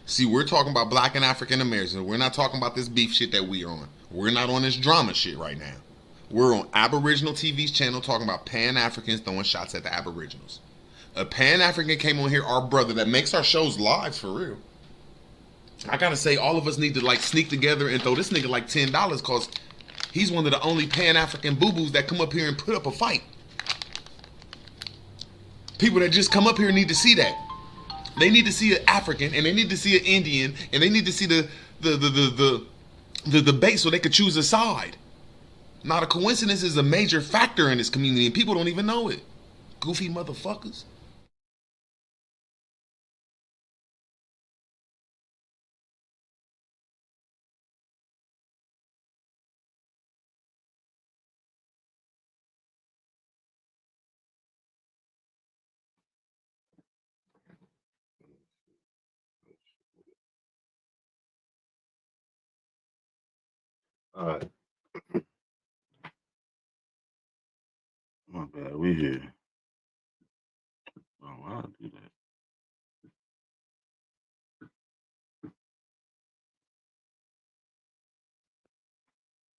See, we're talking about black and African Americans. We're not talking about this beef shit that we're on. We're not on this drama shit right now. We're on Aboriginal TV's channel talking about Pan Africans throwing shots at the Aboriginals. A Pan African came on here, our brother that makes our shows live for real. I gotta say, all of us need to like sneak together and throw this nigga like $10 cause he's one of the only Pan African boo boos that come up here and put up a fight. People that just come up here need to see that. They need to see an African and they need to see an Indian and they need to see the debate so they could choose a side. Not a coincidence is a major factor in this community and people don't even know it. Goofy motherfuckers. All right. My bad. We here. Oh, why I do that?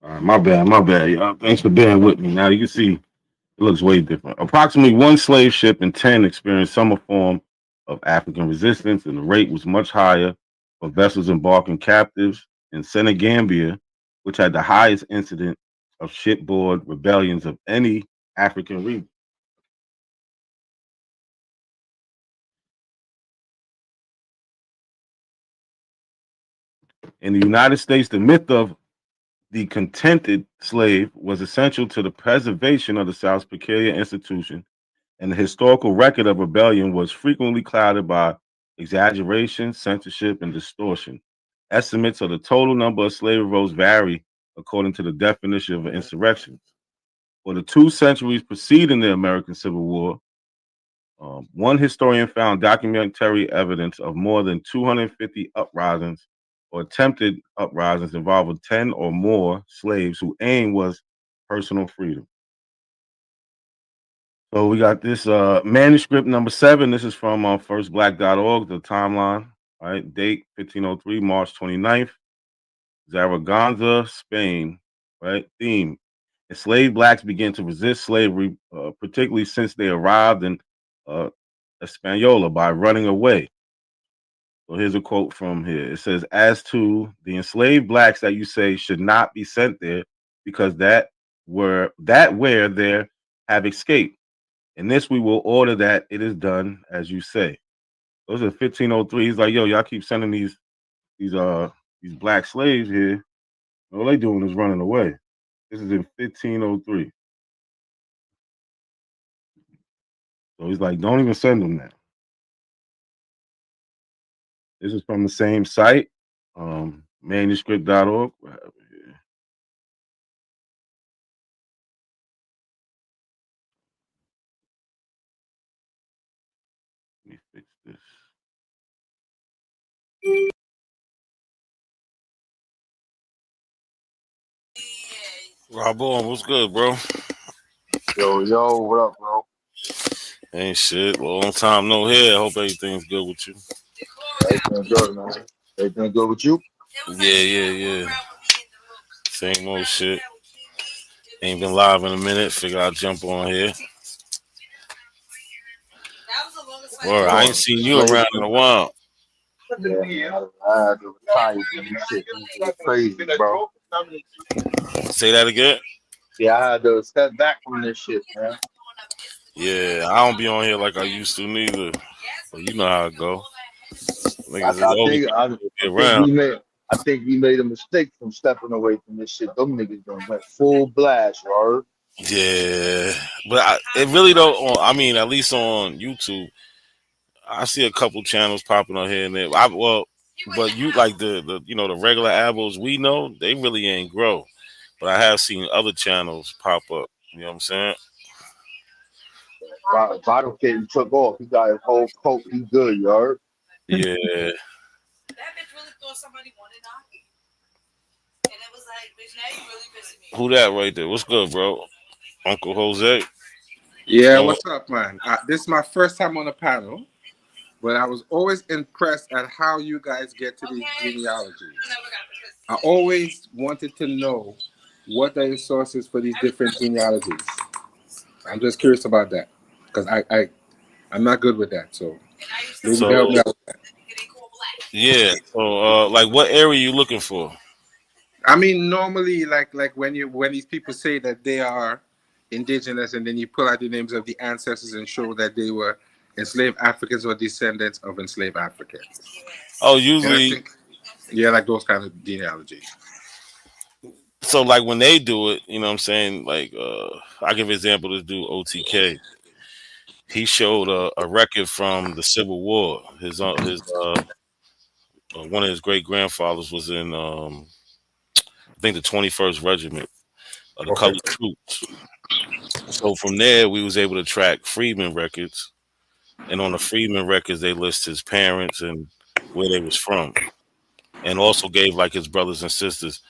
All right, my bad, y'all. Thanks for bearing with me. Now you can see it looks way different. Approximately one slave ship in 10 experienced some form of African resistance, and the rate was much higher for vessels embarking captives in Senegambia, which had the highest incident of shipboard rebellions of any African region. In the United States, the myth of the contented slave was essential to the preservation of the South's peculiar institution, and the historical record of rebellion was frequently clouded by exaggeration, censorship, and distortion. Estimates of the total number of slave revolts vary according to the definition of an insurrection. For the 2 centuries preceding the American Civil War, one historian found documentary evidence of more than 250 uprisings or attempted uprisings involving 10 or more slaves whose aim was personal freedom. So we got this manuscript number 7. This is from firstblack.org, the timeline. All right, date 1503, March 29th, Zaragoza, Spain. Right, theme: enslaved blacks began to resist slavery, particularly since they arrived in Hispaniola by running away. So here's a quote from here. It says, "As to the enslaved blacks that you say should not be sent there, because that where there have escaped. In this we will order that it is done as you say." Those are 1503. He's like, yo, y'all keep sending these black slaves here. All they doing is running away. This is in 1503. So he's like, don't even send them that. This is from the same site, manuscript.org. Let me fix this. Rob on, what's good, bro? Yo, what up, bro? Ain't shit. Long time no hair. Hope everything's good with you. Everything good, man. Everything good with you? Yeah. Same old shit. Ain't been live in a minute. Figure I'll jump on here. Word, I ain't seen you around in a while. Yeah, I had to retire from this shit. This is crazy, bro. Say that again? Yeah, I had to step back from this shit, man. Yeah, I don't be on here like I used to neither. But you know how it go. Niggas is always around. I think we made a mistake from stepping away from this shit. Them niggas done went full blast, bro. Yeah, but it really don't. I mean, at least on YouTube, I see a couple channels popping on here and there. But you like the the regular abos we know, they really ain't grow. But I have seen other channels pop up. You know what I'm saying? Bottle Kitten took off. He got his whole coat. He good, you heard? Yeah. Who that right there? What's good, bro? Uncle Jose. Yeah, what's up, man? This is my first time on the panel. but I was always impressed at how you guys get to these genealogies. I always wanted to know what are the sources for these different genealogies. I'm just curious about that because I'm not good with that. So maybe So help me out with that. yeah. So like, what area you looking for? I mean, normally, like when these people say that they are indigenous, and then you pull out the names of the ancestors and show that they were enslaved Africans or descendants of enslaved Africans. Oh, And I usually. think, yeah, like those kind of genealogies. So like when they do it, you know what I'm saying? Like I give an example to do OTK. He showed a record from the Civil War. His one of his great grandfathers was in I think the 21st Regiment of the Okay. Colored Troops. So from there we was able to track Freedman records, and on the Freedman records they list his parents and where they was from, and also gave like his brothers and sisters.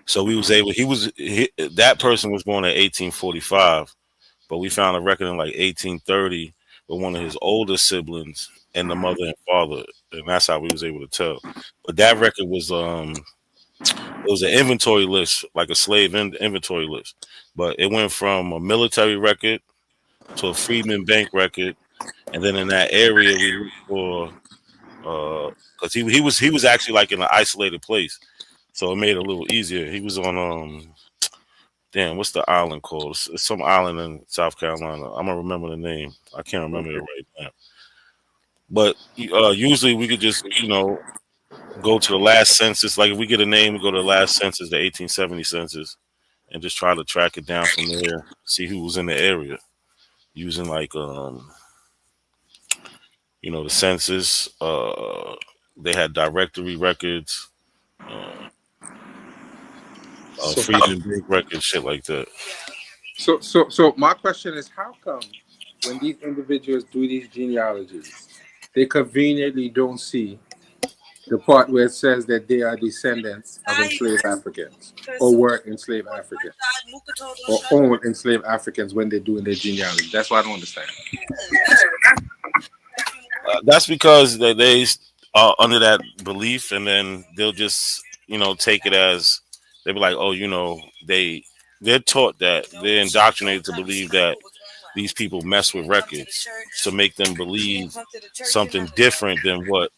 So we was able. That person was born in 1845, but we found a record in like 1830 with one of his older siblings and the mother and father, and that's how we was able to tell. But that record was it was an inventory list, like a slave inventory list, but it went from a military record to a Freedman Bank record, and then in that area we looked for because he was actually like in an isolated place, so it made it a little easier. He was on damn, what's the island called? It's some island in South Carolina. I'm gonna remember the name. I can't remember it right now. But usually we could just go to the last census. Like if we get a name, we go to the last census, the 1870 census, and just try to track it down from there. See who was in the area using like the census. They had directory records, So, Freedom Bank records, shit like that. so my question is, how come when these individuals do these genealogies, they conveniently don't see the part where it says that they are descendants of enslaved Africans or were enslaved Africans or owned enslaved Africans when they're doing their genealogy? That's what I don't understand. That's because they are under that belief, and then they'll just take it as they be like, oh, they're taught that they're indoctrinated to believe that these people mess with records to make them believe something different than what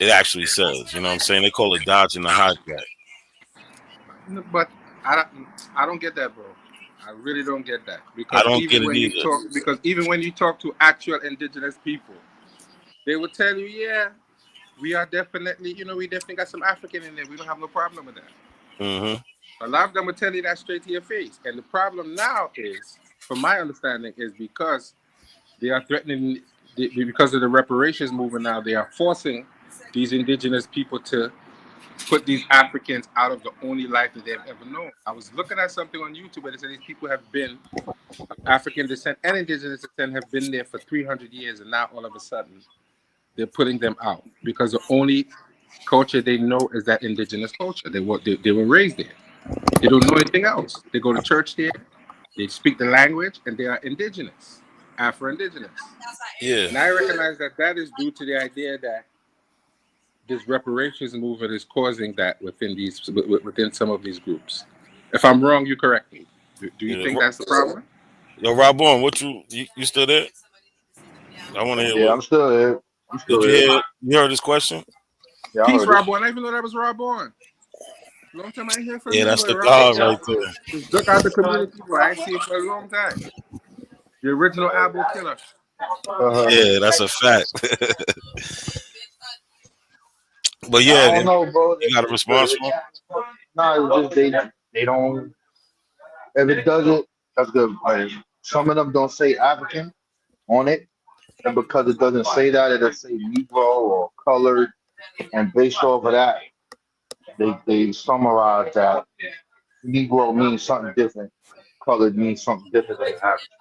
it actually says. You know what I'm saying? They call it dodging the hijack. But I don't get that, bro. I really don't get that I don't get it either. Because even when you talk to actual indigenous people, they will tell you, yeah, we are definitely, we definitely got some African in there. We don't have no problem with that. Mm-hmm. A lot of them will tell you that straight to your face. And the problem now is, from my understanding, is because they are threatening, because of the reparations movement now, they are forcing these indigenous people to put these Africans out of the only life that they've ever known. I was looking at something on YouTube where they said these people have been African descent and indigenous descent have been there for 300 years, and now all of a sudden they're putting them out because the only culture they know is that indigenous culture. They were raised there. They don't know anything else. They go to church there, they speak the language, and they are indigenous, Afro-indigenous. Yeah. And I recognize that is due to the idea that this reparations movement is causing that within some of these groups. If I'm wrong, you correct me. Do you think that's the problem? Yo, Rob Bourne, you still there? I want to hear. Yeah, I'm still here. You heard his question? Yeah, Peace, Rob Bourne. I didn't even know that was Rob Bourne. Long time I ain't hear from you. Yeah, that's the guy right there. Just look out the community, bro. I ain't seen it for a long time. The original album killer. Yeah, that's a fact. But yeah, I don't know, bro. You got a response for? No, it's just they don't. If it doesn't, that's good. Like, some of them don't say African on it, and because it doesn't say that, it'll say Negro or colored, and based off of that, they summarize that Negro means something different, colored means something different than African.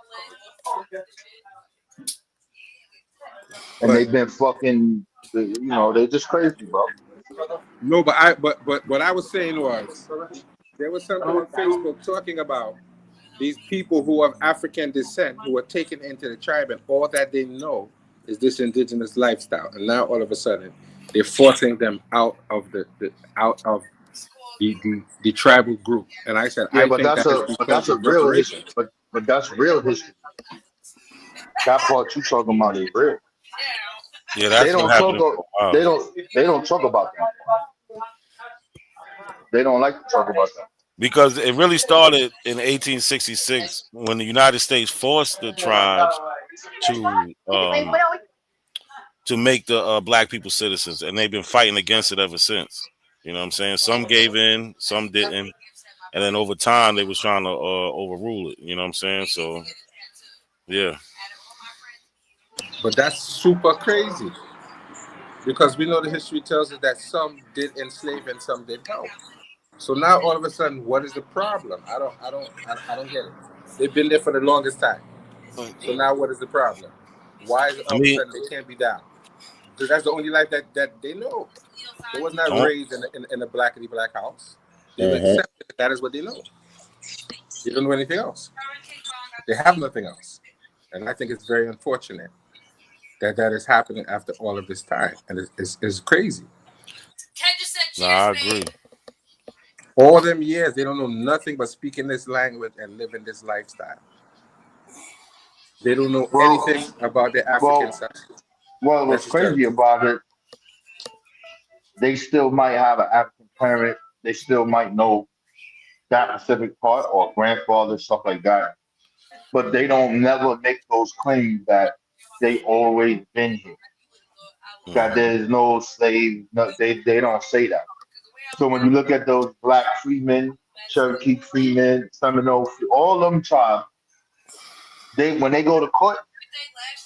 And they've been fucking, they're just crazy, bro. No, but what I was saying was there was something on Facebook talking about these people who have African descent who are taken into the tribe, and all that they know is this indigenous lifestyle, and now all of a sudden they're forcing them out of the tribal group. And I said, Yeah, I think that is because that's a of real history. reparations. But that's real history. That part you talking about is real. Yeah, They that's been don't talk. happening for a while. They don't talk about that. They don't like to talk about that. Because it really started in 1866 when the United States forced the tribes to make the black people citizens, and they've been fighting against it ever since. You know what I'm saying? Some gave in, some didn't, and then over time they was trying to overrule it. You know what I'm saying? So, yeah. But that's super crazy because we know the history tells us that some did enslave and some did help. So now all of a sudden, what is the problem? I don't get it. They've been there for the longest time. So now what is the problem? Why is it all of a sudden they can't be down? Because that's the only life that they know. They was not raised in a blackity black house. They were accepted. That is what they know. They don't know anything else. They have nothing else. And I think it's very unfortunate that is happening after all of this time. And it's crazy. No, I agree. All them years, they don't know nothing but speaking this language and living this lifestyle. They don't know anything about their African side. Well, what's crazy about it, they still might have an African parent. They still might know that specific part or grandfather, stuff like that. But they don't never make those claims that they always been here. That there's no slave. No, they don't say that. So when you look at those black freemen, Cherokee freemen, Seminole, all them tribes, when they go to court,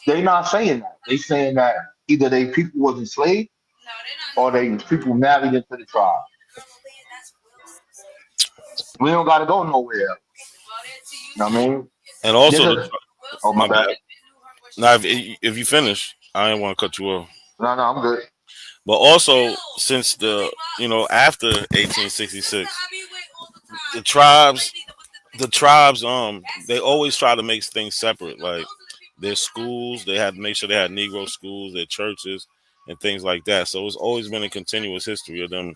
they not saying that. They saying that either they people was enslaved or they people married into the tribe. We don't gotta go nowhere else. You know what I mean? And also, oh my bad. Now, if you finish, I didn't want to cut you off. No, I'm good. But also, since after 1866, the tribes, they always try to make things separate. Like their schools, they had to make sure they had Negro schools, their churches, and things like that. So it's always been a continuous history of them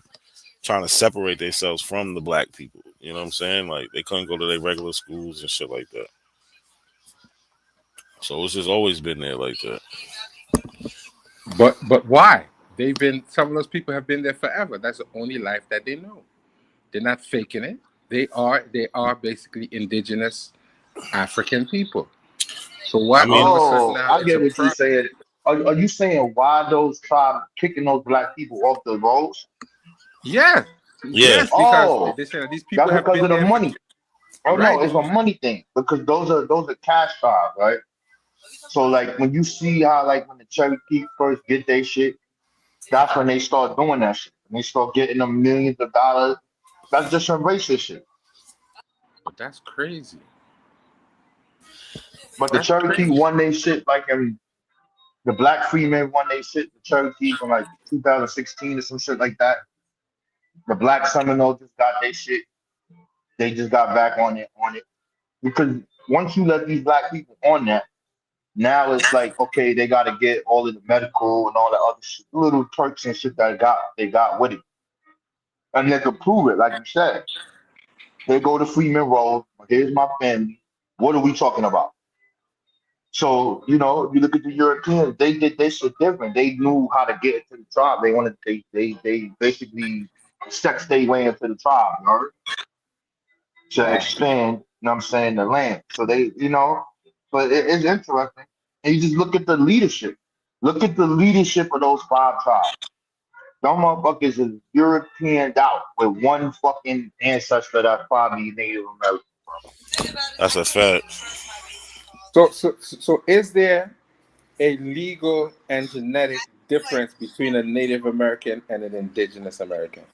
trying to separate themselves from the black people. You know what I'm saying? Like they couldn't go to their regular schools and shit like that. So it's just always been there like that. But why? Some of those people have been there forever. That's the only life that they know. They're not faking it. They are basically indigenous African people. So why? I get what you're saying. Are you saying why those tribes kicking those black people off the roads? Yeah. Yeah. Because they say these people that's because of the money. Right. No, it's a money thing because those are cash tribes, right? So like when you see how like when the Cherokee first get their shit, that's when they start doing that shit. When they start getting them millions of dollars. That's just some racist shit. But that's crazy. But the Cherokee won their shit like the black freemen won their shit. The Cherokee from like 2016 or some shit like that. The black Seminoles just got their shit. They just got back on it. Because once you let these black people on that, now it's like, okay, they got to get all of the medical and all the other shit, little perks and shit that they got with it. And they could prove it, like you said. They go to Freeman Road. Here's my family. What are we talking about? So, you look at the Europeans, they did their shit different. They knew how to get into the tribe. They basically sexed their way into the tribe, to expand, the land. So they, but it's interesting. And you just look at the leadership. Look at the leadership of those 5 tribes. Them motherfuckers is Europeaned out with one fucking ancestor that's probably Native American. That's a fact. So is there a legal and genetic difference between a Native American and an indigenous American?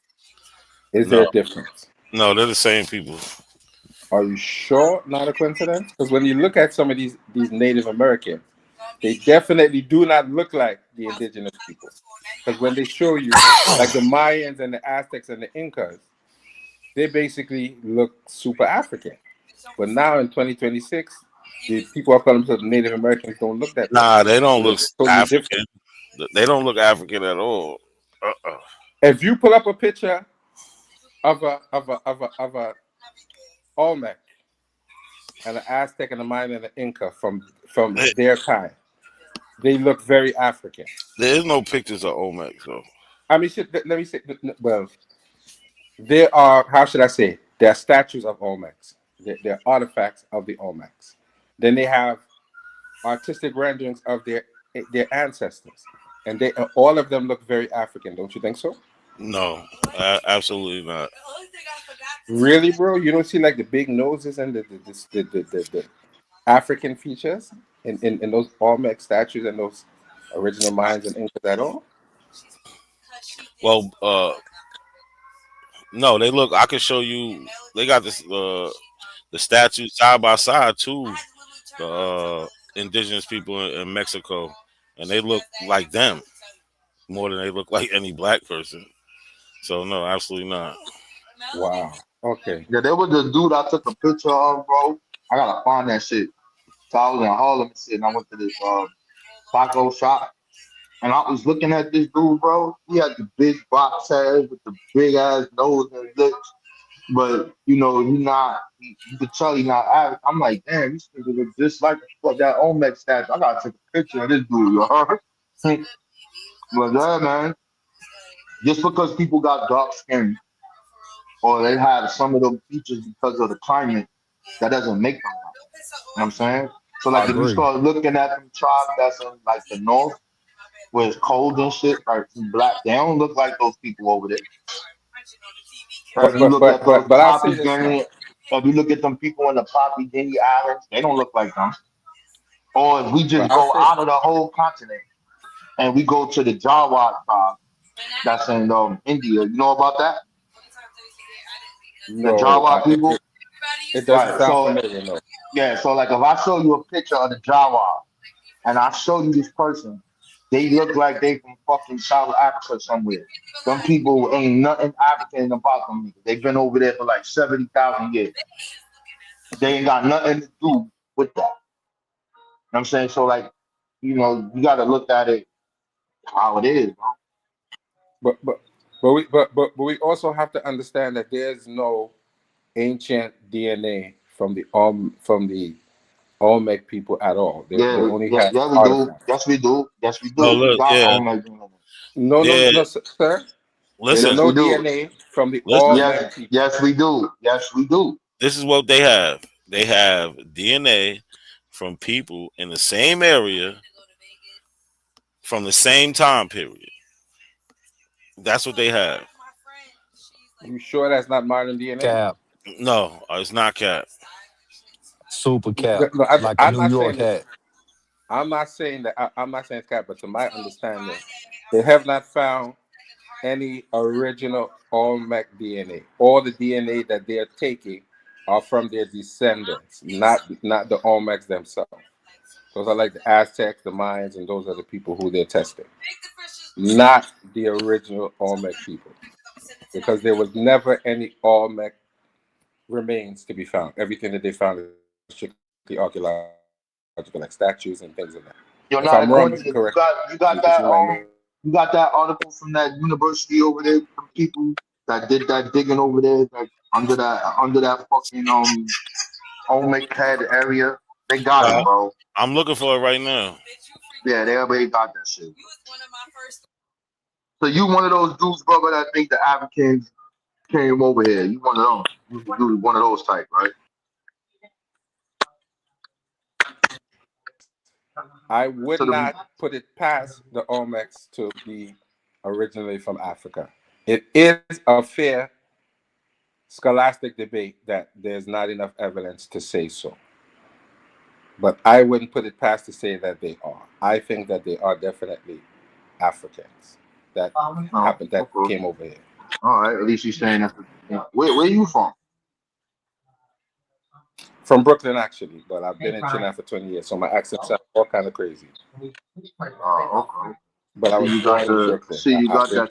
Is there a difference? No, they're the same people. Are you sure? Not a coincidence? Because when you look at some of these Native Americans, they definitely do not look like the indigenous people. Because when they show you, like the Mayans and the Aztecs and the Incas, they basically look super African. But now in 2026, the people who call themselves Native Americans don't look that way. Nah, they don't They look look totally different. African. They don't look African at all. If you pull up a picture of a Olmec and an Aztec and a Mayan and an Inca from their time, they look very African. There is no pictures of Olmec, so. I mean, let me say, well, there are, how should I say, there are statues of Olmecs. There are artifacts of the Olmecs. Then they have artistic renderings of their ancestors. And all of them look very African, don't you think so? No, absolutely not. Really, bro? You don't see like the big noses and the African features in those Olmec statues and those original Mayans and Incas at all? Well, no, they look. I can show you. They got this the statues side by side too. The indigenous people in Mexico, and they look like them more than they look like any black person. So no, absolutely not. Wow. Okay. Yeah, there was the dude I took a picture of, bro. I gotta find that shit. So I was in Harlem and shit, and I went to this taco shop, and I was looking at this dude, bro. He had the big box head with the big ass nose and lips, but you know, you could tell he's not African. I'm like, damn, this nigga look just like that Olmec statue. I gotta take a picture of this dude, you heard? But yeah, man, just because people got dark skin or they have some of those features because of the climate, that doesn't make them. You know what I'm saying? So like if you start looking at them tribes that's in like the north, where it's cold and shit, like black, they don't look like those people over there. If you look at Poppy Guinea, if you look at them people in the Poppy Guinea Islands, they don't look like them. Or if we just go out of the whole continent and we go to the Jawa tribe that's in India, you know about that? No, the Jawa people. It doesn't sound familiar, no. Yeah, so like if I show you a picture of the Jawa and I show you this person, they look like they from fucking South Africa somewhere. Some people ain't nothing African about them. They've been over there for like 70,000 years. They ain't got nothing to do with that. You know what I'm saying? So like, you know, you got to look at it how it is, bro. But we also have to understand that there's no ancient DNA from the Olmec people at all. They only have we do. Yes, we do. Yes, we do. No, look, No, sir. Listen, there's no DNA from the Olmec people. Yes, we do. Yes, we do. This is what they have. They have DNA from people in the same area from the same time period. That's what they have. You sure that's not modern DNA? Cap. No, it's not cap. Super cap. No, like a New York hat. I'm not saying that. I'm not saying it's cap, but to my understanding, they have not found any original Olmec DNA. All the DNA that they're taking are from their descendants, not the Olmecs themselves. Those are like the Aztecs, the Mayans, and those are the people who they're testing, not the original Olmec people, because there was never any Olmec remains to be found. Everything that they found is strictly archaeological, like statues and things like that. You're not wrong, you got that article from that university over there, from people that did that digging over there, like under that fucking Olmec head area. They got it, bro. I'm looking for it right now. Yeah, they already got that shit. So you one of those dudes, brother, that think the Africans came over here. You one of them. You one of those type, right? I would not put it past the Olmecs to be originally from Africa. It is a fair scholastic debate that there's not enough evidence to say so. But I wouldn't put it past to say that they are. I think that they are definitely Africans that happened, that came over here. All right, at least you're saying that's where are you from? From Brooklyn, actually, but I've been in Trinidad for 20 years, so my accent sounds all kind of crazy. Oh, okay. But I was you got that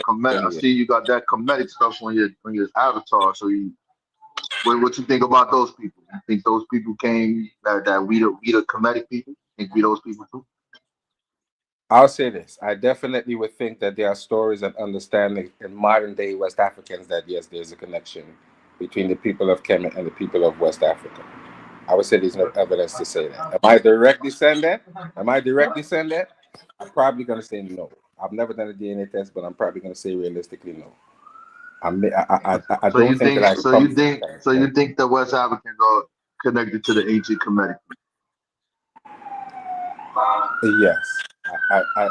comedic stuff on your avatar, so you What you think about those people? You think those people came that we the Kemetic people? Think we those people too? I'll say this. I definitely would think that there are stories and understanding in modern day West Africans that yes, there's a connection between the people of Kemet and the people of West Africa. I would say there's no evidence to say that. Am I directly saying that? I'm probably going to say no. I've never done a DNA test, but I'm probably going to say realistically no. I So you don't think that I think you think the West Africans are connected to the ancient Kemetic? Yes.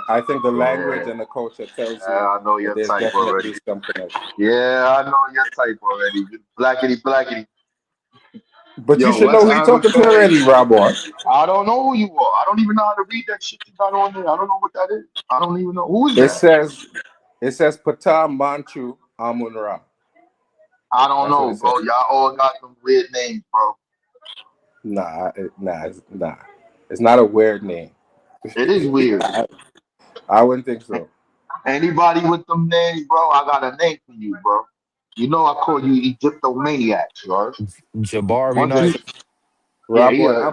I think the language and the culture tells you I know your there's type definitely already. some connection. Yeah, I know your type already. Blackity. But Yo, you should know who you're talking to Africa- already, Rob Boy. I don't know who you are. I don't even know how to read that shit you got on there. I don't know what that is. I don't even know who is that. It says Pata Manchu Amun-Ra. I don't know, That's bro. what it says. Y'all all got some weird names, bro. Nah. It's not a weird name. It is weird. I wouldn't think so. Anybody with them names, bro, I got a name for you, bro. You know I call you Egyptomaniacs, bro. Jabari Knight. Rob, Yeah.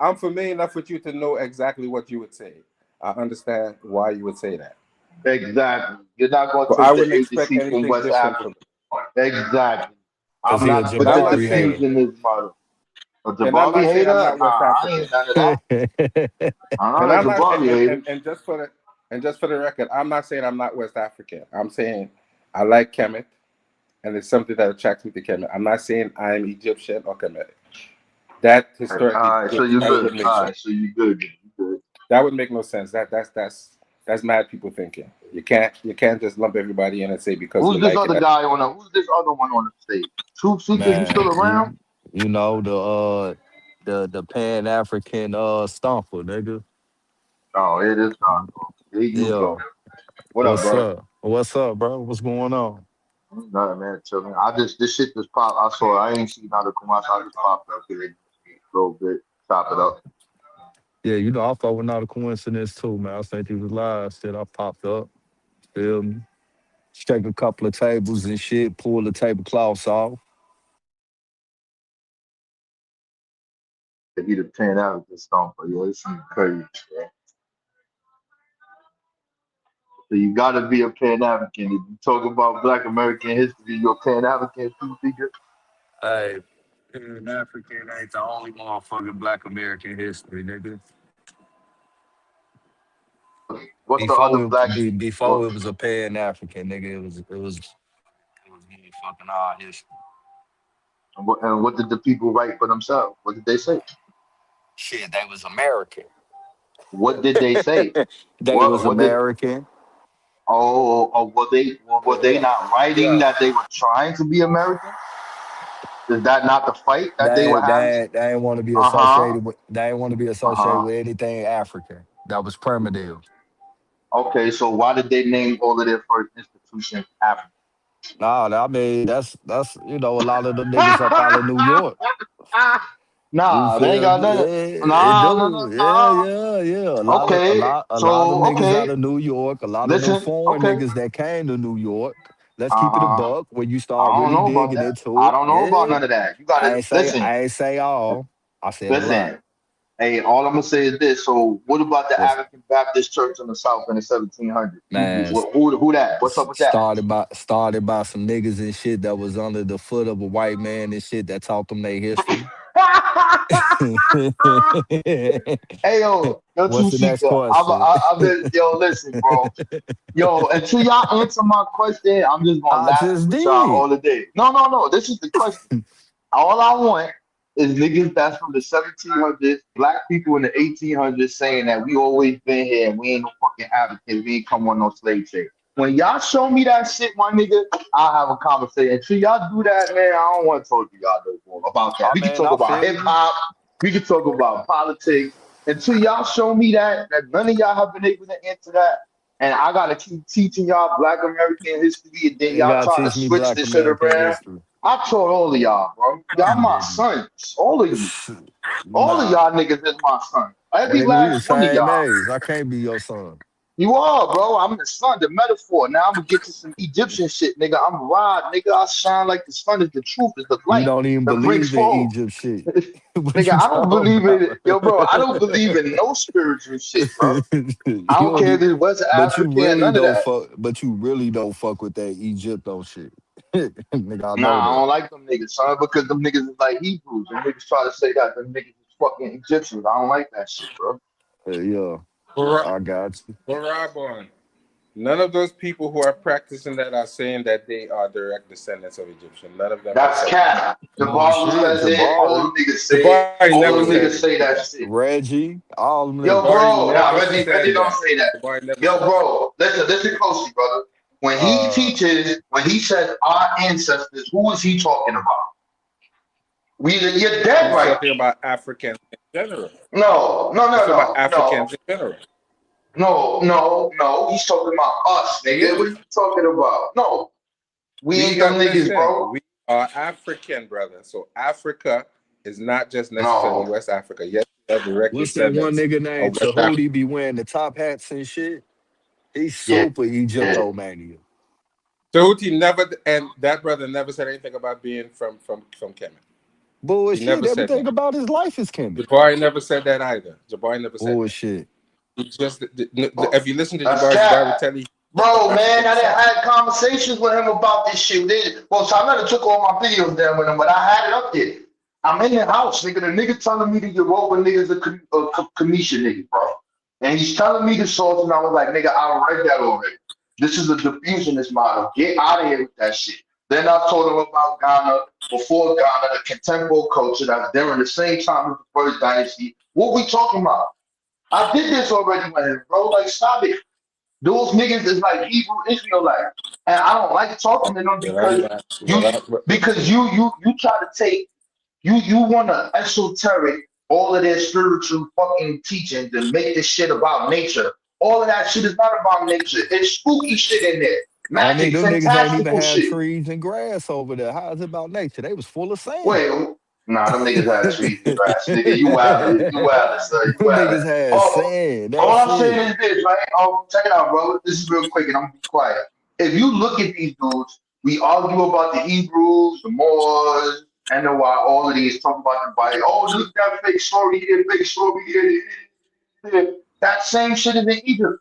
I'm familiar enough with you to know exactly what you would say. I understand why you would say that. Exactly. You're not going But to I take wouldn't the expect agency from anything West different Africa. from it. Exactly. Cause I'm he a not putting the Jabari hater. things in this model. A And I'm not Jabari saying hater? I'm not West Nah, I African. ain't none of that. I'm And not a I'm not Jabari hater. and just for the record, I'm not saying I'm not West African. I'm saying I like Kemet, and it's something that attracts me to Kemet. I'm not saying I'm Egyptian or Kemetic. That historically, All right, so you that good. wouldn't make All sense. right, so you good. You good. That would make no sense. That's mad people thinking. You can't just lump everybody in and say because Who's you this like other it. guy on the? Who's this other one on the stage? Truth Seekers, you still Man, around? you know the Pan African stomper, nigga. Oh, it is not. Here you Yeah. go. What up, brother? What's up, bro? What's going on? Nothing, man. Chilling. This shit just popped. I saw. I ain't seen how to come out. So I just popped up here a little bit. Chop it up. Yeah, you know, I thought was not a coincidence too, man. I think he was live. Shit, I popped up. Feel me? Shake a couple of tables and shit, pull the tablecloths off. He the 10 out of this stomper. Yo, this is crazy, bro. So you gotta be a Pan African. If you talk about Black American history, you're a Pan African too, figure. Hey, Pan African ain't the only motherfucking Black American history, nigga. What's the other black? Before it was a Pan African, nigga, it was fucking our history. And what did the people write for themselves? What did they say? Shit, they was American. What did they say? They was What did? American. Were they not writing that they were trying to be American? Is that not the fight that they were having? They ain't want to be Uh huh. associated with. They ain't want to be Uh associated huh. with anything African. That was primitive. Okay, so why did they name all of their first institutions African? Nah, I mean that's a lot of them niggas up out of New York. You Nah, they ain't feel got me? nothing. Yeah, it Nah, no, do. no, nah. Yeah. Okay, A lot of them so niggas out okay, of New York. A lot of them listen, foreign okay. niggas that came to New York. Let's keep it a Uh, buck when you start I don't really know about digging that. into I it. don't know about Yeah. none of that. You gotta listen, I ain't say all. I said a lot. listen. Hey, all I'm gonna say is this. So, what about the Was African Baptist Church in the South in the 1700s? man Who that? What's up with that? started by some niggas and shit that was under the foot of a white man and shit that taught them their history. Hey, yo, What's two the next seeker. question? I've been, yo, listen, bro. Yo, until y'all answer my question, I'm just gonna I laugh just with y'all did. all the day. No. This is the question. All I want is niggas that's from the 1700s, black people in the 1800s saying that we always been here and we ain't no fucking Africans, we ain't come on no slave trade. When y'all show me that shit, my nigga, I'll have a conversation. Until y'all do that, man, I don't want to talk to y'all no more about that. I We can mean, talk I about feel hip you. hop, we can talk about politics. Until y'all show me that none of y'all have been able to answer that, and I gotta keep teaching y'all Black American history, and then You y'all gotta try to teach me switch Black this shit American around. history. I taught all of y'all, bro. Y'all my Nigga. sons. All of you. All of Nah. y'all niggas is my son. Hey, Every nigga, we the last one of same y'all. age. I can't be your son. You are, bro. I'm the sun, the metaphor. Now I'm gonna get to some Egyptian shit, nigga. I'm Rod, nigga. I shine like the sun is the truth, is the You light don't even that brings believe in forth. Egypt shit. What Nigga, you I don't talking believe in about? it. Yo, bro, I don't believe in no spiritual shit, bro. You I don't don't care if even, it's West but you African, really none of don't that. fuck. But you really don't fuck with that Egypto shit, nigga. I know Nah, I that. don't like them niggas, son, because them niggas is like Hebrews. Them niggas try to say that them niggas is fucking Egyptians. I don't like that shit, bro. Yeah, But I got you. Rob, none of those people who are practicing that are saying that they are direct descendants of Egyptian. None of them have That's said that. cap. The Oh Bible shit, says it. All Jabari, them niggas The say it. boy All never them niggas said say that that. shit. Reggie, all them Yo, niggas. Jabari bro. Now, never Reggie said don't that. say that. Jabari never Yo, said that. bro. Listen closely, brother. When he teaches, when he says our ancestors, who is he talking about? You're dead He's right. talking about Africans in general. No. He's talking about Africans in general. No. He's talking about us, nigga. Yeah. What are you talking about? No. We We ain't them have niggas, listened. bro. We are African, brother. So Africa is not just necessarily No. West Africa. Yes, we are direct What's that one descendants nigga named of West Africa. Tahuti be wearing the top hats and shit? He's Yeah. super Egyptomania. Tahuti never, and that brother never said anything about being from Kemet. He Bullshit. never said Everything that. about his life is Kemet. Jabari never said that either. Jabari never said that. Bullshit. It's just if you listen to That's Jabari, cap. Jabari will tell you. Bro, man, I done had conversations with him about this shit. Well, so I never took all my videos down with him, but I had it up there. I'm in the house, nigga. The nigga telling me the Yoruba nigga's a Kamisha nigga, bro. And he's telling me the source, and I was like, nigga, I read that already. This is a diffusionist model. Get out of here with that shit. Then I told him about Ghana, before Ghana, the contemporary culture that's during the same time as the first dynasty. What we talking about? I did this already with him, bro. Like, stop it. Those niggas is like Hebrew Israelites, and I don't like talking to them because you try to take you want to esoteric all of their spiritual fucking teachings and make this shit about nature. All of that shit is not about nature. It's spooky shit in there, I mean, magic, them niggas ain't even fantastical had shit. trees and grass over there. How is it about nature? They was full of sand. Wait, nah, them niggas had trees and grass, nigga. You wild, sir. You Them wild. niggas had sand. All That's I'm saying it. is this, right? Oh, check it out, bro. This is real quick, and I'm gonna be quiet. If you look at these dudes, we argue about the Hebrews, the Moors, and the why all of these talk about the Bible. Oh, look at that fake story here, fake story here. That same shit is in Egypt.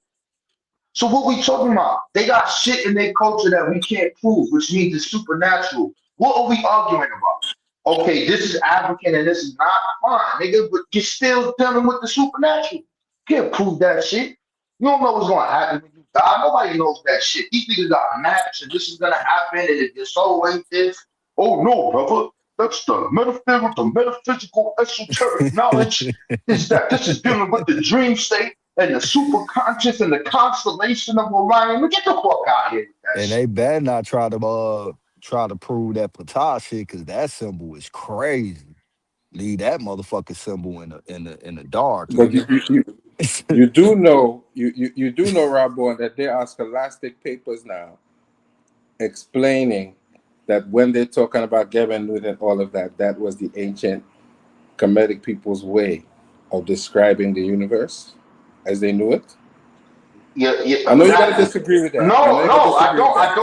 So what we talking about? They got shit in their culture that we can't prove, which means it's supernatural. What are we arguing about? Okay, this is African and this is not fine, nigga, but you're still dealing with the supernatural. Can't prove that shit. You don't know what's gonna happen when you die. Nobody knows that shit. These niggas got maps and this is gonna happen and if your soul ain't this. Oh no, brother. That's the metaphysical esoteric knowledge is that this is dealing with the dream state and the super conscious and the constellation of Orion. Get the fuck out of here with that And shit. they better not try to prove that Ptah shit, cause that symbol is crazy. Leave that motherfucking symbol in the dark, But nigga. you do know you do know, Rob, that there are scholastic papers now explaining that when they're talking about Gebenut and all of that, that was the ancient Kemetic people's way of describing the universe as they knew it. Yeah, I know you're gonna disagree with that. No, I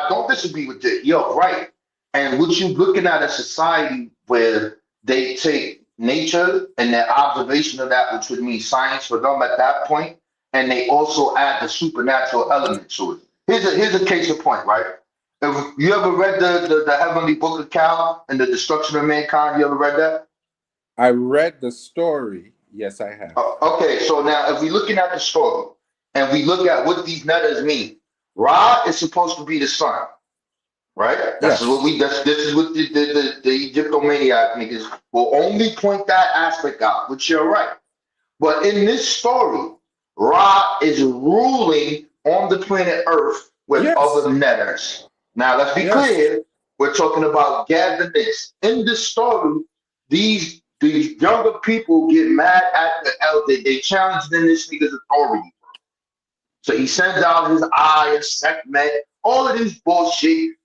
don't disagree with that. You're right. And what you're looking at a society where they take nature and their observation of that, which would mean science for them at that point, and they also add the supernatural element to it. Here's a case in point, right? If you ever read the Heavenly Book of Cal and the Destruction of Mankind, you ever read that? I read the story. Yes, I have. Okay, so now if we're looking at the story and we look at what these letters mean, Ra is supposed to be the sun, right? That's Yes. what this is what the Egyptomaniac niggas will only point that aspect out, which you're right. But in this story, Ra is ruling on the planet Earth with other netters. Now let's be clear, we're talking about gatherness. In this story, these younger people get mad at the elder. They challenge them this nigga's authority. So he sends out his eye, a segment, all of this bullshit.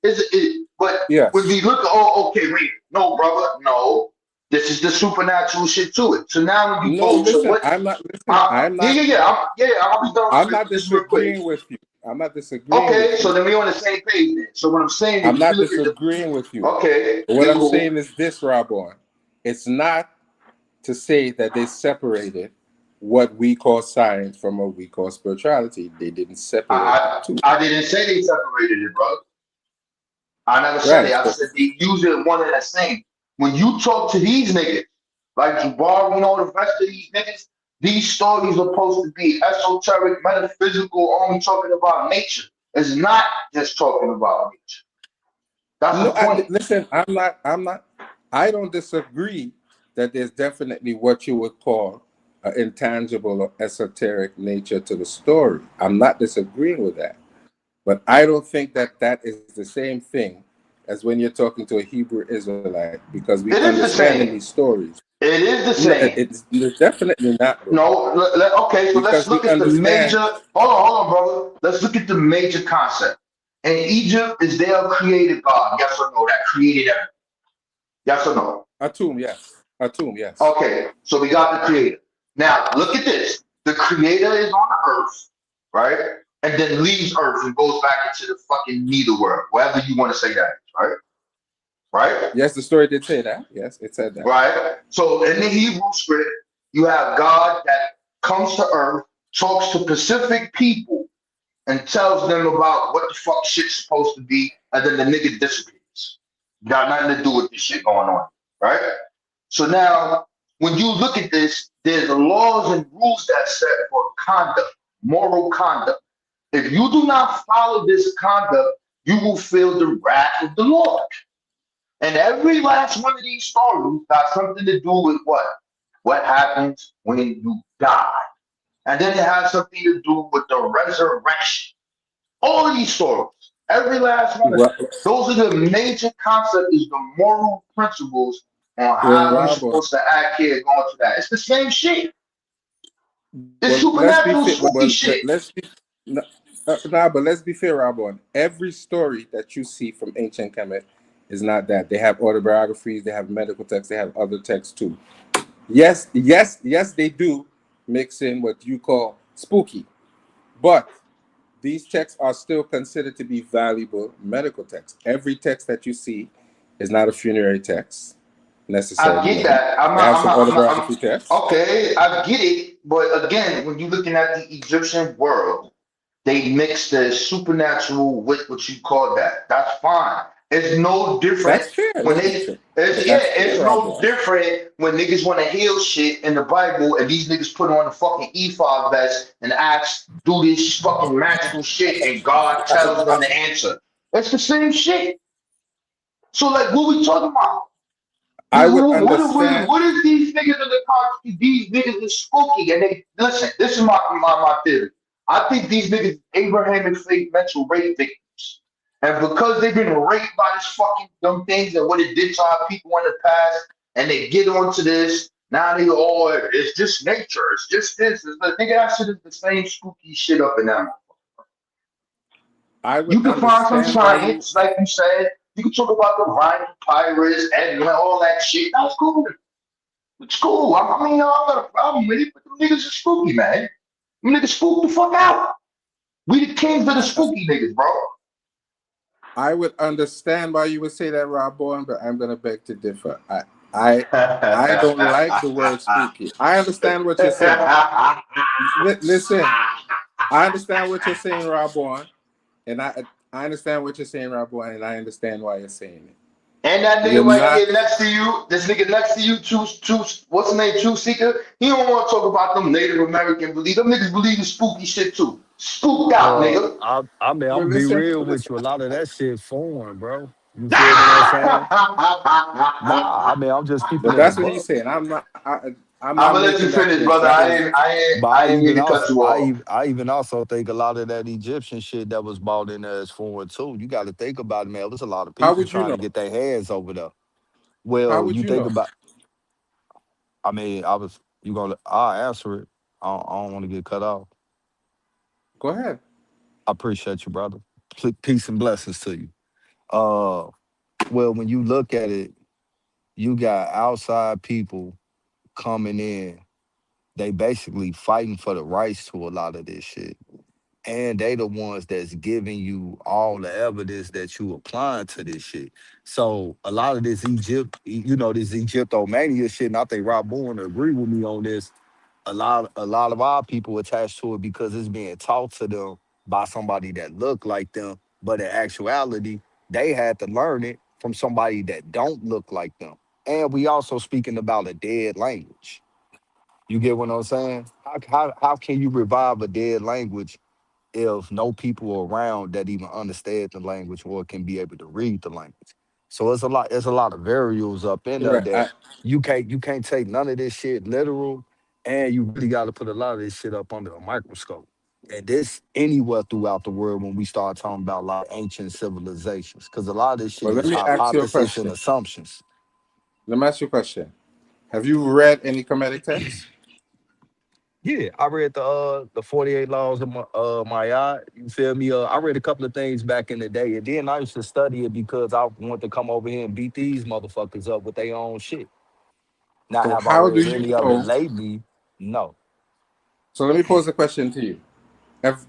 But when we look, okay, wait, no, brother, no. This is the supernatural shit to it. So now when you No, told, so listen, what? I'm not. Listen, I'll be done I'm with not this real quick. disagreeing with you. I'm not disagreeing Okay, with so you. then we on the same page then. So what I'm saying I'm is, if not you look at the, disagreeing with you. okay, But what then I'm cool. saying is this, Robon. It's not to say that they separated what we call science from what we call spirituality. They didn't separate the two. I didn't say they separated it, bro. I never said it. I said they use it one and the same. When you talk to these niggas, like Jabbar and all the rest of these niggas, these stories are supposed to be esoteric, metaphysical, only talking about nature. It's not just talking about nature. That's the point. Listen, I'm not. I don't disagree that there's definitely what you would call an intangible or esoteric nature to the story. I'm not disagreeing with that. But I don't think that that is the same thing as when you're talking to a Hebrew Israelite, because we It is the understand in same. these stories. It is the No, same. it's definitely not, bro. No, okay, so let's Because we look at the understand. major. Hold on, brother. Let's look at the major concept. In Egypt, is there a created God? Yes or no? That created everything. Yes or no? Atum, yes. Atum, yes. Okay, so we got the creator. Now, look at this. The creator is on the earth, right? And then leaves earth and goes back into the fucking nether world, whatever you want to say that, right? Right? Yes, the story did say that. Yes, it said that. Right? So in the Hebrew script, you have God that comes to earth, talks to specific people, and tells them about what the fuck shit's supposed to be, and then the nigga disappears. Got nothing to do with this shit going on, right? So now, when you look at this, there's laws and rules that set for conduct, moral conduct. If you do not follow this conduct, you will feel the wrath of the Lord. And every last one of these stories got something to do with what? What happens when you die. And then it has something to do with the resurrection. All of these stories, every last one of them, those are the major concepts, is the moral principles on how you're supposed to act here, going to that. It's the same shit. It's supernatural spooky shit. But let's be fair, Robon. Every story that you see from ancient Kemet is not that. They have autobiographies, they have medical texts, they have other texts too. Yes, they do mix in what you call spooky, but these texts are still considered to be valuable medical texts. Every text that you see is not a funerary text necessarily. I get that. Okay, I get it. But again, when you're looking at the Egyptian world, they mix the supernatural with what you call that. That's fine. It's no different. That's fair. It's no different when niggas want to heal shit in the Bible and these niggas put on a fucking ephod vest and ask, do this fucking magical shit, and God tells them the answer. It's the same shit. So like, what we talking about? I would understand. What is these niggas in the country? These niggas are spooky, and they listen. This is my theory. I think these niggas Abrahamic faith mental rape victims, and because they've been raped by this fucking dumb things and what it did to our people in the past, and they get onto this. Now they it's just nature. It's just this. It's the nigga, that shit is the same spooky shit up in that. You can find some science, like you said. You can talk about the Rhine Papyrus and all that shit. That's cool. It's cool. I mean, I don't got a problem with it, but them niggas are spooky, man. Them niggas spook the fuck out. We the kings of the spooky niggas, bro. I would understand why you would say that, Rob Bourne, but I'm gonna beg to differ. I don't like the word spooky. I understand what you're saying. Listen, I understand what you're saying, Rob Bourne, and I understand what you're saying, Rob Bourne, and I understand why you're saying it. And that nigga right here next to you, this nigga next to you, what's his name, True Seeker? He don't want to talk about them Native American belief. Them niggas believe in spooky shit too. Spooked out, nigga. I mean, I'm be real with you. A lot of that shit foreign, bro. You feel what I'm saying? Nah, I mean, I'm just keeping it. That's what he's saying. I'm gonna let you finish, brother. I ain't mean to cut you off. I even also think a lot of that Egyptian shit that was bought in there is foreign too. You got to think about it, man. There's a lot of people trying to get their hands over there. Well, you think about. I mean, I'll answer it. I don't want to get cut off. Go ahead. I appreciate you, brother. Peace and blessings to you. Well, when you look at it, you got outside people coming in. They basically fighting for the rights to a lot of this shit. And they the ones that's giving you all the evidence that you applying to this shit. So a lot of this this Egyptomania shit, and I think Rob Bourne agree with me on this. A lot of our people attached to it because it's being taught to them by somebody that look like them, but in actuality, they had to learn it from somebody that don't look like them. And we also speaking about a dead language. You get what I'm saying? How can you revive a dead language if no people around that even understand the language or can be able to read the language? So it's a lot of variables up in there Right. that you can't take none of this shit literal, and you really got to put a lot of this shit up under a microscope. And this anywhere throughout the world when we start talking about like ancient civilizations, because a lot of this shit Well, let is me ask you a hypothesis and question. assumptions. Let me ask you a question. Have you read any Kemetic texts? Yeah, I read the 48 Laws of my you feel me? I read a couple of things back in the day, and then I used to study it because I wanted to come over here and beat these motherfuckers up with their own shit. Now, So have I how do read you any of it know? lately? No. So let me pose a question to you.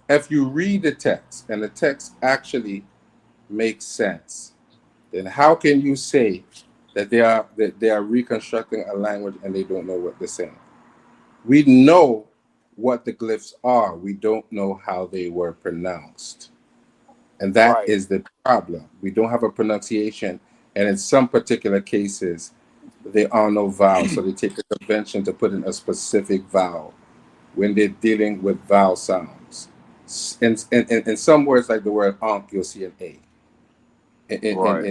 If you read the text and the text actually makes sense, then how can you say that they are reconstructing a language and they don't know what they're saying? We know what the glyphs are. We don't know how they were pronounced. And that Right. is the problem. We don't have a pronunciation. And in some particular cases, there are no vowels. So they take a convention to put in a specific vowel when they're dealing with vowel sounds. In some words, like the word ankh, you'll see an A. Right.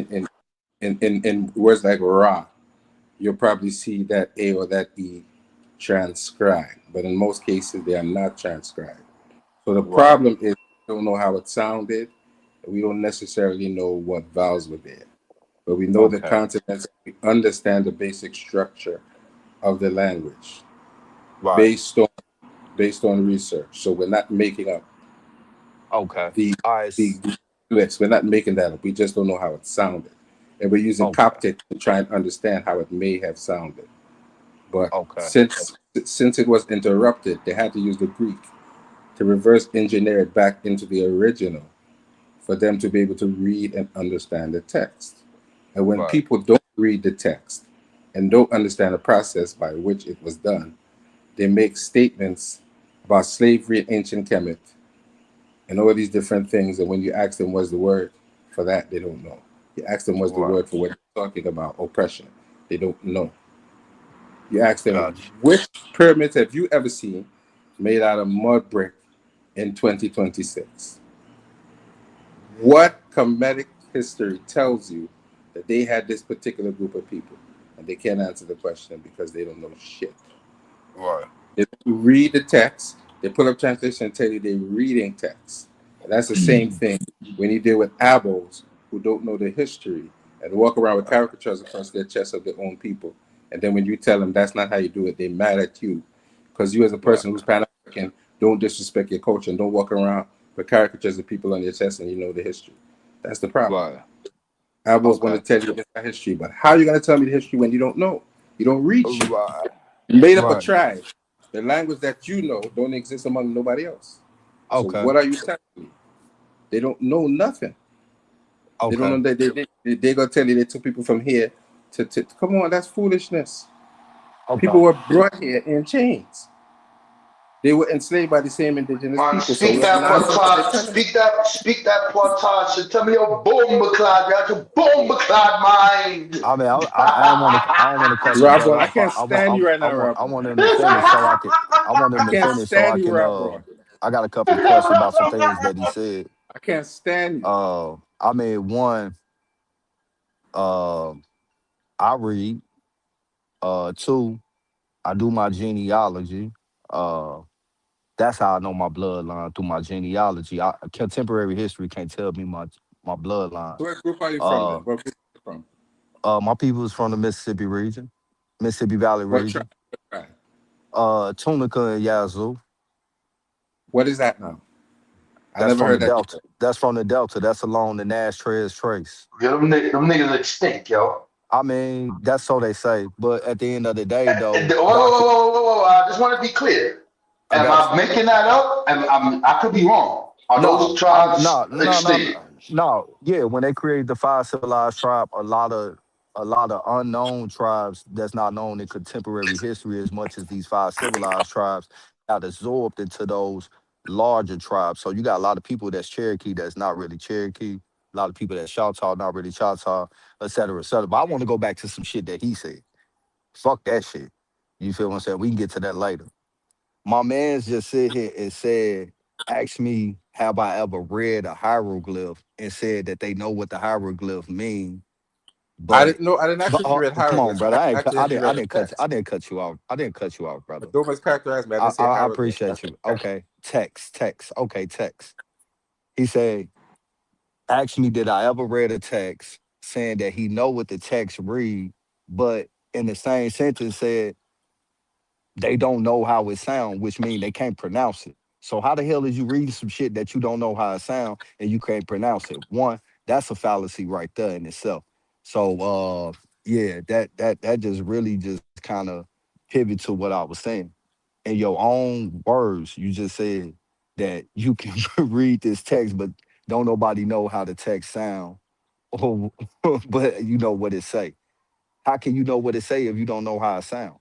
In words like ra, you'll probably see that A or that E transcribed. But in most cases, they are not transcribed. So the Right. problem is we don't know how it sounded. We don't necessarily know what vowels were there. But we know the Okay. consonants. We understand the basic structure of the language Right. based on research. So we're not making up Okay. the All right. the glyphs. We're not making that up. We just don't know how it sounded. And we're using Okay. Coptic to try and understand how it may have sounded. But Okay. since it was interrupted, they had to use the Greek to reverse engineer it back into the original for them to be able to read and understand the text. And when Right. people don't read the text and don't understand the process by which it was done, they make statements about slavery in ancient Kemet and all these different things. And when you ask them what's the word for that, they don't know. You ask them what's the Right. word for what you're talking about, oppression, they don't know. You ask them, Gotcha. which pyramids have you ever seen made out of mud brick in 2026? What Kemetic history tells you that they had this particular group of people? And they can't answer the question because they don't know shit. Right. If you read the text, they put up translation and tell you they're reading text. And that's the same thing when you deal with abos who don't know the history and walk around with caricatures across their chest of their own people. And then when you tell them that's not how you do it, they're mad at you. Because you as a Right. person who's Pan-African, don't disrespect your culture and don't walk around with caricatures of people on your chest and you know the history. That's the problem. Right. Abos want Okay. to tell you the history, but how are you going to tell me the history when you don't know? You don't read shit. Right. You made up a Right. tribe. The language that you know don't exist among nobody else. So Okay. what are you telling me? They don't know nothing. They don't Okay. know that they're gonna tell you they took people from here to come on, that's foolishness. People Okay. were brought here in chains. They were enslaved by the same indigenous Man, people. So speak what that nonsense are they potage, telling me? speak that potage. Tell me your bomber clad, you have your bomber clad mind. I mean, I don't want to cut your Rob, brother well, I off. can't stand you right now, Rob. I want him to finish so I can. I want I him to can't finish so I stand you, can. Rob, bro. I got a couple of questions about some things that he said. I can't stand you. I mean, one, uh, I read. Two, I do my genealogy. Uh, that's how I know my bloodline through my genealogy. Contemporary history can't tell me my bloodline. So what group are you from then? Uh, What group are you from? my people is from the Mississippi region, Mississippi Valley What tribe? region. What tribe? Tunica and Yazoo. What is that now? I That's never from the heard that Delta. before. That's from the Delta. That's along the Nash Trace. Yeah, them niggas extinct, yo. I mean, that's so they say. But at the end of the day, though, Whoa, whoa, Doctor, whoa, whoa, whoa, whoa. I just want to be clear. I Am got I you. making that up? I could be wrong. Are No, those I'm tribes no, no, no, extinct? no, no. Yeah, when they created the five civilized tribe, a lot of unknown tribes that's not known in contemporary history as much as these five civilized tribes got absorbed into those larger tribes. So you got a lot of people that's Cherokee that's not really Cherokee, a lot of people that's Choctaw, not really Choctaw, et cetera, et cetera. But I want to go back to some shit that he said. Fuck that shit. You feel what I'm saying? We can get to that later. My man's just sit here and said, asked me, have I ever read a hieroglyph and said that they know what the hieroglyph mean, I but didn't know. I didn't ask you if you read come on, hieroglyphs. brother. I actually asked you if you read a text. I didn't cut you off. I didn't cut you off, brother. Don't mischaracterize me. I didn't say I hieroglyphs. I appreciate said you. text. Okay, text. Okay, text. He said, asked me, did I ever read a text saying that he know what the text read, but in the same sentence said they don't know how it sound, which means they can't pronounce it. So how the hell is you reading some shit that you don't know how it sound and you can't pronounce it? One, that's a fallacy right there in itself. So yeah, that just really just kind of pivot to what I was saying. In your own words, you just said that you can read this text, but don't nobody know how the text sound, or but you know what it say. How can you know what it say if you don't know how it sound?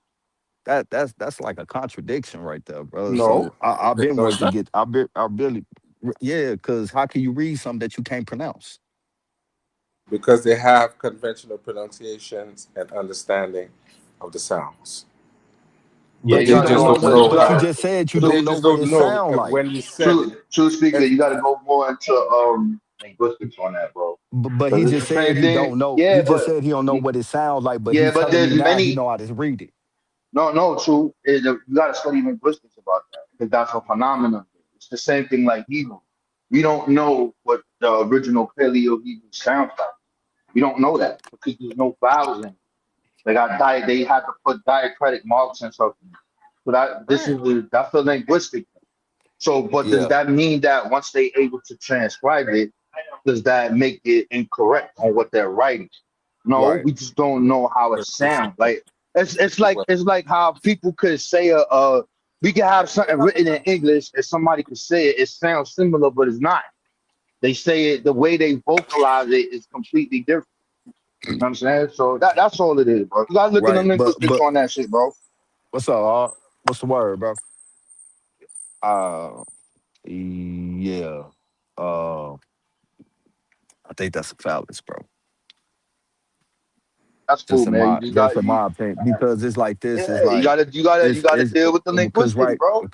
That's like a contradiction right there, bro. No, So I've been no, wanting it's to not. get I really yeah, because how can you read something that you can't pronounce? Because they have conventional pronunciations and understanding of the sounds. Yeah, But you They you gotta don't just know go don't to what know but you how. just said you But they don't know just what don't it know sound like. when you said it. true speaker. If You gotta go more into linguistics on that, bro. But he Because just it's the said same he thing. don't know. Yeah, He just but said he don't know what it sounds like, but he yeah, but telling me there's now he many. know how to read it. No, true. You gotta study linguistics about that because that's a phenomenon. It's the same thing like Hebrew. We don't know what the original Paleo Hebrew sounds like. We don't know that because there's no vowels in it. They had to put diacritic marks and stuff. So right, that's the linguistic. So, but does Yeah, that mean that once they able to transcribe it, does that make it incorrect on what they're writing? No, right. we just don't know how it but this is sounds. Like it's like what it's like how people could say we could have something written in English and somebody could say it. It sounds similar, but it's not. They say it the way they vocalize it is completely different. You know what I'm saying? So that's all it is, bro. You gotta look in the Right. linguistics But on that shit, bro. what's up, Art? What's the word, bro? Uh yeah. Uh I think that's a phallus, bro. That's cool, Just in man. You my just just got in you my opinion. Because it's like this, it's yeah, you like gotta you gotta you gotta it's deal with the because linguistics, bro.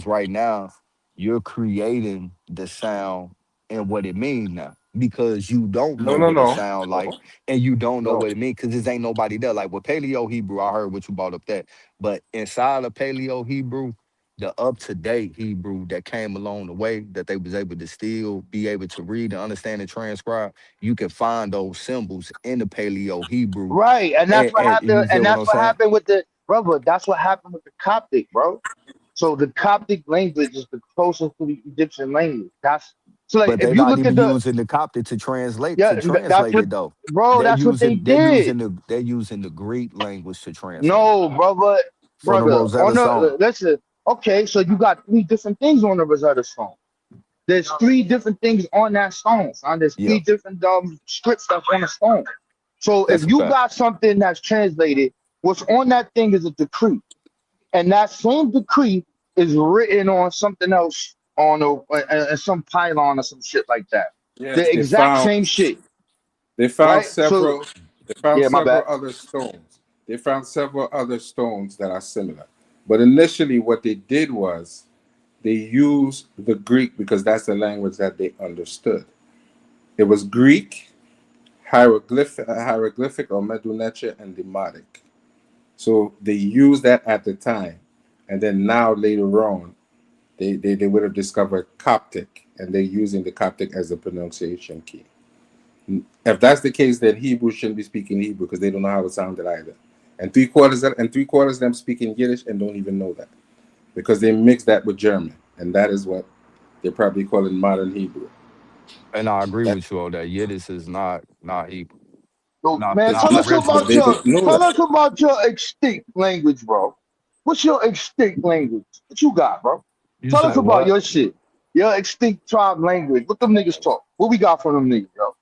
right now you're creating the sound and what it means now because you don't no, know no, what it no, sound no, like and you don't know no. what it means because this ain't nobody there. Like with Paleo Hebrew, I heard what you brought up that, but inside of Paleo Hebrew, the up to date Hebrew that came along the way that they was able to still be able to read and understand and transcribe, you can find those symbols in the Paleo Hebrew, Right, and that's what and happened. you And feel what that's I'm what saying? happened with the brother. That's what happened with the Coptic, bro. So the Coptic language is the closest to the Egyptian language. That's so like But if they're you not look at even the using the Coptic to yeah, that's translate what it though. bro. That's what they did. They're using the Greek language to translate it No, from the brother. On Rosetta the Stone. listen. Okay, so you got three different things on the Rosetta Stone. There's three different things on that stone, son. There's Yeah, three different scripts that's on the stone. So if that's a you fact. got something that's translated, what's on that thing is a decree. And that same decree is written on something else on some pylon or some shit like that. Yes, The exact same shit, they found right? So several. They found yeah, my bad. several other stones. They found several other stones that are similar. But initially, what they did was they used the Greek because that's the language that they understood. It was Greek, hieroglyphic or Medunetia, and Demotic. So they used that at the time, and then now later on, they would have discovered Coptic, and they're using the Coptic as the pronunciation key. If that's the case, then Hebrew shouldn't be speaking Hebrew because they don't know how it sounded either. And three quarters of them speaking Yiddish and don't even know that because they mix that with German, and that is what they're probably calling modern Hebrew. And I agree That with you on that. Yiddish is not Hebrew. So, Not man, not tell the us rest of about They it. don't know that. your extinct language, bro. What's your extinct language? What you got, bro? You Tell say us about what? your shit. Your extinct tribe language. What them niggas talk? What we got from them niggas, yo?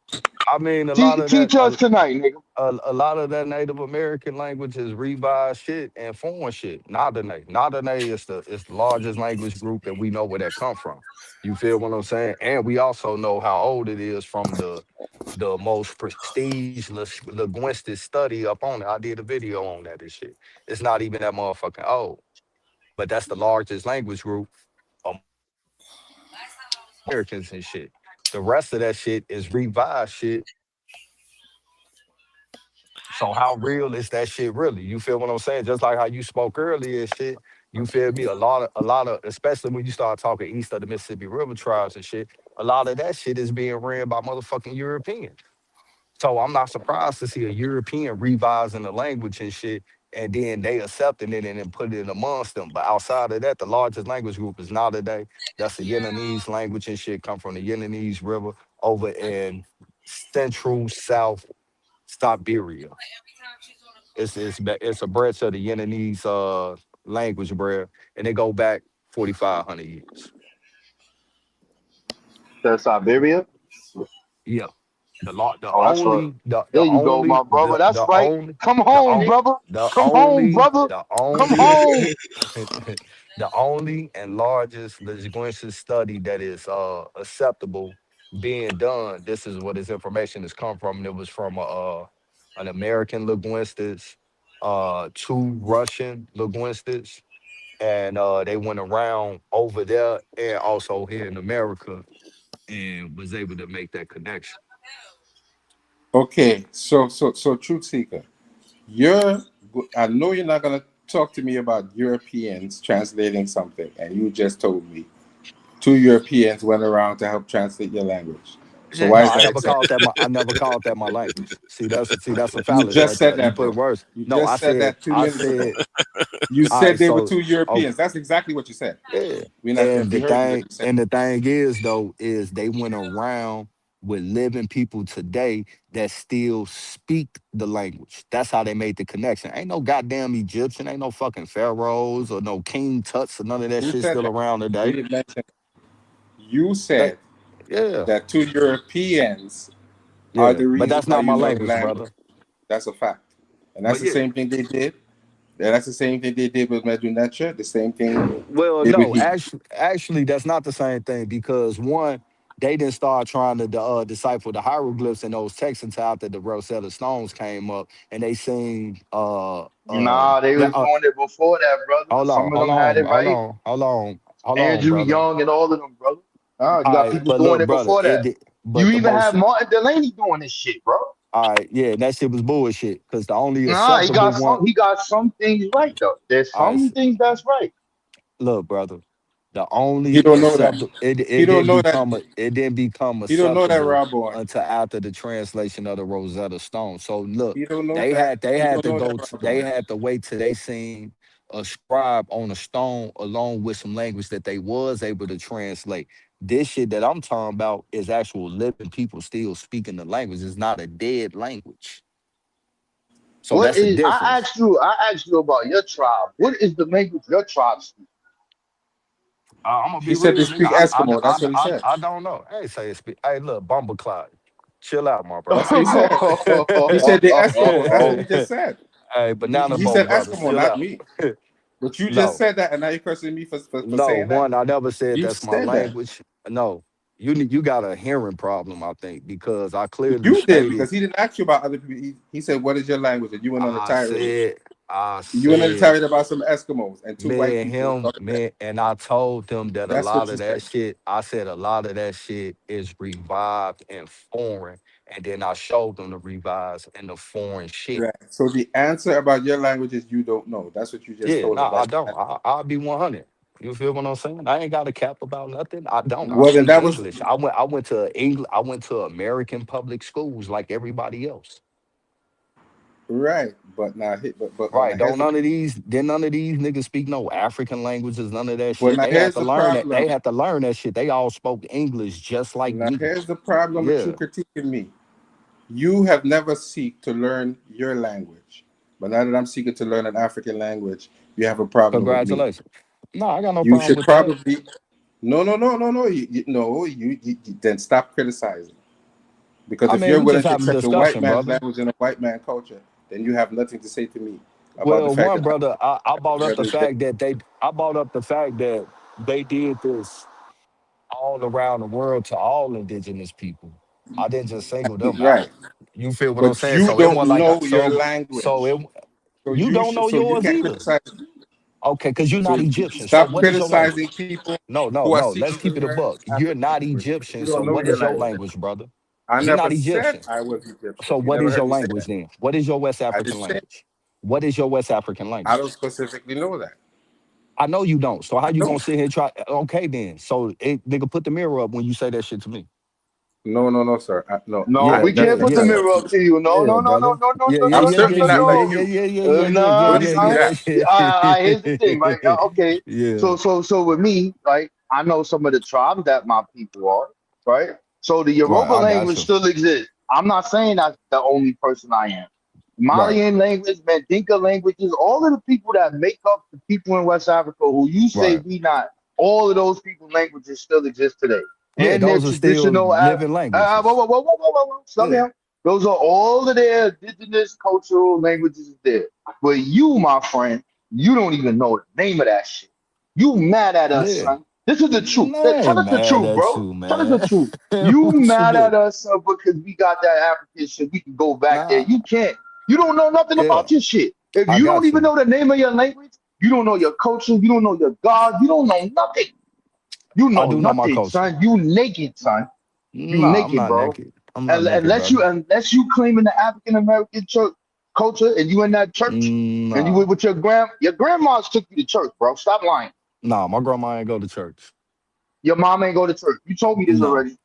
I mean, a lot of that. Teach us tonight, nigga. A lot of that Native American language is revised shit and foreign shit. Nardane. Nardane is the largest language group, and we know where that come from. You feel what I'm saying? And we also know how old it is from the most prestige linguistic study up on it. I did a video on that and shit. It's not even that motherfucking old, but that's the largest language group of Americans and shit. The rest of that shit is revised shit. So how real is that shit really? You feel what I'm saying? Just like how you spoke earlier and shit. You feel me? A lot of, especially when you start talking east of the Mississippi River tribes and shit. A lot of that shit is being ran by motherfucking Europeans. So I'm not surprised to see a European revising the language and shit, and then they accepting it and then put it amongst them. But outside of that, the largest language group is Nada. That's the Yemenese language and shit. Come from the Yemenese River over in Central South Siberia. It's a branch of the Yemenese language, bro, and they go back 4,500 years. That's Siberia. Yeah, the law, the Oh, that's right. only, the There the you go, only, my brother. That's the right. only, Come the home, only, brother. the Come home, only, brother. the Come only, home. the only and largest linguistic study that is acceptable being done. This is what this information has come from. And it was from an American linguist, two Russian linguists, and they went around over there and also here in America and was able to make that connection. Okay, so truth seeker, you're. I know you're not gonna talk to me about Europeans translating something, and you just told me 2 Europeans went around to help translate your language. So Yeah, why no, is I that never called acceptable? that my I never called that my language. See that's a You fallacy just right said there. You that, put bro. words. You No, I just said said that two I minutes said ago. You all said right. they were So two okay, Europeans. That's exactly what you said. yeah. We not And we the heard you what thing you said. and the thing is though is they went around with living people today that still speak the language. That's how they made the connection. Ain't no goddamn Egyptian, ain't no fucking pharaohs or no King Tuts or none of that Who shit said still that? around We today. didn't mention. You They, said yeah, that 2 Europeans are yeah. the But reason that's why not my you know the language, language. brother. That's a fact. And that's But the yeah. same thing they did. And that's the same thing they did with Medu Neter. The same thing Well, they would no, he. actually, that's not the same thing because one, they didn't start trying to decipher the hieroglyphs in those texts until after the Rosetta Stones came up, and they seen Nah, they that. was doing it before that, brother. Hold on, Some of hold them had on, it hold right. on, hold on, hold on, Andrew brother. Young and all of them, brother. You All got right, people but doing look, it brother, before that. You but the even most, have Martin Delaney doing this shit, bro. all right, yeah, that shit was bullshit because the only Nah, he acceptable got one. some. He got some things right though. There's All right, some things that's right. look, brother. The He only don't know that. acceptable He don't know that. it didn't become He don't know that, acceptable Rob Boy. until after the translation of the Rosetta Stone. So look, He don't know they that. had they He had don't to know that, go to, Rob they Boy. had to wait till they seen a scribe on a stone along with some language that they was able to translate. This shit that I'm talking about is actual living people still speaking the language. It's not a dead language. So What that's a is? difference. I asked you about your tribe. What is the language your tribe speak? I'm gonna He be said they real, nigga. speak Eskimo. That's what he said. I don't know. Hey, say speak. Hey, look, Bumbleclot, chill out, my That's brother. what he said. He said the Eskimo. That's what he just said. Hey, banana He boat said brothers, Eskimo, chill not out. me. But you just No, said that, and now you're cursing me for no, saying that. one, I never said You that's my said that. language. No, you got a hearing problem, I think, because I clearly You did stated. because he didn't ask you about other people. He said, "What is your language?" And you went on a I tirade. said, I You went on a said. tirade about some Eskimos and two white Me and people. him, man, and I told them that a That's lot what you of said. that shit, I said a lot of that shit is revived and foreign. And then I showed them the revised and the foreign shit. Right. So the answer about your language is you don't know. That's what you just Yeah, told no, him. I That's don't. I'll be 100. You feel what I'm saying? I ain't got a cap about nothing. I don't. I well, then speak that was English. I went to English. I went to American public schools like everybody else. right. But now, Right. now here's the None of these niggas speak no African languages, none of that well shit. now They had here's to the learn that. problem. They had to learn that shit. They all spoke English just like Now me. here's the problem with you Yeah. critiquing me. You have never seek to learn your language, but now that I'm seeking to learn an African language, you have a problem with me. Congratulations. No, I got no You problem should with that. probably no. You then stop criticizing. Because I if mean, you're we just willing to having a accept a white discussion, man's brother. language and a white man culture, then you have nothing to say to me about the Well, fact one that brother, I brought up the brothers that fact that I brought up the fact that they did this all around the world to all indigenous people. I didn't just single them out. right, You feel what I'm but saying? you So it don't wasn't like know your so language, it you don't know so you yours can't either. criticize. Okay, because you're So not Egyptian. So stop what is your criticizing language? people No, no, who are no. Let's seeking to keep it a learn buck. You're African not language. Egyptian. You So don't know what your is your language. language, brother? I You're never not said Egyptian. I was Egyptian. So You what never is heard your me say language that. then? What is your West I African just said language? What is your West African I don't language? specifically know that. I know you don't. So how I you gonna don't. sit here and try? Okay, then. So nigga, put the mirror up when you say that shit to me. No, sir. No, No, Yeah, we yeah, can't put the yeah, mirror up to you. No, yeah, no, no, no, brother. no, no, Yeah, no, yeah, I'm no, yeah, no, yeah, certainly no, yeah, not yeah, like no. yeah, you. yeah, yeah, yeah, yeah, yeah, What Nah, do you yeah, mean son. yeah, that? Here's the thing, right? Okay. yeah. So with me, right? I know some of the tribes that my people are, right? So the Right, Yoruba I got language you. still exists. I'm not saying that's the only person I am. Right, Malian language, Mandinka languages, all of the people that make up the people in West Africa who you say right. we not, all of those people languages still exist today. Yeah, And their those are still traditional living languages. slow Yeah. down. Those are all of their indigenous cultural languages there. But you, my friend, you don't even know the name of that shit. You mad at us, Yeah. son. This is the truth. I Tell ain't us the mad truth, at bro. you, Tell us the man. truth. You What you mad mean? at us because we got that African shit. We can go back there. Nah, You can't. You don't know nothing yeah, about your shit. If I you don't got even you. know the name of your language, you don't know your culture, you don't know your God, you don't know nothing. You I know do know my nothing, culture. son. You naked, son. You Nah, I'm naked, not bro. naked. I'm not And naked, brother. unless you claiming the African American church culture and you in that church and you Nah, with your grandma's took you to church, bro. Stop lying. nah, my grandma ain't go to church. Your mom ain't go to church. You told me this No. already,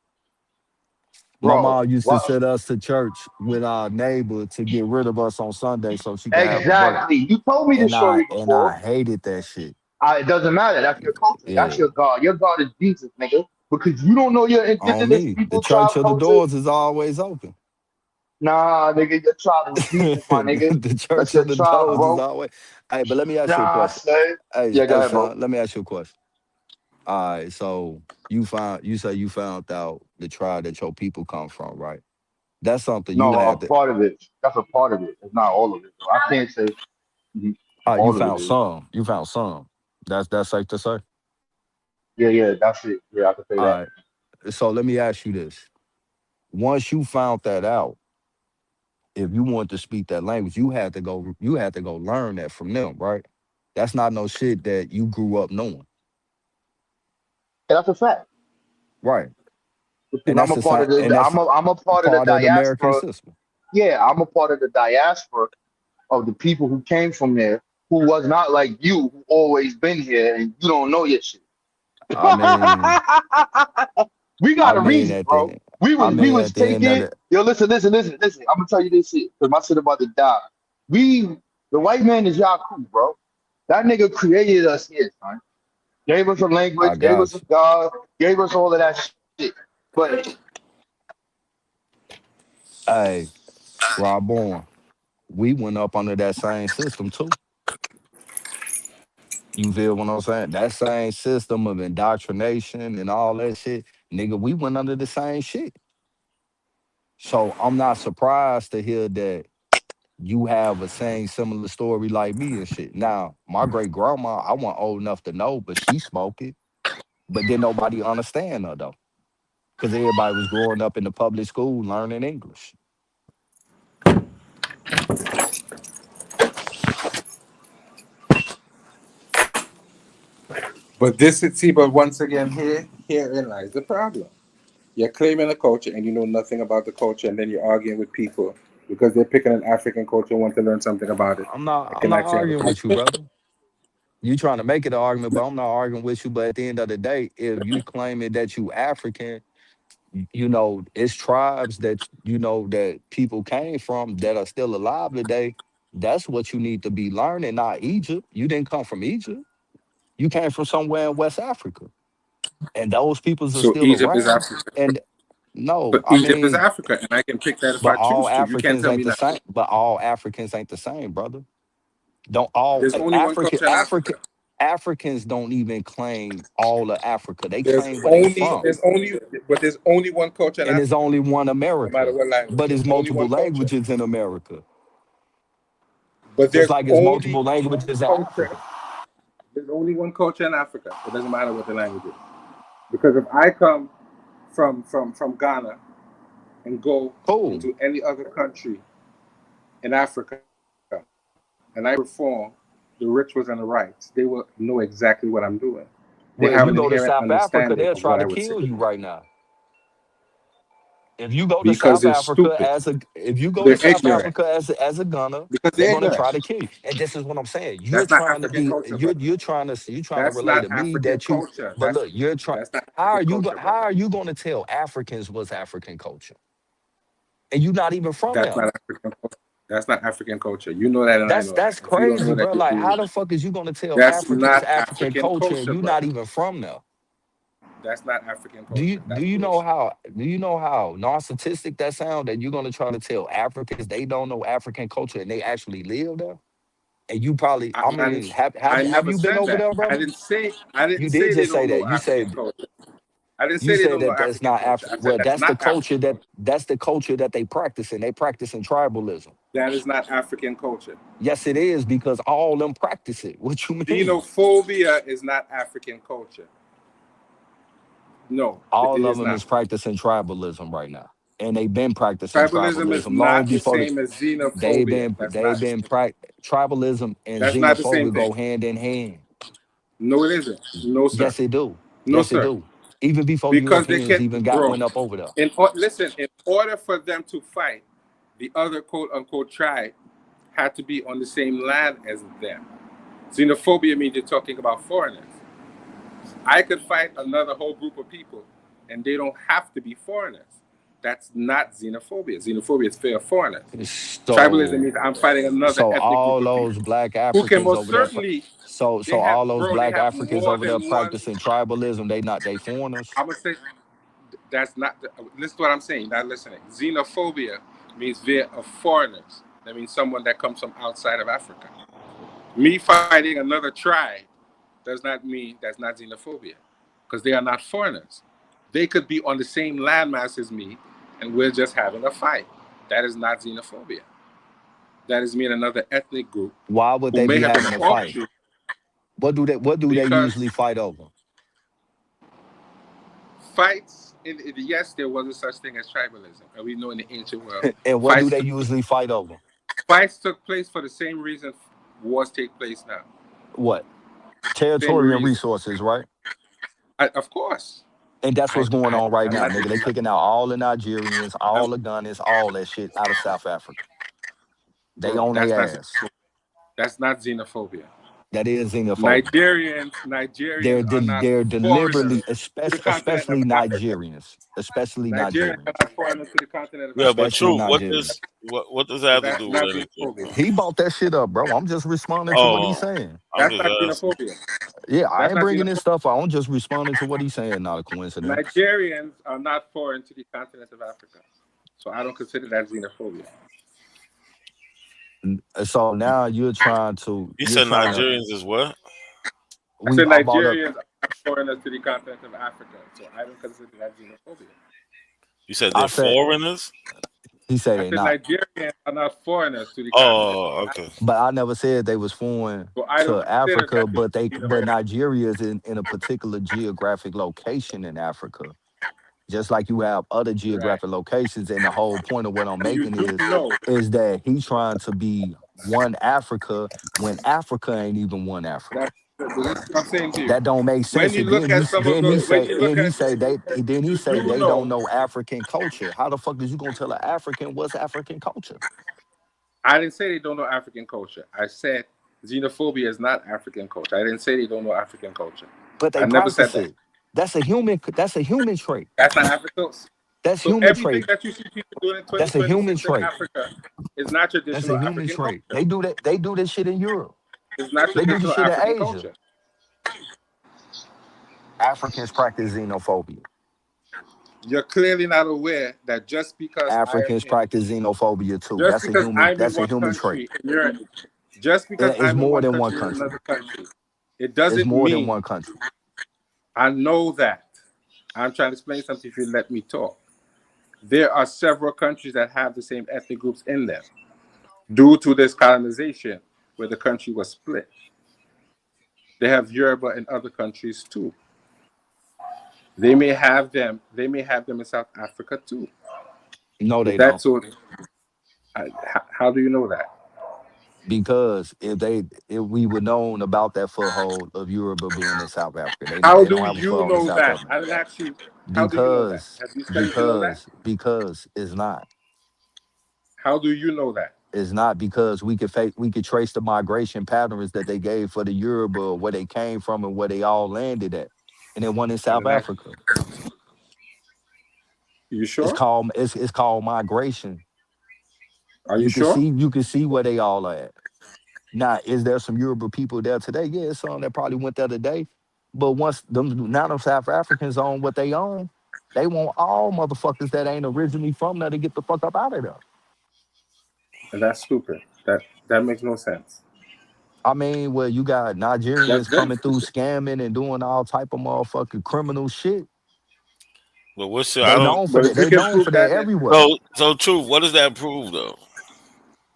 My bro. mom used to What? send us to church with our neighbor to get rid of us on Sunday so she could have a break. Exactly. You told me this story And I before. hated that shit. It doesn't matter. That's your culture. That's Yeah. your God. Your God is Jesus, nigga. Because you don't know your On indigenous me. The people tribe church of the culture. doors is always open. Nah, nigga, your tribe is Jesus, my nigga. The church That's of your the tribe, doors is bro. always. Hey, but let me ask you a Nah, question. son. Hey, Yeah, go hey, ahead, bro. son, let me ask you a question. All right, so you say you found out the tribe that your people come from, right? That's something you No, a had to. part of it. That's a part of it. It's not all of it. So I can't say You all of it found is. some. You found some. That's safe to say. Yeah, that's it. Yeah, I can say that. All right. So let me ask you this: once you found that out, if you wanted to speak that language, you had to go. You had to go learn that from them, right? That's not no shit that you grew up knowing, Yeah, that's a fact. right? Because And that's the same. And that's I'm a part of the part of the American diaspora. system. Yeah, I'm a part of the diaspora of the people who came from there who was not like you, who always been here and you don't know your shit. I mean, We I got a mean reason, at bro. the, We was at the end of taking the. yo, listen. I'm gonna tell you this shit, because my shit about to die. The white man is Yaku, bro. That nigga created us here, son. Gave us a I language, gave us got a you. God, gave us all of that shit. But Hey, Rob Bourne, we went up under that same system too. You feel what I'm saying? That same system of indoctrination and all that shit, nigga, we went under the same shit. So I'm not surprised to hear that you have a same similar story like me and shit. Now, my great grandma, I wasn't old enough to know, but she spoke it. But then nobody understand her though. Because everybody was growing up in the public school learning English. But once again, herein lies the problem. You're claiming a culture and you know nothing about the culture, and then you're arguing with people because they're picking an African culture and want to learn something about it. I I'm not cannot say have a arguing with you, culture. brother. You trying to make it an argument, but I'm not arguing with you. But at the end of the day, if you claiming that you African, you know, it's tribes that you know that people came from that are still alive today. That's what you need to be learning, not Egypt. You didn't come from Egypt. You came from somewhere in West Africa. And those peoples are So still Egypt is around. Africa. And No, But I Egypt is mean, Africa, and I can pick that if but I all choose to. You can't Africans tell ain't me the that. same. But all Africans ain't the same, brother. Don't all There's only one culture in Africa. Africans don't even claim all of Africa. They There's claim where they only from. there's only but there's only one culture in And there's Africa, only one no matter America. what language. But There's it's only multiple one culture. languages in America. But Just there's like it's only multiple languages in one culture. Africa. There's only one culture in Africa. It doesn't matter what the language is. Because if I come from Ghana and go Cool. into any other country in Africa and I perform the rituals and the rites, they will know exactly what I'm doing. They Well, if have you an go to inherent South Africa, understanding they'll of try what to I would say. kill you right now. If you go to Because South they're Africa stupid. They're ignorant. as a gunner, Because they're they're gonna try ignorant. to kill you. And this is what I'm saying. That's not African culture, brother. You're trying to That's relate not to me African that you. culture. But look, you're trying. That's not African culture, How brother. are you going to tell Africans what's African culture? And you're not even from That's there. not African culture. That's not African culture. You know that, and I know That's that. If you don't crazy, know that, bro. you're Like, how foolish. the fuck is you gonna tell That's Africans not African African culture and culture, you're not brother. even from there? That's not African Do culture. you That's do you know bullshit. how narcissistic that sound that you're gonna try to tell Africans they don't know African culture and they actually live there? And you probably, I mean, I have never you been said over that. there, brother? I didn't You did say they just say don't know that. African culture. I didn't You say they say don't know that that's African not culture. I said well, that's not African culture. that's the culture that they practice in. They practice in tribalism. That is not African culture. Yes, it is because all of them practice it. What you mean? Xenophobia is not African culture. No, All it of is them not. is practicing tribalism right now, and they've been practicing Tribalism is tribalism long not the before same as xenophobia. tribalism and That's not the same xenophobia thing. go hand in hand. No, it isn't. No, sir. Yes, it do. No, Yes, it sir. do. Even before Because they Europeans can't, even bro. went up over there. Listen, in order for them to fight, the other quote unquote tribe had to be on the same land as them. Xenophobia means you're talking about foreigners. I could fight another whole group of people, and they don't have to be foreigners. That's not xenophobia. Xenophobia is fear of foreigners. Tribalism means I'm fighting another ethnic all group of those people black who can Africans most over there. certainly. So They all have, those bro. They black have Africans more over there than one. practicing tribalism. They foreigners. I'm gonna say that's not. Listen to what I'm saying. Not listening. Xenophobia means fear of foreigners. That means someone that comes from outside of Africa. Me fighting another tribe does not mean that's not xenophobia, because they are not foreigners. They could be on the same landmass as me, and we're just having a fight. That is not xenophobia. That is me and another ethnic group. Why would they be having a fight? What do they usually fight over? Fights, yes, there was a such thing as tribalism, and we know in the ancient world. And what do they usually fight over? Fights took place for the same reason wars take place now. What? Territory and resources, right? Of course. And that's what's going on right now, nigga. They kicking out all the Nigerians, all the Ghanaians, all that shit out of South Africa. They own their ass. That's not xenophobia. That is xenophobia. Nigerians they're deliberately, especially Nigerians. Especially Nigerians. Are not foreigners to the continent of Africa. Yeah, but true. What does that have to do with anything? He bought that shit up, bro. I'm just responding to what he's saying. That's not xenophobia. Yeah, I ain't bringing this stuff out. I'm just responding to what he's saying. Not a coincidence. Nigerians are not foreign to the continent of Africa, so I don't consider that xenophobia. So now you're trying to. You said Nigerians is what? I said Nigerians are foreigners to the continent of Africa, so I don't consider that xenophobia. You said they're foreigners? He said they're not. Nigerians are not foreigners to the continent. Oh, okay. But I never said they was foreign to Africa, but Nigeria is in a particular geographic location in Africa. Just like you have other geographic locations, and the whole point of what I'm making is that he's trying to be one Africa when Africa ain't even one Africa. I'm saying to you. That don't make sense. Then he say they don't know African culture. How the fuck is you gonna tell an African what's African culture? I didn't say they don't know African culture. I said xenophobia is not African culture. I didn't say they don't know African culture. But they never said that. That's a human trait. That's not African. That's human trait. That you see people doing in 2020 that's a human trait. Africa is not traditional. That's a human trait. Culture. They do this shit in Europe. It's not they do this shit African in Asia. Culture. Africans practice xenophobia. You're clearly not aware that just because Africans practice xenophobia too. just because I'm in That's a one human country trait. and you're just because It's I'm in more one than one country and country. another country, it It's doesn't more than mean one country. I know that. I'm trying to explain something if you let me talk. There are several countries that have the same ethnic groups in them due to this colonization where the country was split. They have Yoruba in other countries too. They may have them in South Africa too. No, they That's don't. how do you know that? Because if we would known about that foothold of Yoruba being in South Africa, How they don't do have a you foothold in know South that? Africa. I didn't ask you. How do you know that? Have you studied to know that? Because it's not. How do you know that? It's not because we could trace the migration patterns that they gave for the Yoruba, where they came from and where they all landed at, and it won in South Africa. You sure? It's called migration. Are you sure? You can see where they all at. Now, is there some Yoruba people there today? Yeah, some that probably went there today. But once them South Africans own what they own, they want all motherfuckers that ain't originally from there to get the fuck up out of there. And that's stupid. That makes no sense. I mean, well, you got Nigerians coming through scamming and doing all type of motherfucking criminal shit. But what's the, They known for that. They known for that everywhere. So truth. What does that prove though?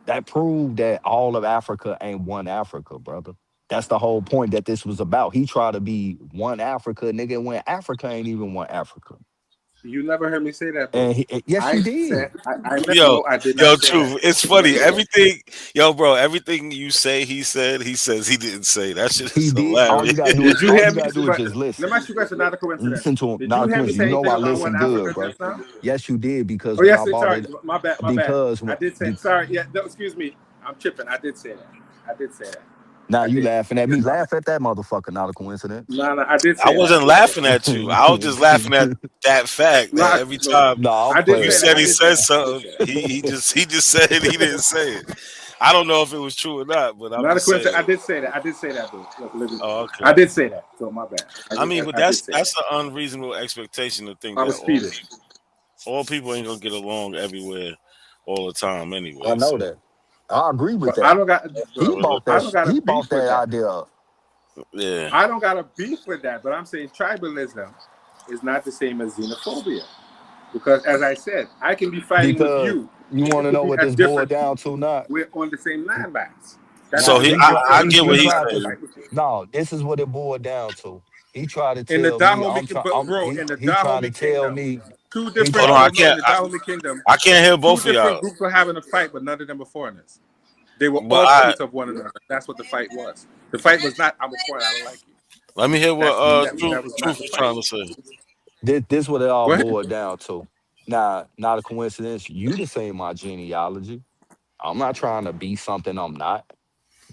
That proved that all of Africa ain't one Africa, brother. That's the whole point that this was about. He tried to be one Africa, nigga, when Africa ain't even one Africa. You never heard me say that, bro. And yes, you did. I did not say truth. that. It's funny. Everything, bro. Everything you say, he said. He says he didn't say. That shit is hilarious. All you gotta do is, just listen. Let me ask you a question. Not a coincidence. Listen to him. Did Not you a hear me coincidence. say You know I anything about listen one good, Africa bro. just now? Yes, you did because Oh, yes, when I bought sorry. it. My bad. Because I did say. Sorry. Yeah. No, excuse me. I'm tripping. I did say that. Now you laughing at me. Laugh at that motherfucker. Not a coincidence. No, I did say I wasn't laughing at you. I was just laughing at that fact that every time you said he said something, he just said it. He didn't say it. I don't know if it was true or not, but I'm just saying. I did say that, though. Oh, okay. I did say that. So my bad. But that's an unreasonable expectation to think that all people ain't gonna get along everywhere all the time anyway. I know that. I agree with that. I don't got. He bought that idea up. Yeah. I don't got a beef with that, but I'm saying tribalism is not the same as xenophobia. Because as I said, I can be fighting with you. You want to know what this boiled down to? Not we're on the same landmass. So I get what he's saying. No, this is what it boiled down to. He tried to tell in the me. He tried to tell me. Two different. Hold on, I can't hear both of y'all. Two different groups were having a fight, but none of them were foreigners. They were all kids of one another. That's what the fight was. The fight was not, I'm a foreigner, I don't like you. Let me hear what Truth was trying to say. This what it all boiled down to. Now, not a coincidence. You the same my genealogy. I'm not trying to be something I'm not.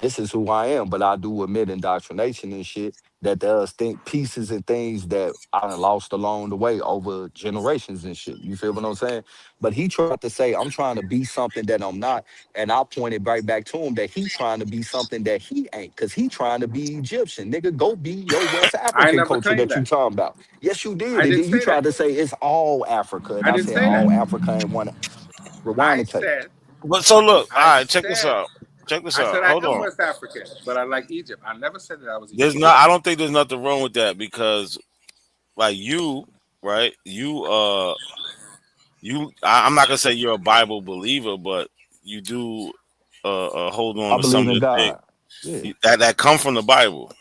This is who I am, but I do admit indoctrination and shit that does think pieces and things that I done lost along the way over generations and shit. You feel what I'm saying? But he tried to say, I'm trying to be something that I'm not. And I pointed right back to him that he trying to be something that he ain't, because he trying to be Egyptian. Nigga, go be your West African culture that you talking about. Yes, you did. And then you tried to say it's all Africa. And I said all Africa ain't one. Rewind the tape. But so look, all right, check this out. Check this out. Hold on. I'm West African, but I like Egypt. I never said that I was Egyptian. I don't think there's nothing wrong with that because, like you, right? I'm not gonna say you're a Bible believer, but you do hold on to some of the things that come from the Bible.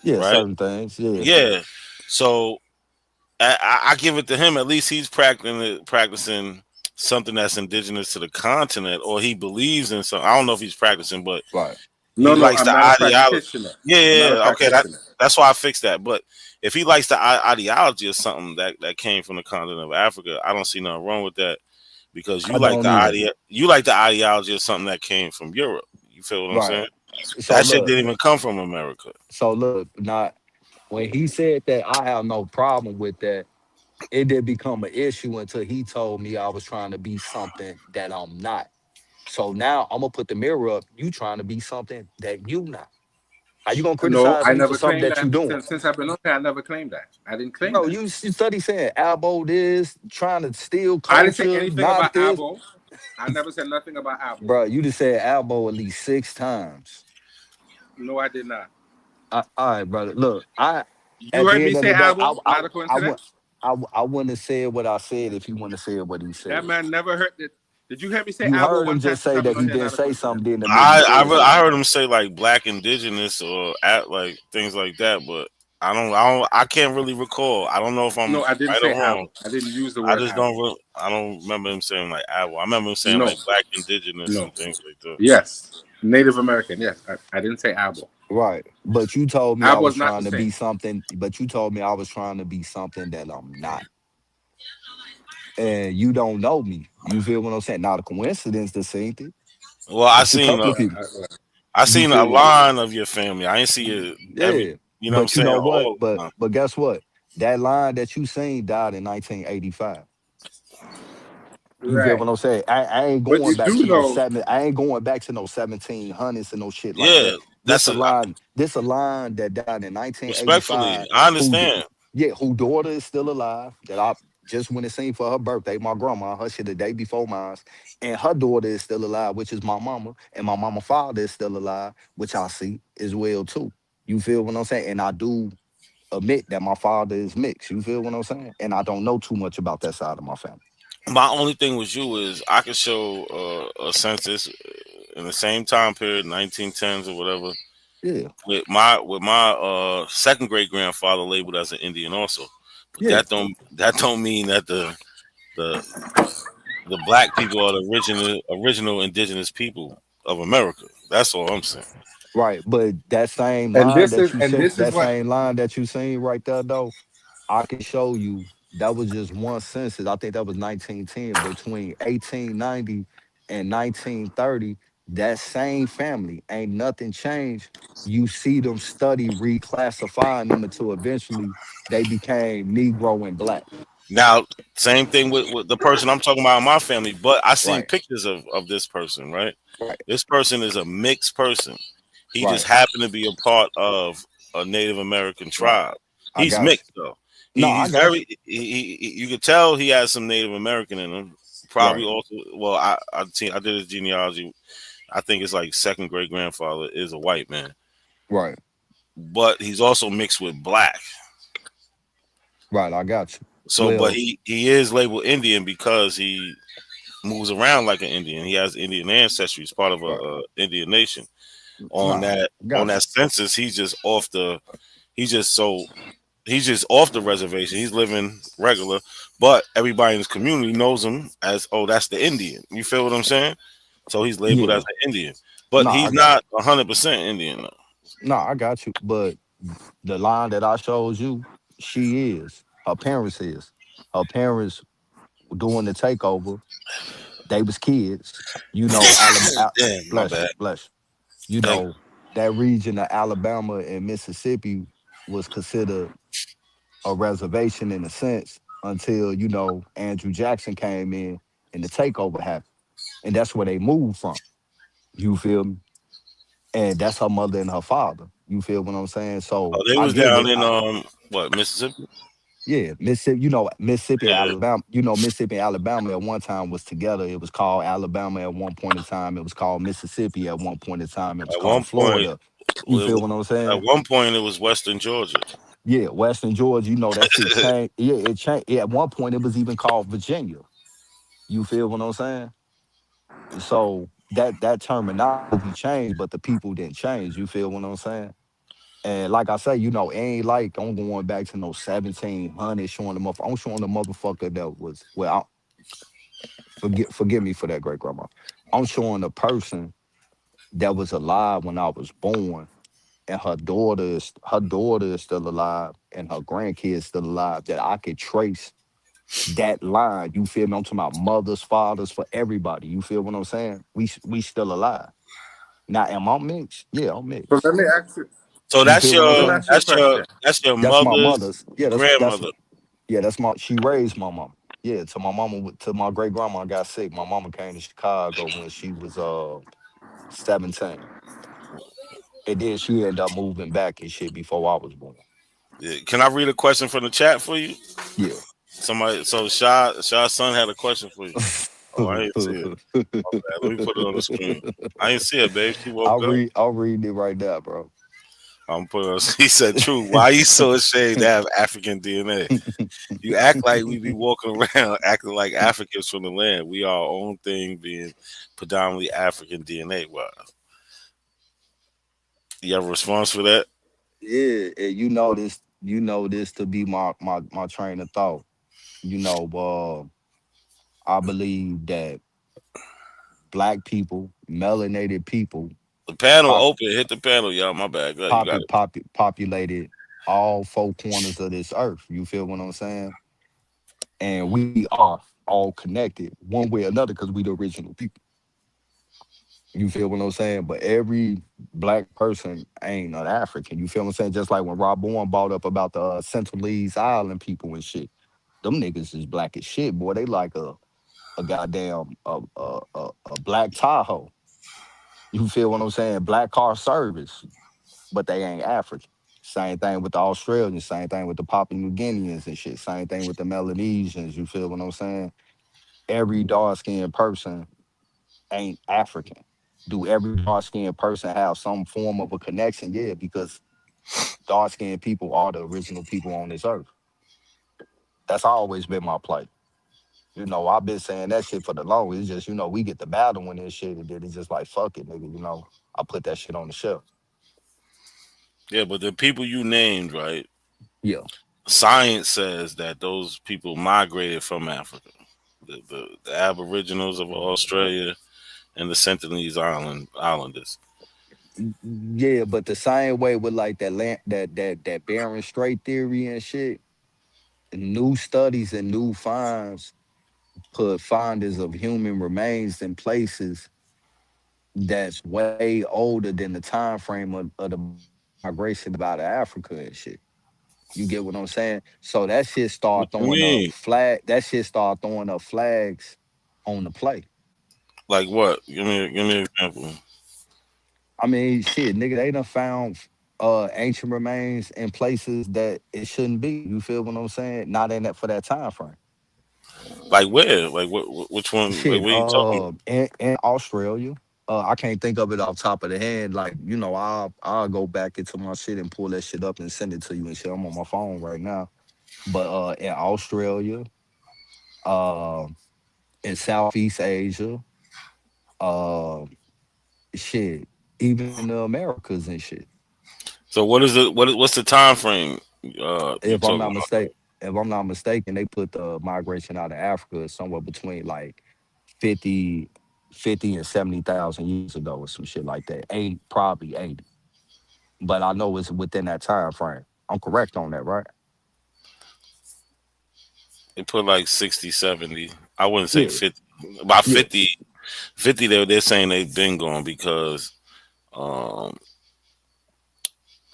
Yeah, right? Certain things. Yeah. So I give it to him. At least he's practicing something that's indigenous to the continent, or he believes in something. I don't know if he's practicing, but he likes the ideology. Yeah. Okay, that's why I fixed that. But if he likes the ideology of something that came from the continent of Africa, I don't see nothing wrong with that because you like the ideology of something that came from Europe. You feel what I'm saying? So that shit didn't even come from America. So look, when he said that, I have no problem with that. It did become an issue until he told me I was trying to be something that I'm not. So now I'm gonna put the mirror up. You trying to be something that you not. How you gonna No, criticize I me for never something claimed that you that. doing? Since I've been on here, I never claimed that. I didn't claim Bro, that. you study saying Albo this, trying to steal I didn't say culture, anything not about this. Abo. I never said nothing about Abo. Bro, you just said Albo at least 6 times. No, I did not. All right, brother. Look, You at heard the me end of say the day, Abo. Not a coincidence. I wouldn't have said what I said if he wouldn't have said what he said. That man never heard it. Did you hear me say You Abo heard him one time just since say I've been that on he here? didn't Not a say coincidence. something, then admit he said I something. heard him say like black indigenous or at like things like that, but I can't really recall. I don't know if I'm No, I didn't right say or wrong. Abo. I didn't use the I word just Abo. I don't remember him saying like Abo. I remember him saying No. like black indigenous No. and things like that. Yes. Native American. Yes. I didn't say Abo. Right. But you told me I Abo was is not trying the to be same. something, but you told me I was trying to be something that I'm not. And you don't know me. You feel what I'm saying? Not a coincidence to see it. Well, I It's a seen couple of people. I You seen a feel what? line of your family. I ain't see it every. Yeah. You know what I'm But you saying? know what? All the time. But guess what? That line that you seen died in 1985. You feel Right. what I'm saying? I ain't But going you back do to no know. 7. I ain't going back to no 1700s and no shit like Yeah, that. that's This a line. This a line that died in respectfully. 1985. I Who? understand. Yeah, who daughter is still alive. That I just went and seen for her birthday. My grandma, her shit the day before mine, and her daughter is still alive, which is my mama, and my mama father is still alive, which I see as well too. You feel what I'm saying? And I do admit that my father is mixed. You feel what I'm saying? And I don't know too much about that side of my family. My only thing with you is I could show a census in the same time period, 1910s or whatever, Yeah, with my second great grandfather labeled as an Indian also. But yeah, that don't mean that the black people are the original indigenous people of America. That's all I'm saying. right. But that same And line this that is you and said, this is that what. same line that you seen right there, though, I can show you that was just one census. I think that was 1910. Between 1890 and 1930, that same family ain't nothing changed. You see them study reclassifying them until eventually they became Negro and Black. Now, same thing with the person I'm talking about in my family, but I seen Right, pictures of this person, right? right, This person is a mixed person. He just right, happened to be a part of a Native American right. tribe. I He's got you. mixed though. No, I He's got very you could tell he has some Native American in him. you. Probably Right, also well I did his genealogy. I think it's like second great grandfather is a white man, right, but he's also mixed with black. right. I got you. So, but Well, he is labeled Indian because he moves around like an Indian. He has Indian ancestry. He's part of right. a Indian nation. Nah, On got that census, he's just off the. He's just so. He's just off the reservation. He's living regular, but everybody in his community knows him as, oh, that's the Indian. You feel what I'm saying? So he's you. labeled as Yeah. an Indian, but Nah, I he's got not 100% Indian. Though. you. Nah, I got you. But the line that I showed you, she is. Her parents is. Her parents doing the takeover. They was kids. You know, Alabama. Damn, my Bless you, bad. bless you. You Thank know, that region of Alabama and Mississippi was considered a reservation in a sense until, Andrew Jackson came in and the takeover happened. And that's where they moved from. You feel me? And that's her mother and her father. You feel what I'm saying? Oh, So they I was get down it. in what Mississippi? Yeah, Mississippi, Mississippi, Yeah, Alabama, Mississippi and Alabama at one time was together. It was called Alabama at one point in time. It was called Mississippi at one point in time. It was at called one point, Florida. You feel what I'm saying? it was Western Georgia. Yeah, Western Georgia, that shit changed. Yeah, it changed. Yeah, at one point it was even called Virginia. You feel what I'm saying? So that terminology changed, but the people didn't change. You feel what I'm saying? And like I say, it ain't like I'm going back to no 1700 showing the motherfucker. I'm showing the motherfucker that was forgive me for that, great grandma. I'm showing the person that was alive when I was born, and her daughter is still alive, and her grandkids still alive. That I could trace that line. You feel me? I'm talking about mothers, fathers, for everybody. You feel what I'm saying? We still alive. Now, am I mixed? Yeah, I'm So mixed. let me ask you. So You feel what I'm Let me saying? ask you a question. that's your That's my mother's mother's. Yeah, that's grandmother. yeah, that's my. She raised my mama. Yeah, to my mama, to my great grandma got sick. My mama came to Chicago when she was 17, And then she ended up moving back and shit before I was born. Yeah. Can I read a question from the chat for you? Yeah. Somebody, so Shah's son had a question for you. Oh, I didn't see it. Okay, let me put it on the screen. I didn't see it, babe. She woke up. I'll read it right now, bro. I'm putting on. He said, "True. Why are you so ashamed to have African DNA? You act like we be walking around acting like Africans from the land. We are our own thing, being predominantly African DNA." Wow. You have a response for that? Yeah, and you know this to be my train of thought. I believe that black people, melanated people, The panel open. Hit the panel, y'all. My bad. Go ahead, you got it. populated all four corners of this earth. You feel what I'm saying? And we are all connected one way or another because we the original people. You feel what I'm saying? But every black person ain't an African. You feel what I'm saying? Just like when Rob Bourne brought up about the Centralese Island people and shit. Them niggas is black as shit, boy. They like a goddamn a black Tahoe. You feel what I'm saying? Black car service, but they ain't African. Same thing with the Australians, same thing with the Papua New Guineans and shit, same thing with the Melanesians. You feel what I'm saying? Every dark-skinned person ain't African. Do every dark-skinned person have some form of a connection? Yeah, because dark-skinned people are the original people on this earth. That's always been my play. I've been saying that shit for the longest. It's just, we get the battle when this shit, and then it's just like, fuck it, nigga, I put that shit on the shelf. Yeah, but the people you named, right? Yeah. Science says that those people migrated from Africa. The Aboriginals of Australia and the Sentinelese Islanders. Yeah, but the same way with like that Bering Strait theory and shit, new studies and new finds put findings of human remains in places that's way older than the time frame of the migration out of Africa and shit. You get what I'm saying? So that shit start What you throwing up mean? That shit start throwing up flags on the play. Like what? Give me an example. I mean, shit, nigga, they done found ancient remains in places that it shouldn't be. You feel what I'm saying? Not in that for that time frame. Like where? Like which one? Shit, Like, what are you talking about? in Australia. I can't think of it off top of the head. Like, I'll go back into my shit and pull that shit up and send it to you and shit. I'm on my phone right now. But in Australia, in Southeast Asia, shit, even in the Americas and shit. So what's the time frame? If I'm not mistaken, they put the migration out of Africa somewhere between like 50 and 70,000 years ago or some shit like that. Probably 80. But I know it's within that time frame. I'm correct on that, right? They put like 60, 70. I wouldn't say 50. About 50. 50 they're saying they've been gone because I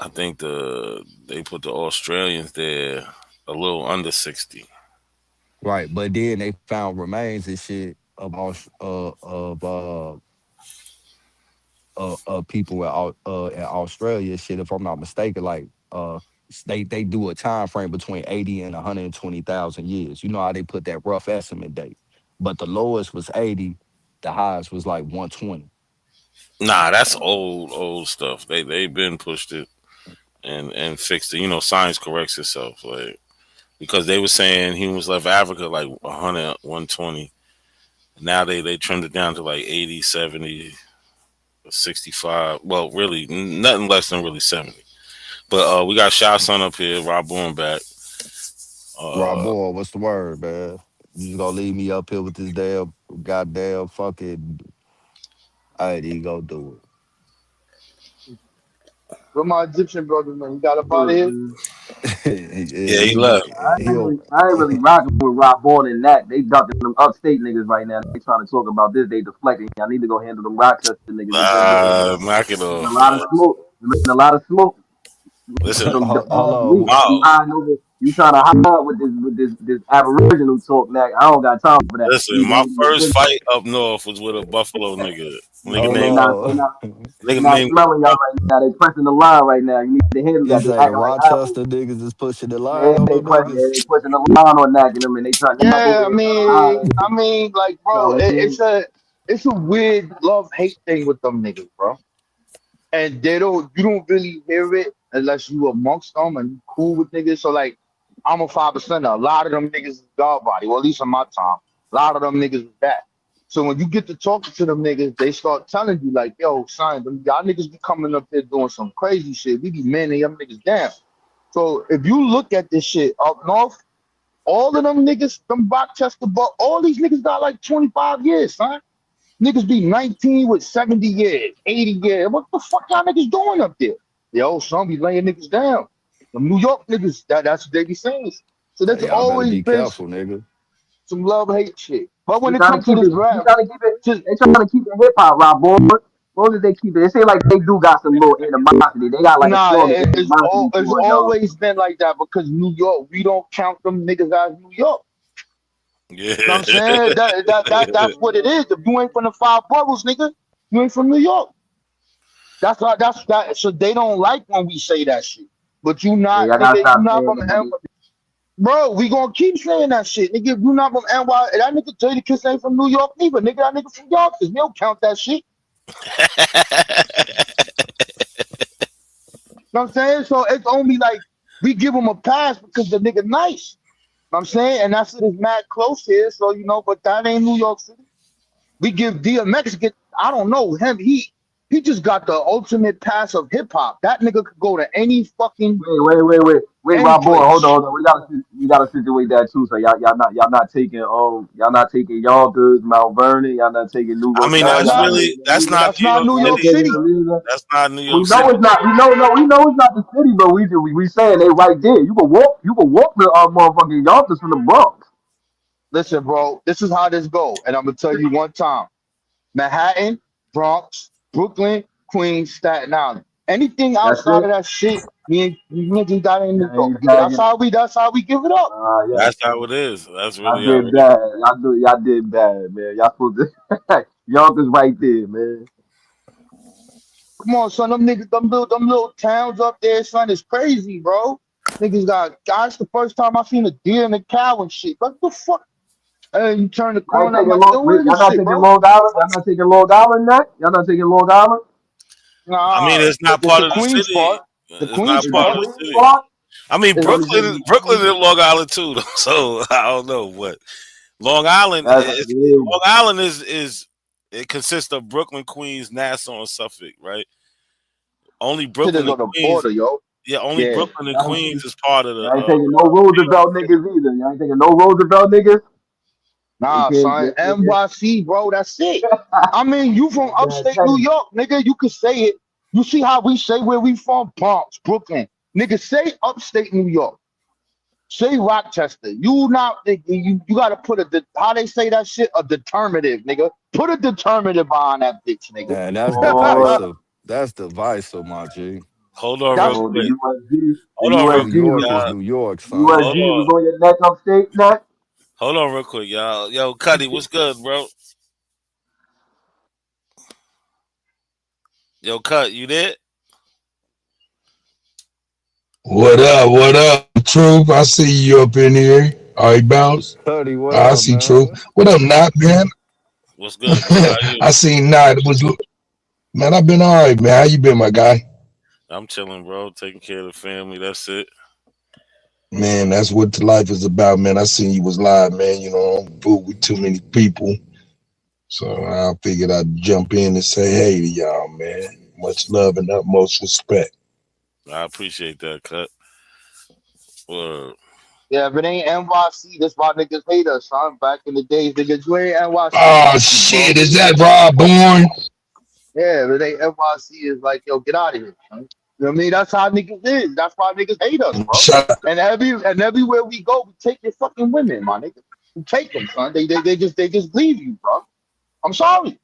think they put the Australians there a little under 60. Right, but then they found remains and shit of people in Australia. Shit, if I'm not mistaken, like they do a time frame between 80 and 120,000 years. You know how they put that rough estimate date, but the lowest was 80, the highest was like 120. Nah, that's old stuff. They've been pushed it and fixed it. Science corrects itself, like because they were saying humans left Africa like 100, 120. Now they trimmed it down to like 80, 70, 65. Well, really nothing less than really 70. But we got Shah Son up here, Rob Bourne back. Rob Bourne, what's the word, man? You just gonna leave me up here with this damn goddamn fucking. All right, you go do it. Where my Egyptian brothers, man? You got up out of here? Yeah, he left. I ain't really rocking with Rob Bourne and that. They ducking them upstate niggas right now. They trying to talk about this. They deflecting. I need to go handle them Rochester niggas. Knock it off. A lot of smoke. A lot of smoke. Listen, hold on. You trying to hide with this Aboriginal talk, Mac. I don't got time for that. Listen, my first fight up north was with a Buffalo nigga. Nigga And they named not they not smelling y'all right now. They pressing the line right now. You need to handle You that. They say the acting like apples. Rochester niggas is pushing the line Yeah, on they them niggas. pushing the line on knocking them, and they not over Yeah, there trying to hide that I shit. mean, like, You know bro, what I mean? it's a weird love hate thing with them niggas, bro. And you don't really hear it unless you amongst them and you cool with niggas. So like, I'm a 5%. A lot of them niggas is God body, or at least in my time, a lot of them niggas is that. So when you get to talking to them niggas, they start telling you like, yo, son, y'all niggas be coming up there doing some crazy shit. We be manning them niggas down. So if you look at this shit up north, all of them niggas, them Rochester, all these niggas got like 25 years, son. Niggas be 19 with 70 years, 80 years. What the fuck y'all niggas doing up there? Yo, some be laying niggas down. The New York niggas, that's what they be saying. So Hey, that's y'all better always be been careful, nigga. some love hate shit. But when You it gotta comes to keep this it. You rap, gotta keep it. just They trying to keep it hip hop, Rob boy. As long as they keep it, it seems like they do got some little animosity. They got like a nah, strong animosity it's towards y'all. always been like that because New York, we don't count them niggas as New York. Yeah. You know what I'm saying? That's what it is. If you ain't from the five boroughs, nigga, you ain't from New York. That's that. So they don't like when we say that shit. But you Yeah, not, y'all gotta nigga. You stop not saying from that, M. nigga. Bro, we gonna keep saying that shit, nigga. If you not from NY, that nigga Jada Kiss ain't from New York neither, nigga. That nigga from Yonkers. We don't count that shit. You know what I'm saying? So it's only like we give him a pass because the nigga nice. You know what I'm saying, and that's what is mad close here. So but that ain't New York City. We give DMX I don't know him. He just got the ultimate pass of hip hop. That nigga could go to any fucking Wait, any Rob boy, place. hold on. We gotta situate that too. So y'all not taking Yonkers, Mount Vernon. Y'all not taking New I York mean, That's City. that's Y'all not not really taking that's Atlanta. not that's New not York New Y'all not York City. taking City. Atlanta. That's not New We York know City. it's not. We know it's not the city, but we saying they right there. You can walk the motherfucking Yonkers from the Bronx. Listen, bro, this is how this go, and I'm gonna tell you one time. Manhattan, Bronx, Brooklyn, Queens, Staten Island. Anything That's outside it. of that shit, we niggas got in New Yeah, York, nigga. exactly. That's how we give it up. Yeah. That's how it is. That's Y'all really how did it is. bad. Y'all did bad, man. Y'all supposed to Yonkers right there, man. Come on, son. Them niggas, them little towns up there, son, is crazy, bro. Niggas got guys the first time I seen a deer and a cow and shit. What the fuck? And you turn the Y'all ain't corner, I'm taking like, yo, where y'all this not shit, taking bro? Long Island. Y'all not taking Long Island. That y'all not taking Long Island. I mean, Nah, it's not it's part the of the Queens city. part. The It's not Queens Is the part of part the Queens city. part? I mean, is Brooklyn is Long Island too, though. So I don't know what Long Island That's is. yeah. Long Island is it consists of Brooklyn, Queens, Nassau, and Suffolk, right? Only shit Brooklyn is and on the Queens. border, yo. Yeah, only Yeah. Brooklyn and Y'all Queens is part of the. y'all ain't taking no New York Roosevelt City. niggas either. Y'all ain't taking no Roosevelt niggas. They Nah, can't. son. NYC, bro. That's it. I mean, you from Man, upstate New Teddy. York, nigga. You could say it. You see how we say where we from? Bronx, Brooklyn. Nigga, say upstate New York. Say Rochester. You not you gotta put how they say that shit? A determinative, nigga. Put a determinative on that bitch, nigga. Man, that's Oh, divisive. That's divisive, my G. Hold on, real That's oh, the quick. USG, the Hold on, real New quick, USG, York is y'all. New York, son. Hold USG on. was on your neck upstate neck. Hold on, real quick, y'all. Yo, Cuddy, what's good, bro? Yo, Cut, you there? What up? What up, Truth? I see you up in here. All right, bounce. Cuddy, what I up, see Truth. man? What up, Not man? What's good, bro? How you? I seen Not. Man? I've been all right, man. How you been, my guy? I'm chilling, bro. Taking care of the family. That's it. Man, that's what life is about, man. I seen you was live, man. You know, I'm food with too many people, so I figured I'd jump in and say hey to y'all, man. Much love and utmost respect. I appreciate that, Cut. Word. yeah, if it ain't NYC, that's why niggas hate us, son. Back in the days, niggas, you ain't Oh NYC, bro. shit, is that Rob Bourne? Yeah, if it ain't NYC, is like, yo, get out of here, son. You know what I mean? That's how niggas is. That's why niggas hate us, bro. Shout And everywhere we go, we take your fucking women, my nigga. We take them, son. They just leave you, bro. I'm sorry.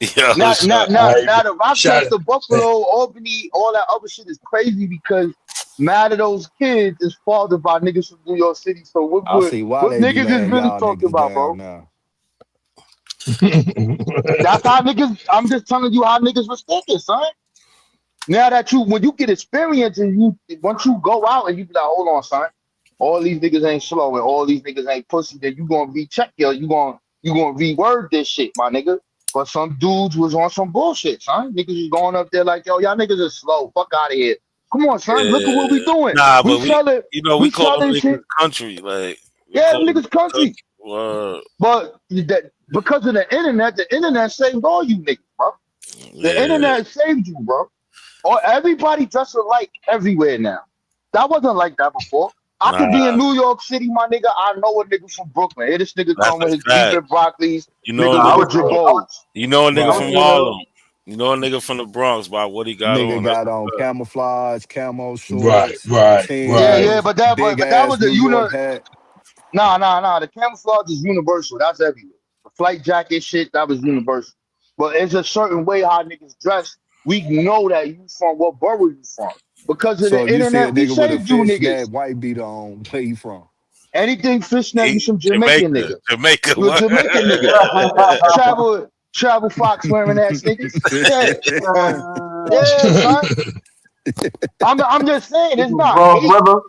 Yo, Now the Shout Rochester, Buffalo, Albany, all that other shit is crazy because mad of those kids is fathered by niggas from New York City. So I see why what they be niggas is laying really y'all talking niggas about, down bro? now. That's how niggas. I'm just telling you how niggas was thinking, son. Now that when you get experience and once you go out and you be like, hold on, son, all these niggas ain't slow and all these niggas ain't pussy, then you gonna recheck you gonna reword this shit, my nigga. But some dudes was on some bullshit, son. Niggas was going up there like, yo, y'all niggas are slow. Fuck out of here. Come on, son. Look at what we doing. Nah, We but selling. we We call them selling niggas shit. country. Like we Yeah, call them niggas country. But because of the internet saved all you niggas, bro. The internet saved you, bro. Or everybody dressed alike everywhere now. That wasn't like that before. I could be in New York City, my nigga. I know a nigga from Brooklyn. Here this nigga come with his beef and broccolis. You know, nigga with the Jabos. You know a nigga Right. from Harlem. You know a nigga from the Bronx by what he got Nigga on. got on camouflage, camo Right, shorts, right, right. Yeah, but that big-ass was the New York hat. Nah. The camouflage is universal. That's everywhere. The flight jacket shit, that was universal. But it's a certain way how niggas dress. We know that you from what borough you from. Because of So the if you see a internet, we nigga with a saved you fishnet niggas. white beater on, where you from? Anything fishnet, you some Jamaican nigga. Jamaica. You a Jamaican nigga. Travel Fox wearing ass niggas. Yeah, son. I'm just saying it's not Bronx hate. River.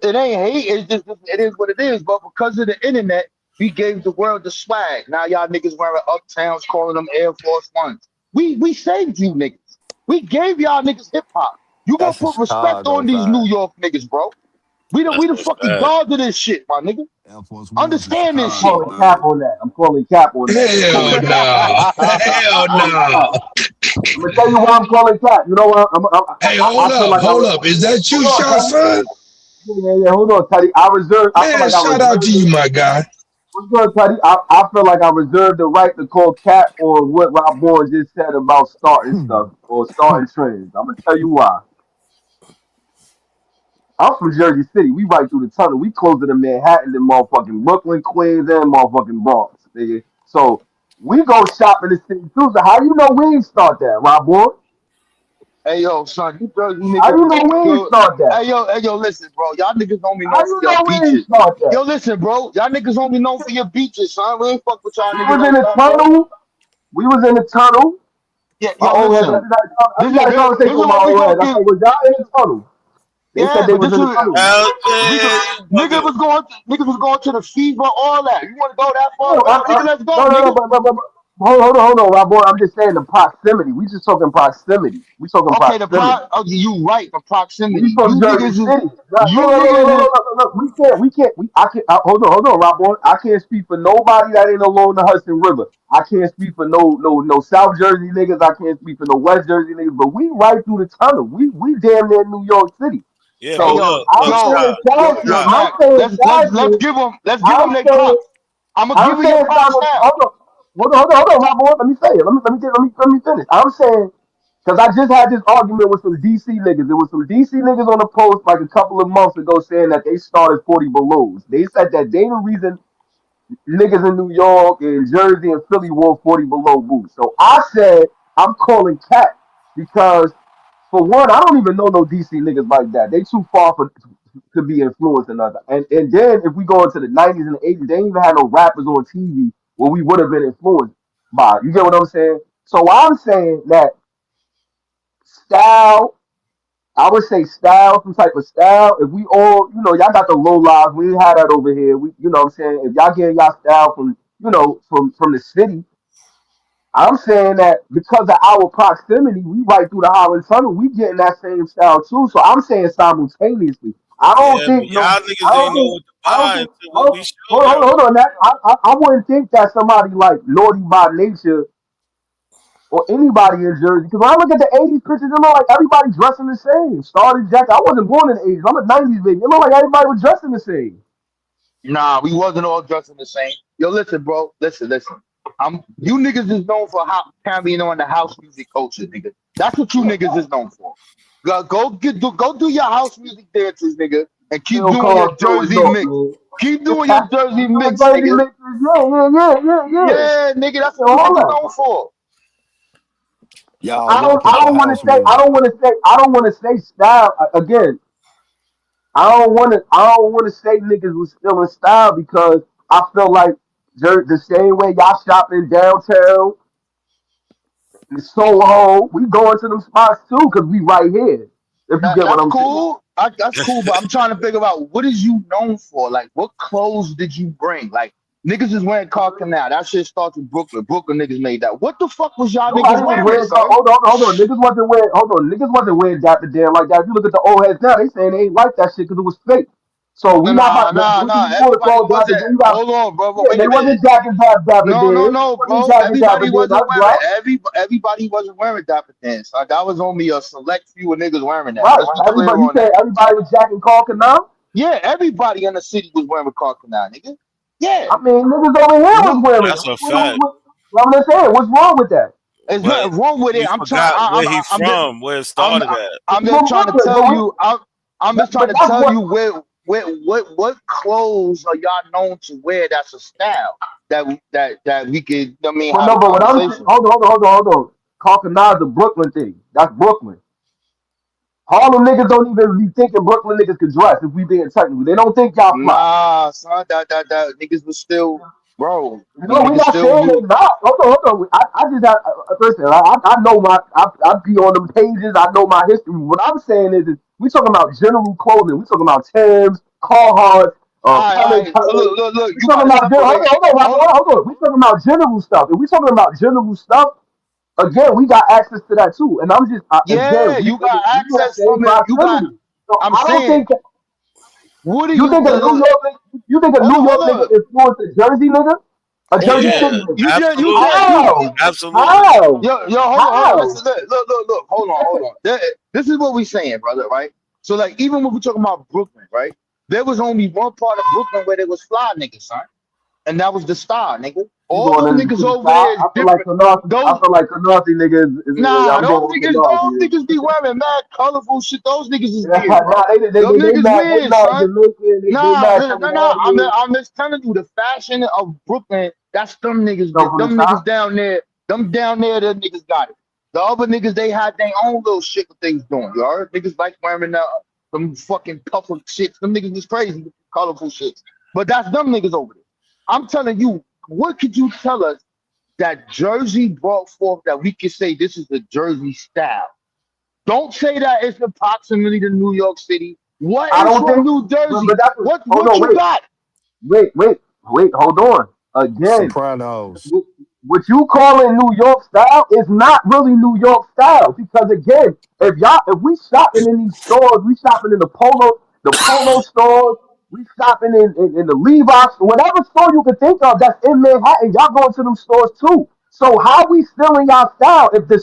It ain't hate. It's just it is what it is. But because of the internet, we gave the world the swag. Now y'all niggas wearing Uptowns, calling them Air Force Ones. We saved you niggas. We gave y'all niggas hip hop. You gonna That's a put respect Chicago on these New side. York niggas, bro. We the fucking gods of this shit, my nigga. Air Force One's a Understand this I'm shit. Chicago calling cap on that. I'm calling cap on that. Hell no. Hell no. I'm gonna tell you why I'm calling cap. You know what? Hey, I feel like hold up. Is that you, hold on, Shot Teddy. Son? Yeah. Hold on, Teddy. I feel Man, like I shout out to reserved. you, my guy. What's good, Teddy? I feel like I reserved the right to call cap on what Rob Bourne just said about starting stuff or starting trends. I'm gonna tell you why. I'm from Jersey City. We right through the tunnel. We closer to Manhattan than motherfucking Brooklyn, Queens, and motherfucking Bronx, nigga. So we go shop in the city too. So how you know we ain't start that, Rob Bourne? Hey yo, son, you Jersey How you niggas. know we ain't Yo, start that? hey yo, listen, bro. Y'all niggas only How known for you your know we ain't beaches. start that? Yo, listen, bro. Y'all niggas only known for your beaches, son. We ain't fuck with y'all We niggas was in like the that, bro. tunnel. We was in the tunnel. Yeah, My yo, old head. listen. I This just had a conversation is with my what we old head. gonna I do. said, was y'all in the tunnel? They said Yeah, they but was this in the is tunnel. niggas was going to the fever, all that. You want to go that far? No, Go, nigga. Let's go, no, nigga. but hold on, Rob Boy. I'm just saying the proximity. We just talking proximity. We talking Okay, proximity. oh, you right. The We proximity. from Jersey City. You niggas is. Look. We can't. Hold on, Rob Boy. I can't speak for nobody that ain't along the Hudson River. I can't speak for no South Jersey niggas. I can't speak for no West Jersey niggas. But we right through the tunnel. We damn near New York City. Yeah, Hey, but So look, I'm saying yo, Cashman. I'm Mac. saying Let's Cashman. give them I'm their saying. props. I'm gonna I'm give you your saying props Simon. now. Hold on, my boy. Let me say it. Let me finish. I'm saying because I just had this argument with some DC niggas. There was some DC niggas on the post like a couple of months ago saying that they started 40 belows. They said that they the reason niggas in New York and Jersey and Philly wore 40 below boots. So I said I'm calling cat because for one, I don't even know no DC niggas like that. They too far to be influenced another. And then if we go into the 90s and the 80s, they ain't even had no rappers on TV where we would have been influenced by. You get what I'm saying? So I'm saying that style, I would say style, some type of style. If we all, y'all got the low lives, we ain't had that over here. We, you know what I'm saying? If y'all getting y'all style from, from the city, I'm saying that because of our proximity, we right through the Holland Tunnel, we getting that same style too. So I'm saying simultaneously. I don't yeah, but think y'all niggas ain't know what to I don't buy think until we showed y'all. hold on that I wouldn't think that somebody like Naughty by Nature or anybody in Jersey. Because when I look at the 80s pictures, it look like everybody dressing the same. Started Jack. I wasn't born in the 80s. I'm a 90s baby. It look like everybody was dressing the same. Nah, we wasn't all dressing the same. Yo, listen, bro. Listen. You niggas is known for carrying on the house music culture, nigga. That's what you niggas is known for. Go do your house music dances, nigga, and keep Still doing your called New Jersey York, mix. man. Keep doing your Jersey mix, Jersey nigga. mix Yeah, nigga, that's what you known for. Y'all I welcome to don't want to house say. I music. don't want to say. I don't want to say style again. I don't want to. I don't want to say niggas was still in style because I feel like the same way y'all shopping downtown, in Soho, we going to them spots too because we right here. If you get what That's I'm saying. cool. That's cool, but I'm trying to figure out what is you known for? Like, what clothes did you bring? Like, niggas is wearing car canal. That shit starts with Brooklyn. Brooklyn niggas made that. What the fuck was y'all Nobody niggas was wearing, wearing. son? Hold on. Niggas wasn't wearing. Hold on. Niggas wasn't wearing Dapper Dan like that. If you look at the old heads now, they saying they ain't like that shit because it was fake. So we not Nah, about. nah, If nah. you want to Everybody call Dapper wasn't. Dan, you got. Hold on, bro. But Yeah, wait they a minute. wasn't jacking Dapper No, Dan. no, They no, wasn't bro. jacking Dapper Everybody Dan. wasn't That's wearing. right. Everybody wasn't wearing Dapper Dance. Like, that was only a select few of niggas wearing that. Right. Let's be clear Everybody. You on say that. everybody was jacking Calkin now? Yeah, everybody in the city was wearing car canal, nigga. Yeah. I mean, niggas over here was Look, wearing it. That's a fact. What I'm saying, what's wrong with that? there's But nothing wrong with you it. I'm trying. forgot where he I'm just. from, where it I'm started at. It's I'm just from trying to Brooklyn, tell you. I'm just trying but to that's tell what. you what clothes are y'all known to wear? That's a style that we could. I mean, But have no, a but what I'm saying, conversation. hold on. Calkin now is a Brooklyn thing. That's Brooklyn. Harlem niggas don't even be thinking Brooklyn niggas could dress if we being technical. They don't think y'all fly. Nah, son, that niggas was still, bro. No, we Niggas not still saying they you. not. Hold on. I just have, listen. I know I be on them pages. I know my history. What I'm saying is we talking about general clothing. We talking about Timbs, Carhartt, All Penn right. So Teller. look. We You talking gotta about separate. Hold hold on. We talking about general stuff. If we talking about general stuff, again, we got access to that too. And I'm just again, Yeah, you got we in the access same from it. You got. proximity. So I'm I don't saying, think what are you you? think a New York you think a New York Hold nigga on. influenced a Jersey nigga, a Jersey Yeah, City Yeah, nigga? you absolutely. can't. How? Absolutely. How? Yo, hold on. How? Listen, look. Hold on. This is what we saying, brother. Right. So, like, even when we talking about Brooklyn, right? There was only one part of Brooklyn where there was fly niggas, son, and that was the Star, nigga. You All going them into niggas the over south? there is I different. Those, feel like Canarsie nigga nah, I'm going with those Canarsie. niggas be wearing mad colorful shit. Those niggas is Yeah, weird, bro. nah, Them they niggas mad weird, son. Jamaican, they Nah, mad nah. Trinidadian. I'm just telling you the fashion of Brooklyn. That's them niggas. Come from the Them south. niggas down there. Them down there. Them niggas got it. The other niggas, they had their own little shit that they was doing. You heard? Niggas like wearing them fucking puffer shits. Them niggas is crazy with colorful shits. But that's them niggas over there. I'm telling you, what could you tell us that Jersey brought forth that we could say this is the Jersey style? Don't say that it's the proximity to New York City. What I is don't from think, New but Jersey? that's hold What on, you got? hold on. Again, Sopranos. what you calling New York style is not really New York style because again, if we shopping in these stores, we shopping in the polo stores, we shopping in the Levi's, whatever store you can think of that's in Manhattan, y'all going to them stores too. So how we still in y'all style if the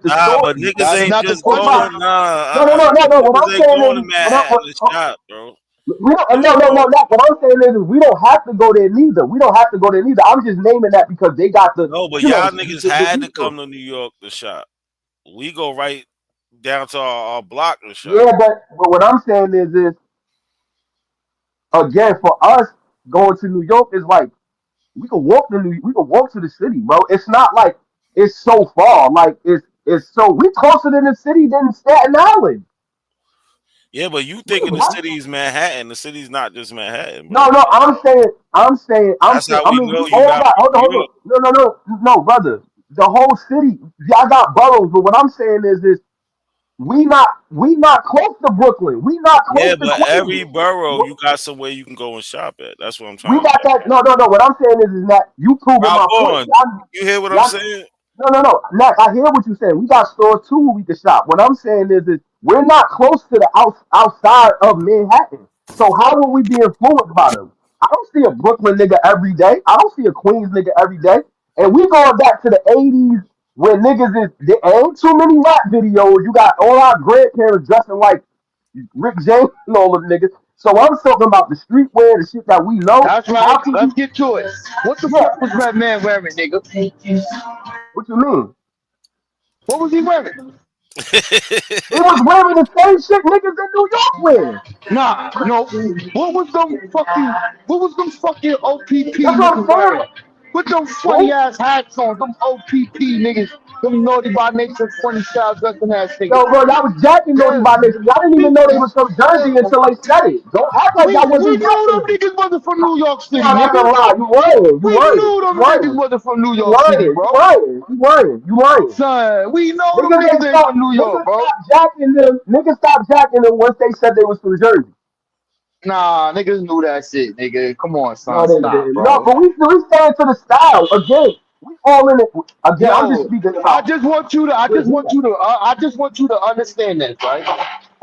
Nah, store but niggas That's ain't not the just question. going. Nah, no. What niggas I'm ain't saying going to is, Manhattan to shop, bro. we don't, Niggas no. going. What I'm saying is, we don't have to go there neither. We don't have to go there neither. I'm just naming that because they got No, but y'all niggas had to come to New York to shop. We go right down to our block to shop. Yeah, but what I'm saying is again for us going to New York is like we can walk to the city, bro. It's not like it's so far. Like it's so we closer to the city than Staten Island. Yeah, but you Wait, thinking the what? city's Manhattan. The city's not just Manhattan, No, bro. no, I'm saying. That's how I we mean, we know you all not got. from New Hold on. York. No, brother. The whole city, y'all got boroughs, but what I'm saying is we not close to Brooklyn. We not close Yeah, to but every Queens. borough you got somewhere you can go and shop at. That's what I'm We trying to got say. that. No. What I'm saying is that you proving Rob my point. Vaughn, you hear what I'm Y'all, saying? no. Mac, I hear what you're saying. We got stores too where we can shop. What I'm saying is we're not close to the outside of Manhattan. So how will we be influenced by them? I don't see a Brooklyn nigga every day. I don't see a Queens nigga every day. And we going back to the 80s when niggas there ain't too many rap videos. You got all our grandparents dressing like Rick James and all them niggas. So I'm talking about the streetwear, the shit that we know. That's How right. can Let's you? get to it. What the Yeah. fuck was Redman wearing, nigga? What you mean? What was he wearing? He was wearing the same shit niggas in New York wear. Nah, no. What was them fucking OPP That's what I'm niggas saying. wearing? Put them funny ass hats on, them OPP niggas, them naughty by nature, funny style dressing ass niggas. Yo, bro, y'all was jacking Naughty by Nature. Y'all didn't even know they was from Jersey until they said it. Don't act like We y'all know wasn't them jacking. niggas wasn't from New York City, No, that's a nigga. lie. You lying. You We lying. knew them You lying. niggas wasn't from New You York City, lying. bro. You lying. You lying. You lying. Son, we know them Niggas niggas ain't from New York, bro. stopped jacking them. Niggas stopped jacking them once they said they was from Jersey. Nah, niggas knew that shit, nigga. Come on, No, son, they stop, didn't. bro. No, but we stand to the style. Again, we all in it. Again, I'm just Yo, speaking I about. just want you to understand this, right?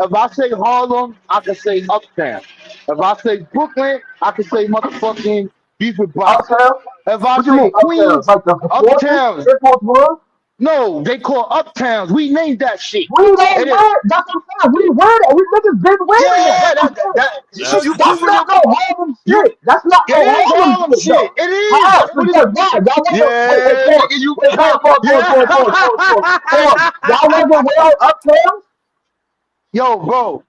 If I say Harlem, I can say Uptown. If I say Brooklyn, I can say motherfucking Beaver Bronx. Uptown? If I What you mean say uptown? Queens, Like the forces? Uptowns. Air Force One? No, they call Uptowns. We named that shit. We don't And it, wear. That's what I'm saying. We wear that. We niggas been wearing that. yeah, That's what I'm saying. so That's you That's proving different. not it. no Harlem You, shit. That's not it no is Harlem Harlem shit, shit. though. It is. How? That's what it Because is. why? Y'all wasn't. Wait, Yeah, pause. nigga, you Wait, pause. yeah. Y'all wasn't wearing uptown? Yo, bro,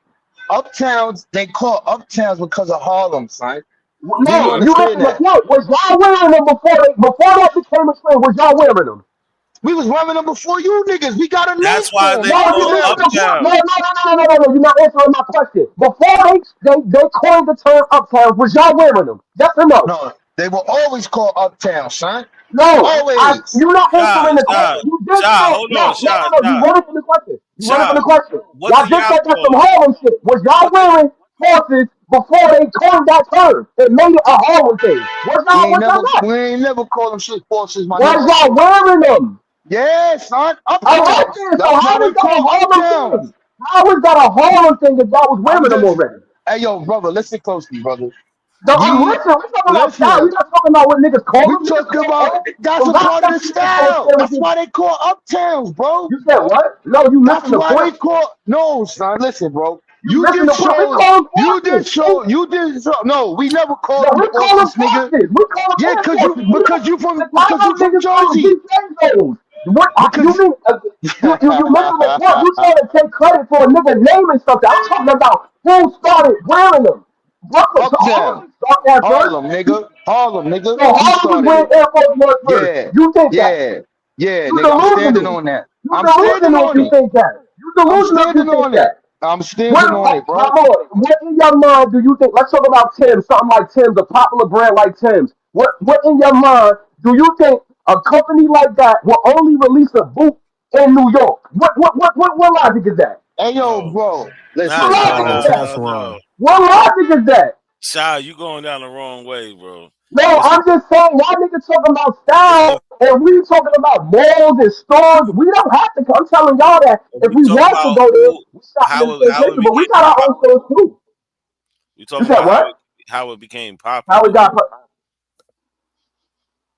Uptowns, they call Uptowns because of Harlem, son. Do you No, you understand missing the that? point. Was y'all wearing them before that became a trend? Was y'all wearing them? We was wearing them before you niggas. We got a name That's for why them. they No, They you call missing the Uptowns. point. No, Uptown. no, no, no, no, no, no. You're not answering my question. Before they coined the term uptown, was y'all wearing them? Yes or no? No, they were always called Uptown, son. No, Always. you're not Shy, answering the Shy, question. You just Shy, said hold on, no, no, Shy, no, no. You Shy, running from the question. You running from Shy. the question. What Y'all do just y'all said that's some call? Harlem shit. Was y'all What do wearing horses before they coined that term? It made it a Harlem thing. Was We y'all? ain't Was y'all never not? we ain't never called them shit forces, my Was nigga. y'all wearing them? Yeah, son. All right Uptowns. then. So That's why how they is that call a Harlem Uptowns. thing? How is that a Harlem thing if y'all was I'm wearing them just already? hey yo, brother, listen closely, brother. No, We listen, we're talking about style. We're listen. not talking about what niggas call We them. Niggas talking call about all that's the a rap part of stuff the you niggas say style. That's why they call Uptowns, bro. You said what? No, you That's missing the why point. they call no, son. Listen, bro. You missing the point. We call them forces. You did show. No, we never No, called them we call them forces, nigga. forces. We call them Yeah, air forces. from Chicago niggas call them Jersey. DJs. What you Because mean? You missing the point. You trying to take credit for a nigga naming something. I'm talking about who started wearing them. Brooklyn, Uptown, Harlem started that first. Harlem, nigga. So We Harlem was started wearing it. Air Force One first. Yeah, You think that? yeah, yeah, You nigga. I'm standing delusional. on that. You I'm standing delusional if on you it. think that. You I'm delusional if you standing think on it. that. I'm standing on it, My bro. lord, what in your mind do you think? Let's talk about Tim's, something like Tim's, a popular brand like Tim's. What in your mind do you think a company like that will only release a boot in New York? What logic is that? Hey yo, No, bro. What no, Listen, no, logic is no, that? no, Test run. no. What logic is that? Shy, you going down the wrong way, bro. No, It's I'm just saying, y'all niggas talking about it's style, a and we talking about malls and stores. We don't have to. I'm telling y'all that if we we talk want to about go there, who we shopping in the same how it places, but we became got our own popular. stores too. We You talking said about what? how it became How we popular. got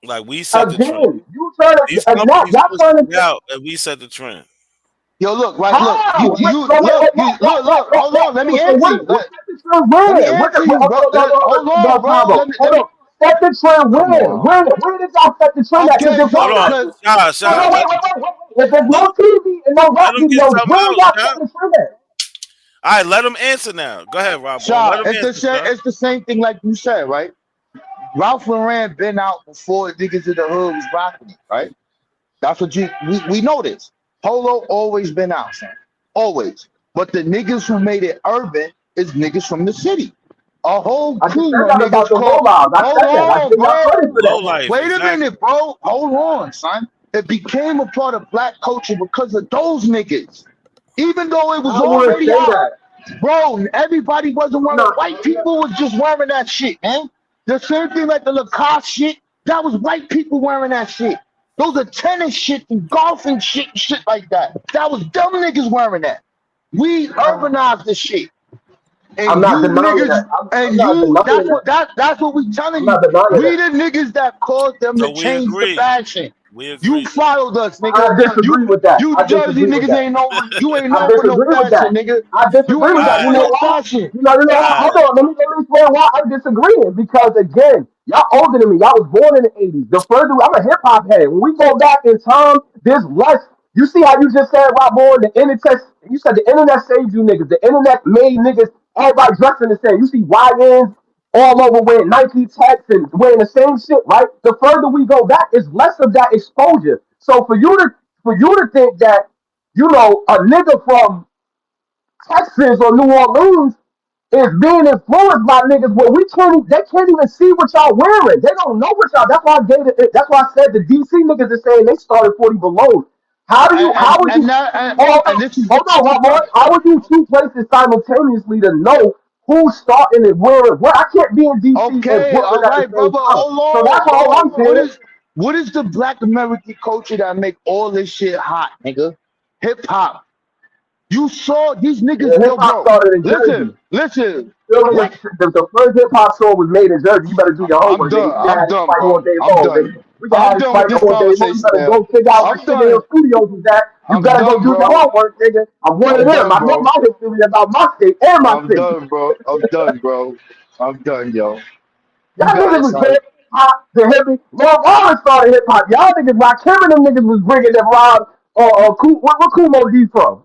Like we set the trend. again? You trying to These not companies y'all pushed trying it to out, and we set the trend. yo, look, right, look. how? Look. Hold on, let me So answer you. what set the trend Let me where? answer you, bro. Hold on, bro. Hold on. Set the trend Come where? on. Where did y'all set the trend at? Because Okay, if Hold so on, y'all cause Shy, Shy. if there's no TV and no Let rap them get videos, something where out, y'all Shy. setting the trend at? All right, let them answer now. Go ahead, Rob. Let Shaw, them answer, Shy. it's the same thing like you said, right? Ralph Lauren been out before niggas in the hood was rocking it, right? That's what we know this. Polo always been out, son. Always. But the niggas who made it urban is niggas from the city. A whole I just team said of that about niggas the called. rollouts. I Hold said that. I on, give y'all bro. credit for Low that. life, Wait a exactly. minute, bro. Hold on, son. It became a part of black culture because of those niggas. Even though it was I wouldn't already say out. that. Bro, everybody wasn't I'm wearing. not. White people was just wearing that shit, man. The same thing like the Lacoste shit. That was white people wearing that shit. Those are tennis shit and golfing shit like that. That was dumb niggas wearing that. We urbanized this shit. I'm And you not denying that. niggas, I'm not denying that. that's what we telling I'm you. not denying We that. the niggas that caused them So to we change the agree. fashion. We You agree. followed us, nigga. I disagree with that. You I Jersey disagree with niggas that. ain't known you ain't I known for no disagree with fashion, that. nigga. I You disagree ain't with known that. for You know Alright, no why? fashion. You know why? alright. Hold on. Let me explain why I'm disagreeing. Because again, y'all older than me. Y'all was born in the '80s. The further I'm a hip hop head. When we go back in time, there's less You see how you just said, Rob Boy, the internet, you said the internet saved you niggas. The internet made niggas, everybody dressing the same. You see YNs all over wearing Nike Techs and wearing the same shit, right? The further we go back, is less of that exposure. So for you to think that, you know, a nigga from Texas or New Orleans is being influenced by niggas where they can't even see what y'all wearing. They don't know what y'all. That's why I said the DC niggas is saying they started 40 below. How would you hold on, my boy? How would you two places simultaneously to know who's starting and wearing what? I can't be in DC and Okay, all Brooklyn at the right, same brother. time. Hold So that's on, all I'm bro. saying. What is the Black American culture that make all this shit hot, nigga? Hip hop. You saw these niggas, Hip hop started in Jersey. Listen. Like, the first hip hop song was made in Jersey. You better do your homework, nigga. I'm done, bro. We can have this I'm fight done with this all day long. You conversation, better man. go figure out I'm what Studio done. Studios is at. You I'm gotta go done, do your bro. homework, nigga. I'm one of I'm them. done, I know bro. my history about my state and my I'm city. done, bro. I'm done, bro. I'm done, yo. You Y'all got niggas it, was son. hip hop, the hippie. Long Island started hip hop. Y'all niggas, like him and them niggas was bringing them Rob or what Kumo D from?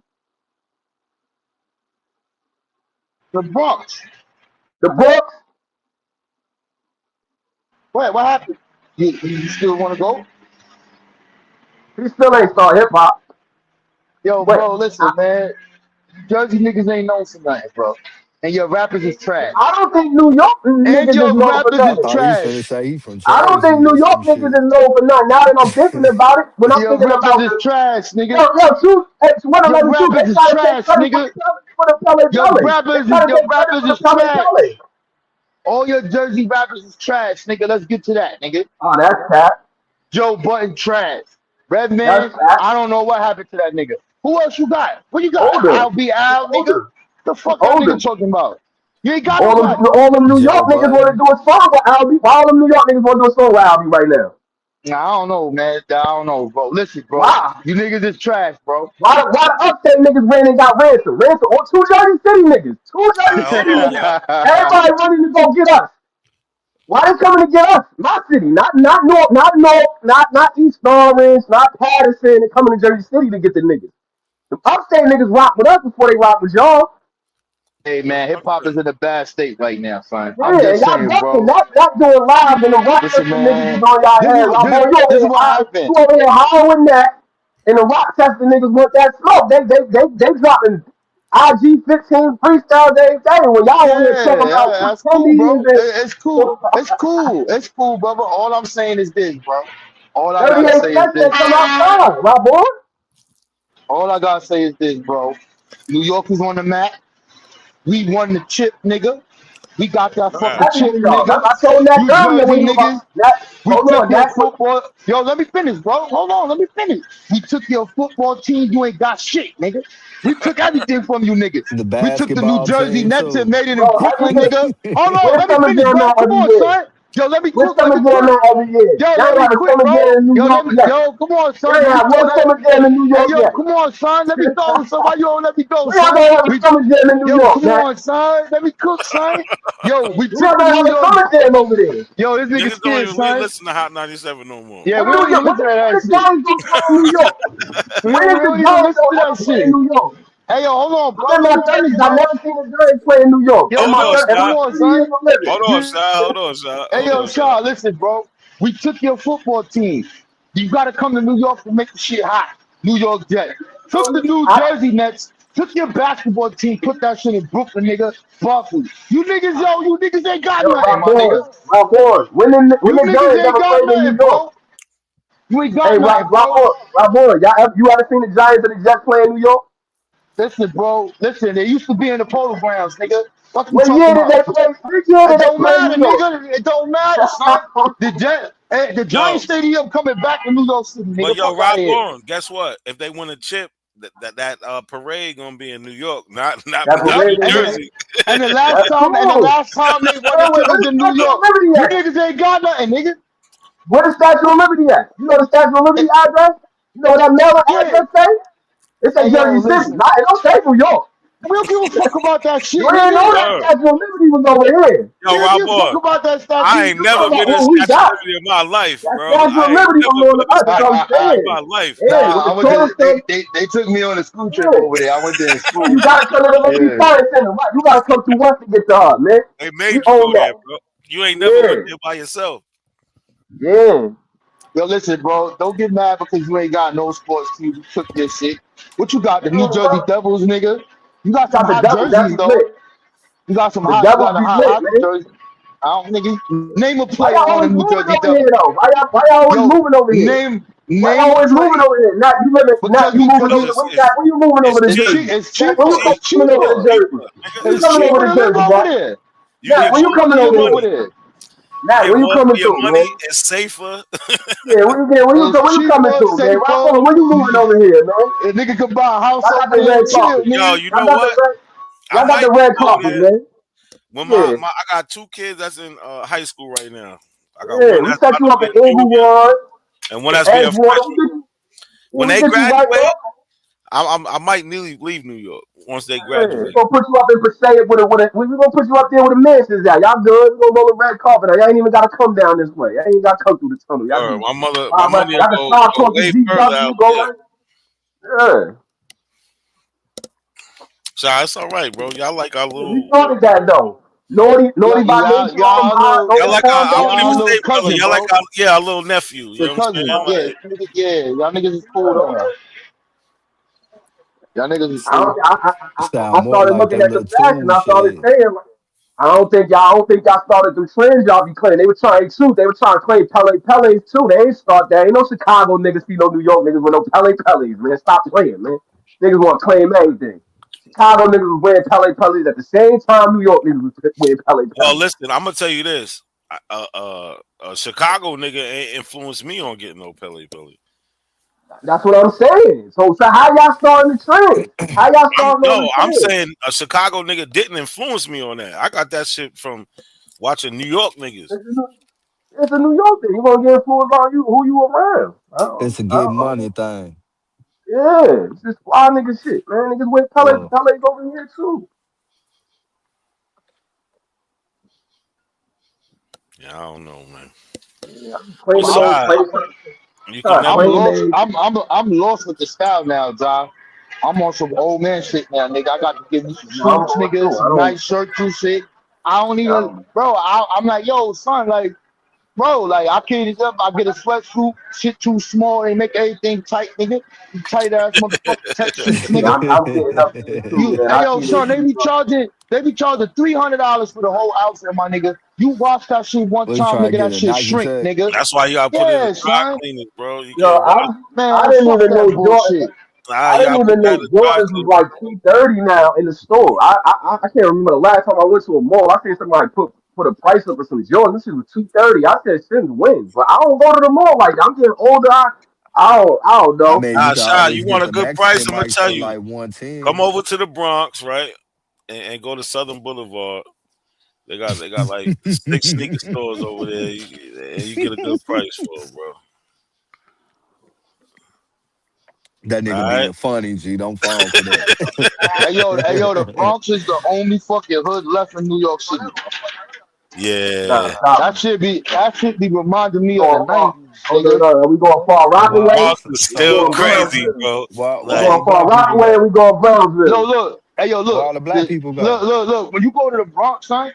The Bronx. The Brooks. Wait, what happened? You still want to go? He still ain't start hip hop. Yo, bro, listen, man. Jersey niggas ain't known for nothing, bro. And your rappers is trash. I don't think New York niggas is known for rappers nothing. is Oh, he's finna trash. say he from I don't think Jersey New or York some niggas shit. is known for nothing. Now that I'm thinking about it, when I'm Your thinking rappers about is the trash, nigga. Truth, it's one of Your them truth. They rappers is try to take trash, credit nigga. for the Pele Your Pele. They rappers try to take credit is for the Pele trash. Pele. All your Jersey rappers is trash, nigga. Let's get to that, nigga. Oh, that's cat. Joe Button trash. Redman, That's cat. I don't know what happened to that nigga. Who else you got? What you got? Older. I'll be Al, nigga. Older. The fuck that Older. nigga talking about? You ain't got All nobody. them New Joe York niggas want to Budden. do a song with Albie. All them New York niggas want to do a song with Albie right now. Nah, I don't know, man. I don't know, bro. Listen, bro. Why? You niggas is trash, bro. Why the upstate niggas ran and got ransom? Ransom or two Jersey City niggas. Two Jersey Hold City on, niggas. yeah. Everybody running to go get us. Why they coming to get us? My city, not North, not East Orange, not Patterson. They coming to Jersey City to get the niggas. The upstate niggas rock with us before they rock with y'all. Hey, man, hip hop is in a bad state right now, son. Yeah, I'm just y'all saying, ducking, bro. not doing live and the Rochester Listen, niggas is man. on y'all head. This is what happened. You over here hollering that, and the Rochester niggas want that smoke. They dropping IG 15 freestyles every day. When y'all over here talking about That's cool, bro. Indians It's cool. It's cool. It's cool, brother. All I'm saying is this, bro. All I 38 gotta say is cents this. that come outside, my boy. All I gotta say is this, bro. New York is on the map. We won the chip, nigga. We got that fucking That's chip, even y'all. nigga. I told that You earlier when Jersey you niggas. We hold took on, your that's what football. Yo, let me finish, bro. Hold on, let me finish. We took your football team. You ain't got shit, nigga. We took everything from you niggas. The We took the New basketball Jersey team Nets and too. made it in bro, Brooklyn, everything. nigga. Hold on, We're let me summer finish, jam bro. out Come every on, year. son. Yo, let me We're cook. Let summer me jam cook. out every year. Yo, Y'all let ain't me have a quit, summer jam bro. in New Yo, York yet. come on, We son. ain't Let me have go. one summer jam in New Hey, York yo, yet. come on, son. Let me go. So why you don't let me go, We're not son? gonna have a summer jam in New Yo, York, come man. on, son. Let me cook, son. Yo, we We're took not the gonna New have a York. summer jam over there. Yo, this nigga Niggas don't scared, even son. listen to Hot 97 no more. Yeah, When we New don't York, even listen to when that the shit. Giants gonna play in New York? We When is the don't even Giants listen to gonna that ever play in shit. New York? Hey, yo, hold on, I'm in bro. my Let me finish, 30s. I've bro. never seen the Giants play in New York. Yo, In Hold my on, 30, in my Shy. come on, 30 years son. of living. Hold on, Shy. Hold on, Shy. Hey, Hold yo, on, Shy. Shaw, listen, bro. We took your football team. You got to come to New York to make the shit hot. New York Jets. Took the New Jersey Nets. Took your basketball team. Put that shit in Brooklyn, nigga. Barkley. You niggas ain't got Yo, nothing, my Rob nigga. Boy, when You the niggas Giants ain't ever got played in New nothing, York? bro. You ain't Hey, got nothing, bro. you ever seen the Giants and the Jets play in New York? Listen, bro. Listen, they used to be in the Polo Grounds, nigga. What you What talking year did about? they play? What year It did they don't play in matter, New York? nigga. It don't matter, son. The Giant Yo, Stadium coming back to New York City, but nigga. yo, Fuck out of Rob here. Lauren, guess what? If they win a chip, that parade gonna be in New York, not That New parade in New York. Jersey. And the That's cool. last time they won the Wait, chip where was the in New Statue of York. Liberty You at? niggas ain't got nothing, nigga. Where the Statue of Liberty at? You know the Statue of Liberty address? You know what that mailing Yeah. address say? It say Hey, yo, Jersey City. listen. It don't say New York. We don't give a fuck about that shit. You ain't know that Statue of Liberty was over here. Yo, We don't give a fuck Rob, about that statue. I ain't never been in What we Statue of got? Liberty in my life, That bro. Statue of Liberty was on the us. That's what I'm saying. In my life. Yeah, Nah, with the tourist stuff. they took me on a school trip over there. I went there in school. You gotta come to the Liberty Science Center. Right? You gotta come through once to get to her, man. They made We you go own there, that. bro. You ain't never went there by yourself. Yeah. Yo, listen, bro. Don't get mad because you ain't got no sports team. You took this shit. What you got? The New Jersey Devils, nigga. You got some hot jerseys, though. You got some hot jerseys. I don't, nigga. Name a player on the New Jersey Devils. Why y'all always moving over here? Why y'all always moving over here? Not you living. Not you moving over. Where you moving over to Jersey? It's cheap. When you coming over to Jersey? It's cheaper to live over there. Now, when you coming over there? Now, where you coming to, money man? is safer. Yeah, where you coming to, man? Where you moving over here, man? A nigga could buy a house I over there and chill, nigga. Yo, you know what? Y'all got the red carpet, man. When I got 2 kids that's in high school right now. I got one. We set you up at Inglewood. And one that's being freshman. When they graduate, I might nearly leave New York once they graduate. We're gonna put you up in Passaic we're gonna put you up there with the mansions out. Y'all good? We're gonna roll a red carpet out. Y'all ain't even gotta come down this way. Y'all ain't gotta come through the tunnel. Y'all my money will go way further out there. Yeah. So it's all right, bro. Y'all like our little. We started that though. Naughty by nature. Y'all like our little nephew. You know what I'm saying? Yeah, y'all niggas is cool though. Y'all niggas is cool. I started looking at the fashion. I started saying, like, I don't think y'all started them trends y'all be claiming. They were trying to claim Pele's too. They ain't start that. Ain't no Chicago niggas see no New York niggas with no Pele's, man. Stop playing, man. Niggas want to claim everything. Chicago niggas was wearing Pele's at the same time New York niggas was wearing Pele's. Well, listen, I'm gonna tell you this. A Chicago nigga ain't influenced me on getting no Pele. That's what I'm saying. So how y'all starting the trend? How y'all starting the trend? I'm saying a Chicago nigga didn't influence me on that. I got that shit from watching New York niggas. It's a New York thing. You gonna get influenced on who you around. It's a get money thing. Yeah, it's just fly nigga shit, man. Niggas with Pele's over here too. Yeah, I don't know, man. Yeah, I'm lost with the style now, John. I'm on some old man shit now, nigga. I got to give me some suits, nigga, some nice shirts and shit. I don't even, bro. I'm like, yo, son, like, bro, like I can't up. I get a sweatsuit, shit too small. They make everything tight, nigga. You tight ass motherfucker, tech suits, nigga. I'm getting up there too, man. Hey, yo, son, they be charging $300 for the whole outfit, my nigga. You wash that shit one time, nigga. That shit shrink, nigga. That's why you gotta put it in the dry cleaners, bro. I didn't even know Jordan. I didn't even know Jordans was like $230 now in the store. I can't remember the last time I went to a mall. I seen somebody put a price up for some Jordans. This shit was $230. I said since when? But I don't go to the mall like that. I'm getting older. I don't know. I mean, you want a good price? I'm gonna tell you. Like 110. Come over to the Bronx, right, and go to Southern Boulevard. They got like 6 sneaker stores over there, and you get a good price for it, bro. That nigga being funny, G. Don't fall for that. Hey yo, the Bronx is the only fucking hood left in New York City. Yeah, that shit be reminding me of the 90s. We going Far Rockaway. Bronx is still crazy, bro. We going Far Rockaway and we going Brownsville. Yo, look. Hey, yo, look. All the black people go. Look. When you go to the Bronx, son,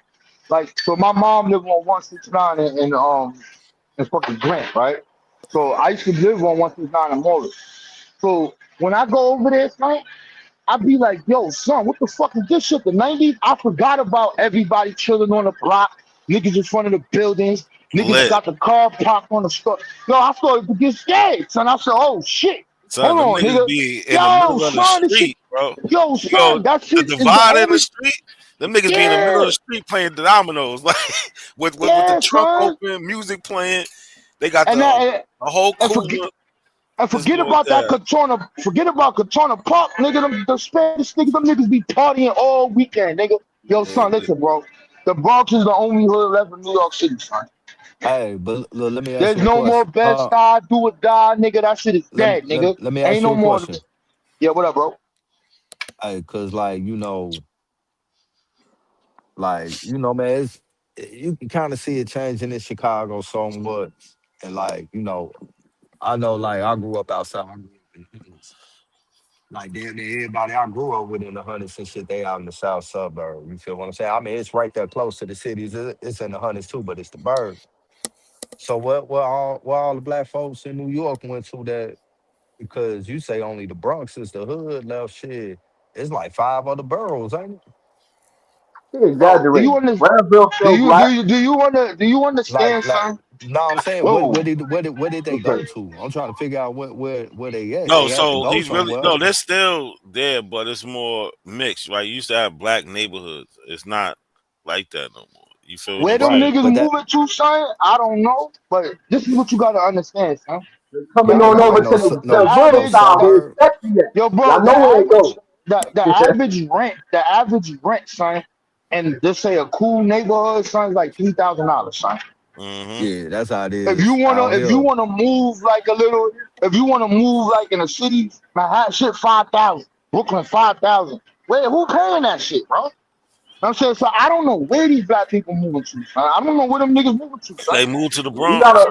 like, so my mom lived on 169 in fucking Grant, right? So I used to live on 169 in Morris. So when I go over there, son, I be like, yo, son, what the fuck is this shit? The 90s? I forgot about everybody chilling on the block, niggas in front of the buildings, niggas got the car parked on the store. Yo, I started to get scared, son. I said, oh shit. Son, hold on, nigga. Be in the middle of the street, bro. Yo, son, that shit the divide in the street. Them niggas be in the middle of the street playing the dominoes, like with the trunk open, music playing. They got the whole cooler. And forget about that Katona. Forget about Katona Park, nigga. The Spanish niggas, them niggas be partying all weekend, nigga. Yo, son, listen, bro. The Bronx is the only hood left in New York City, son. Hey, but look, let me ask There's you no more Bed-Stuy, do or die, nigga. That shit is dead, nigga. Let me ask Ain't you no a more. question. Yeah, what up, bro? Cause like man, you can kind of see it changing in Chicago somewhat, and like I know like I grew up outside. I grew up in the Hunts. Like damn near everybody I grew up with in the Hunts and shit, they out in the south suburb. You feel what I'm saying? I mean, it's right there close to the cities. It's in the Hunts too, but it's the burbs. So what all the black folks in New York went to that because you say only the Bronx is the hood left shit. It's like 5 other boroughs, ain't it? He Bro, do you exaggerating. understand? Brownsville Do still you do black. you do you wanna do you understand, Like son? no, I'm saying Whoa. where did they go Okay. to? I'm trying to figure out where they at. No, They had to so go he's really somewhere. no. They're still there, but it's more mixed, right? You used to have black neighborhoods. It's not like that no more. You feel what Where I'm them Right. saying? niggas But that moving to, son? I don't know, but this is what you gotta understand, son. Coming y'all ain't on got The over like to the, the the Gangnam no average, style where it's suburb. sexy at. yo, bro, Y'all know where it goes. the average rent, son, and let's say a cool neighborhood, son, is like $3,000, son. Mm-hmm. Yeah, that's how it If you is wanna, out here. move like a little, if you wanna move like in a city, Manhattan shit 5,000, Brooklyn 5,000. Wait, who paying that shit, bro? I'm saying, so I don't know where these black people moving to, son. I don't know where them niggas moving to, son. They moved to the We got Bronx.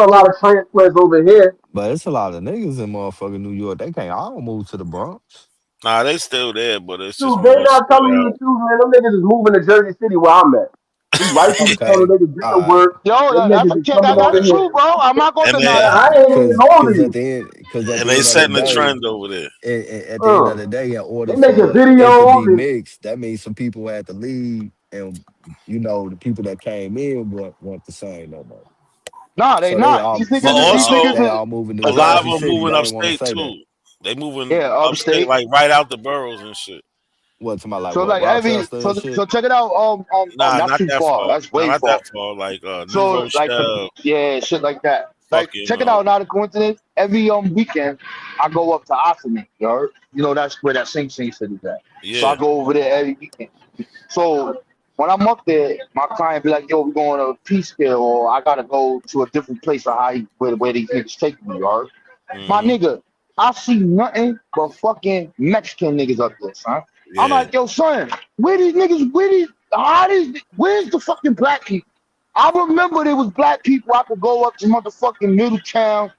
a lot of transplants over here. But it's a lot of niggas in motherfucking New York. They can't all move to the Bronx. Nah, they still there, but it's just Dude, they more not spread telling you out. the truth, man. Them niggas is moving to Jersey City where I'm at. These white people telling Okay. them niggas get to All right. work. Yo, Them niggas is coming over that's here. true, bro. I'm not gonna And deny they Man, that. I ain't even Cause older cause than at you. the end cause at the they end of the setting the day, trend over there. at the end of the day, in They order making for it to videos be and mixed, that means some people had to leave, and the people that came in weren't the same no more. Nah, they So they not. all But so also, they all moving to a lot of Jersey them City. moving They ain't want to upstate say that. too. They moving yeah, upstate, upstate. like right out the boroughs and shit. What to my like So what like Rochester and so shit? check it out. Nah, Not not too that far. far. That's Nah, way not far. that far. Like New So like Rochelle, yeah, shit like that. Like fucking check it out. Not a coincidence. Every weekend, I go up to Ossining. You know that's where that Sing Sing city is at. So I yeah, go over there every weekend. So when I'm up there, my client be like, "Yo, we going to Peekskill, or I gotta go to a different place or where these niggas taking me." My mm-hmm, nigga, I see nothing but fucking Mexican niggas up there, son. I'm yeah. like, yo, son, where's the fucking black people? I remember there was black people. I could go up to motherfucking Middletown,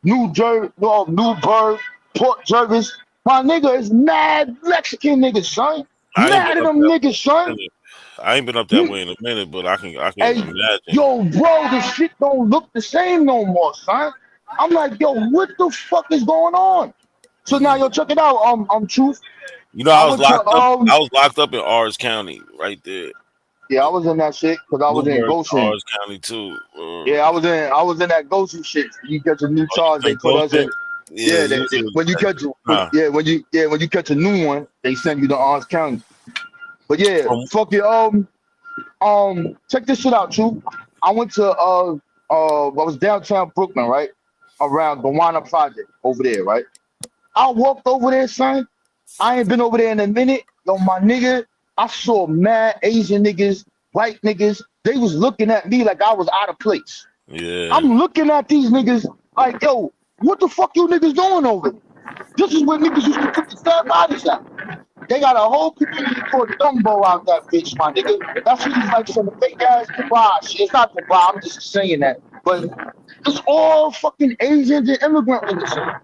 Newburgh, Port Jervis. My nigga is mad Mexican niggas, son. I ain't been Mad at up them that way niggas, in a son. minute. I ain't been up that You, way in a minute, but I can hey, imagine. yo, bro, this shit don't look the same no more, son. I'm like, yo, what the fuck is going on? So now, Mm. yo, check it out. Truth. You know, I went to I was locked up in Orange County, right there. yeah, I was in that shit because I was in Newburgh, Goshen. Orange County too. Yeah, I was in that Goshen shit. You get a new Oh, you charge, say they put us Goshen? in. Yeah, Yeah, you was in. when you catch Nah, when you catch a new one, they send you to Orange County. But yeah, from fuck it. Check this shit out, too. I went to I was downtown Brooklyn, right, around the Wana Project over there, right. I walked over there, son. I ain't been over there in a minute. Yo, my nigga, I saw mad Asian niggas, white niggas. They was looking at me like I was out of place. yeah. I'm looking at these niggas like, yo, what the fuck you niggas doing over there? This is where niggas used to put the dead bodies at. They got a whole community called Dumbo out that bitch, my nigga. That's what he's like some fake ass Dubai shit. It's not Dubai, I'm just saying that. But it's all fucking Asians and immigrant niggas.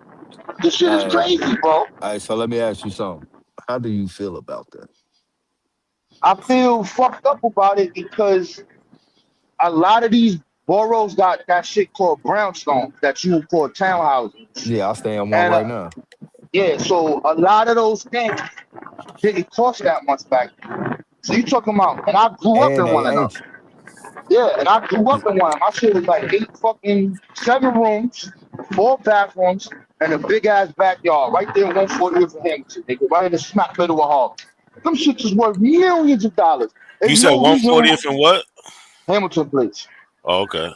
This shit is All crazy, bro. right, so let me ask you something. How do you feel about that? I feel fucked up about it because a lot of these boroughs got that shit called brownstone that you would call townhouses. Yeah, I stay in one And right now. yeah, so a lot of those things didn't cost that much back then. So you talking about, and I grew up And in they one of them. ain't Yeah, and I grew up in one. My shit was like 7 rooms, 4 bathrooms, and a big ass backyard right there in 140th for Hamilton. They go right in the smack middle of Harlem. Them shits is worth millions of dollars. You There's said no reason 140th and what? Hamilton Place. Oh, okay.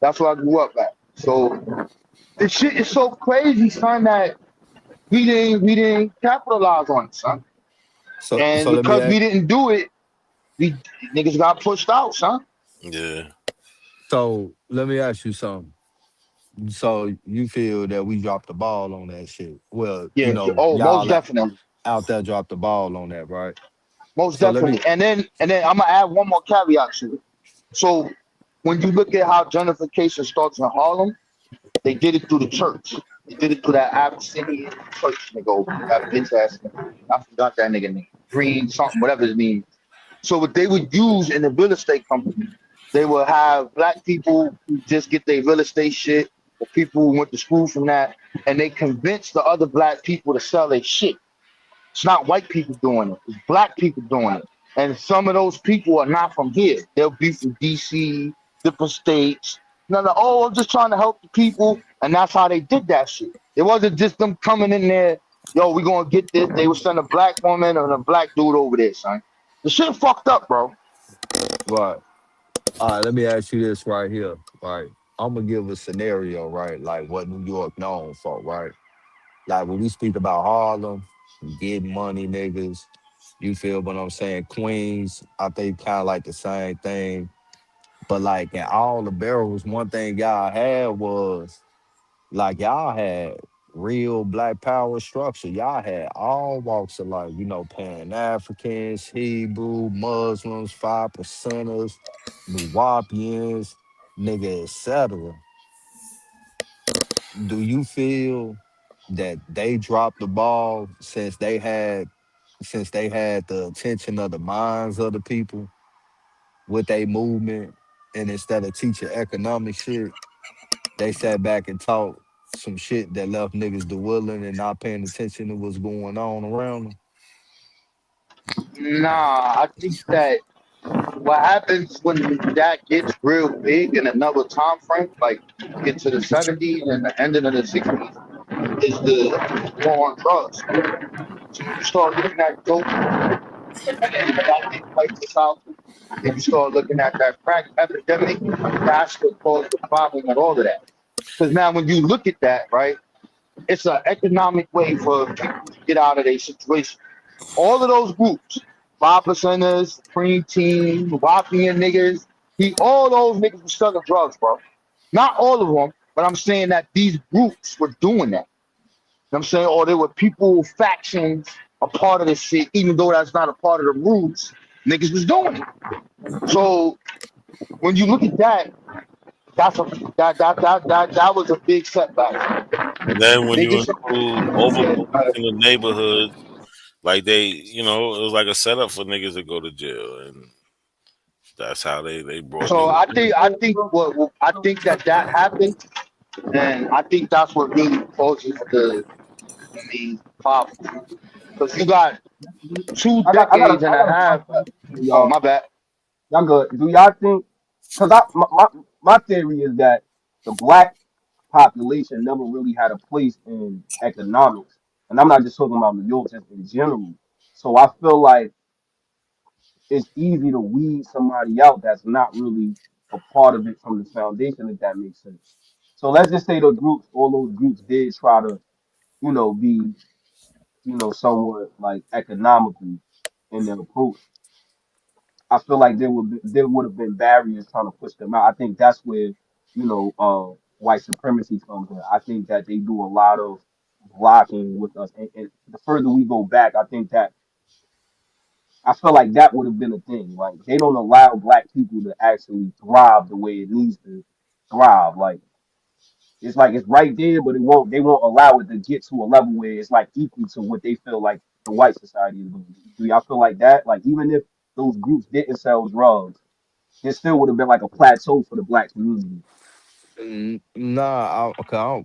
That's where I grew up at. So the shit is so crazy, son, that we didn't capitalize on it, son. so And so let me because ask we didn't do it, we niggas got pushed out, son. Yeah. you something. So you feel that we dropped the ball on that shit? Well, Yeah. Oh, most y'all definitely. out there dropped the ball on that, right? Most So let me. definitely. And then I'm gonna add one more caveat to it. So when you look at how gentrification starts in Harlem, they did it through the church. They did it through that Abyssinian church nigga over there, that bitch ass nigga. I forgot that nigga name. Green something, whatever his name. So what they would use in the real estate company, they would have black people who just get their real estate shit, or people who went to school from that, and they convince the other black people to sell their shit. It's not white people doing it. It's black people doing it. And some of those people are not from here. They'll be from DC, different states. No, no, oh, I'm just trying to help the people. And that's how they did that shit. It wasn't just them coming in there, yo, we gonna get this. They would send a black woman and a black dude over there, son. The shit fucked up, bro. Right. All right, let me ask you this right here. Right. I'm gonna give a scenario, right? Like what New York known for, right? Like when we speak about Harlem, getting money, niggas, you feel what I'm saying? Queens, I think kind of like the same thing. But like in all the barrels, one thing y'all had was like y'all had real black power structure. Y'all had all walks of life, Pan Africans, Hebrew, Muslims, 5%ers, Nuwapians, nigga, etc. Do you feel that they dropped the ball since they had the attention of the minds of the people with a movement, and instead of teaching economic shit, they sat back and taught some shit that left niggas dwindling and not paying attention to what's going on around them? Nah, I think that what happens when that gets real big in another time frame, like get to the 70s and the ending of the 60s, is the war on drugs. So you start looking at dope, and that thing like this out, and you start looking at that crack epidemic, that's what caused the problem with all of that. Because now when you look at that, right, it's an economic way for people to get out of their situation. All of those groups, 5%ers, Supreme Team, Wapian niggas, all those niggas were selling drugs, bro. Not all of them, but I'm saying that these groups were doing that. You know what I'm saying? Or there were people, factions, a part of this shit, even though that's not a part of the roots, niggas was doing it. So when you look at that, that was a big setback. And then when you Niggas, include yeah, overpolice in the neighborhoods, like it was like a setup for niggas to go to jail, and that's how they brought so niggas. I think that happened, and I think that's what really causes the problem. Because you got two I got decades and a a half. question for Oh, y'all. my bad. Y'all good? Do y'all think? Because my theory is that the black population never really had a place in economics, and I'm not just talking about New York, just in general. So I feel like it's easy to weed somebody out that's not really a part of it from the foundation, if that makes sense. So let's just say all those groups did try to, be, somewhat like economically in their approach. I feel like there would have been barriers trying to push them out. I think that's where, white supremacy comes in. I think that they do a lot of blocking with us. And the further we go back, I feel like that would have been a thing. Like they don't allow black people to actually thrive the way it needs to thrive. Like it's right there, but they won't allow it to get to a level where it's like equal to what they feel like the white society is doing. Do y'all feel like that? Like even if those groups didn't sell drugs, there still would have been like a plateau for the black community. Nah,